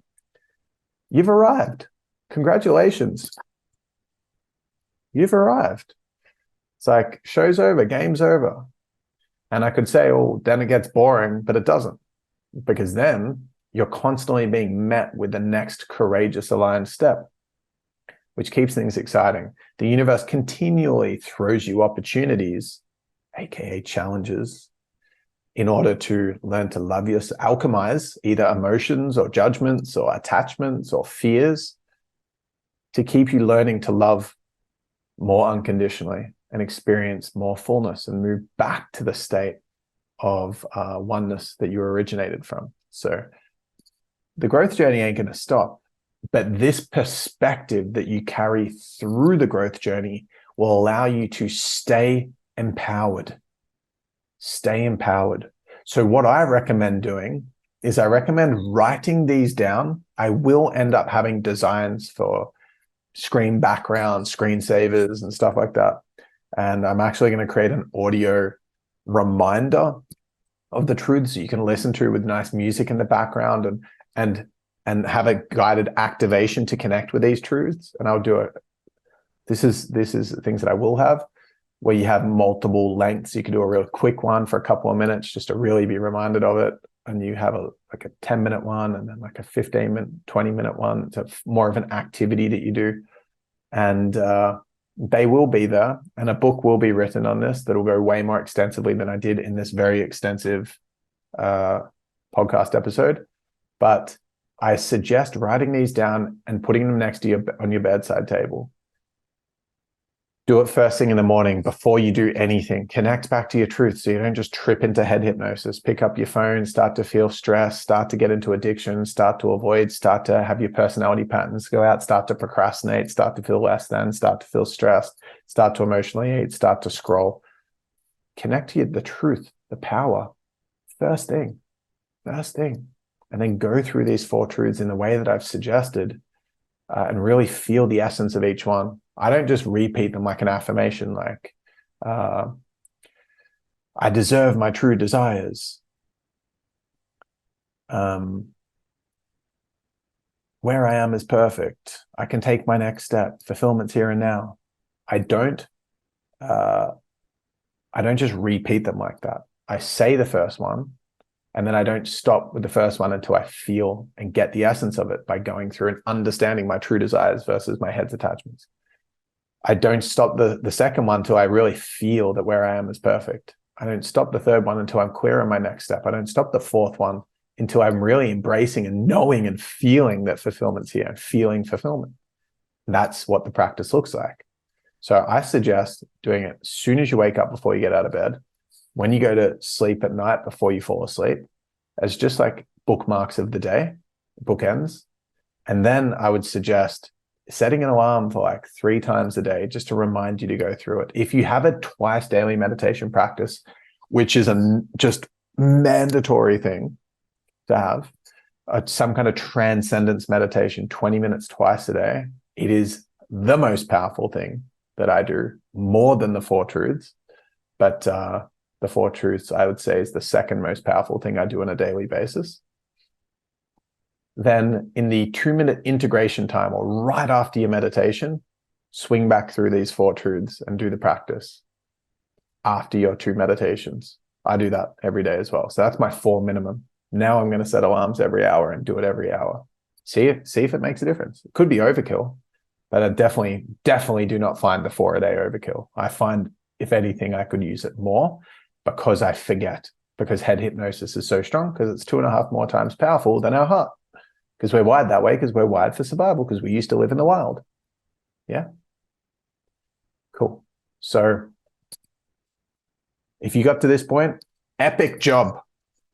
You've arrived. Congratulations. You've arrived. It's like, show's over, game's over. And I could say, oh, then it gets boring, but it doesn't. Because then you're constantly being met with the next courageous aligned step, which keeps things exciting. The universe continually throws you opportunities, aka challenges, in order to learn to love yourself, alchemize either emotions or judgments or attachments or fears, to keep you learning to love more unconditionally and experience more fullness and move back to the state of oneness that you originated from. So the growth journey ain't going to stop, but this perspective that you carry through the growth journey will allow you to stay empowered. Stay empowered. So what I recommend doing is I recommend writing these down. I will end up having designs for screen backgrounds, screensavers, and stuff like that. And I'm actually going to create an audio reminder of the truths that you can listen to with nice music in the background and have a guided activation to connect with these truths. And I'll do it. This is things that I will have, where you have multiple lengths. You can do a real quick one for a couple of minutes just to really be reminded of it. And you have a 10-minute one, and then like a 15-minute, 20-minute one. It's more of an activity that you do. And they will be there. And a book will be written on this that will go way more extensively than I did in this very extensive podcast episode. But I suggest writing these down and putting them next to on your bedside table. Do it first thing in the morning before you do anything. Connect back to your truth so you don't just trip into head hypnosis. Pick up your phone, start to feel stress, start to get into addiction, start to avoid, start to have your personality patterns go out, start to procrastinate, start to feel less than, start to feel stressed, start to emotionally eat, start to scroll. Connect to the truth, the power, first thing. And then go through these 4 truths in the way that I've suggested and really feel the essence of each one. I don't just repeat them like an affirmation, like, I deserve my true desires. Where I am is perfect. I can take my next step. Fulfillment's here and now. I don't just repeat them like that. I say the first one, And then I don't stop with the first one until I feel and get the essence of it by going through and understanding my true desires versus my head's attachments. I don't stop the second one until I really feel that where I am is perfect. I don't stop the third one until I'm clear on my next step. I don't stop the fourth one until I'm really embracing and knowing and feeling that fulfillment's here and feeling fulfillment. That's what the practice looks like. So I suggest doing it as soon as you wake up before you get out of bed, when you go to sleep at night before you fall asleep, as just like bookmarks of the day, bookends. And then I would suggest setting an alarm for like 3 times a day just to remind you to go through it. If you have a twice daily meditation practice, which is a just mandatory thing to have, some kind of transcendence meditation, 20 minutes twice a day, it is the most powerful thing that I do, more than the 4 truths. But the 4 truths, I would say, is the second most powerful thing I do on a daily basis. Then in the 2-minute integration time, or right after your meditation, swing back through these 4 truths and do the practice after your 2 meditations. I do that every day as well. So that's my 4 minimum. Now I'm going to set alarms every hour and do it every hour. See if it makes a difference. It could be overkill, but I definitely do not find the 4 a day overkill. I find, if anything, I could use it more because I forget, because head hypnosis is so strong, because it's 2.5 more times powerful than our heart, because we're wired that way, because we're wired for survival, because we used to live in the wild. Yeah. Cool. So if you got to this point, epic job,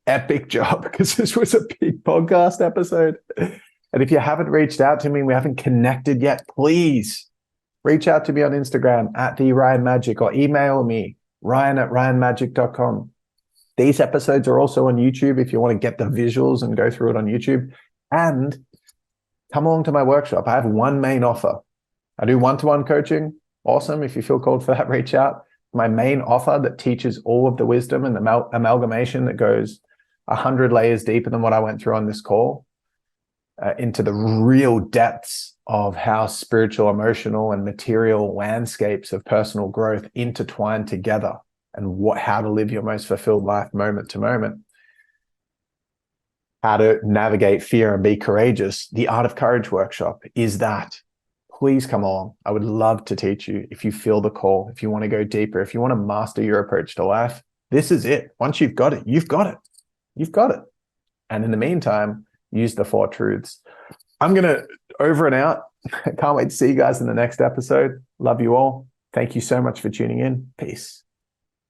because this was a big podcast episode. And if you haven't reached out to me, we haven't connected yet, please reach out to me on Instagram at @TheRyanMagic, or email me, ryan@ryanmagic.com. These episodes are also on YouTube if you want to get the visuals and go through it on YouTube. And come along to my workshop. I have one main offer. I do one-to-one coaching. Awesome. If you feel called for that, reach out. My main offer that teaches all of the wisdom and the amalgamation that goes 100 layers deeper than what I went through on this call, into the real depths of how spiritual, emotional, and material landscapes of personal growth intertwine together, and how to live your most fulfilled life moment to moment, how to navigate fear and be courageous. The Art of Courage workshop is that. Please come along. I would love to teach you if you feel the call, if you want to go deeper, if you want to master your approach to life. This is it. Once you've got it, you've got it. You've got it. And in the meantime, use the 4 truths. I'm going to over and out. I can't wait to see you guys in the next episode. Love you all. Thank you so much for tuning in. Peace.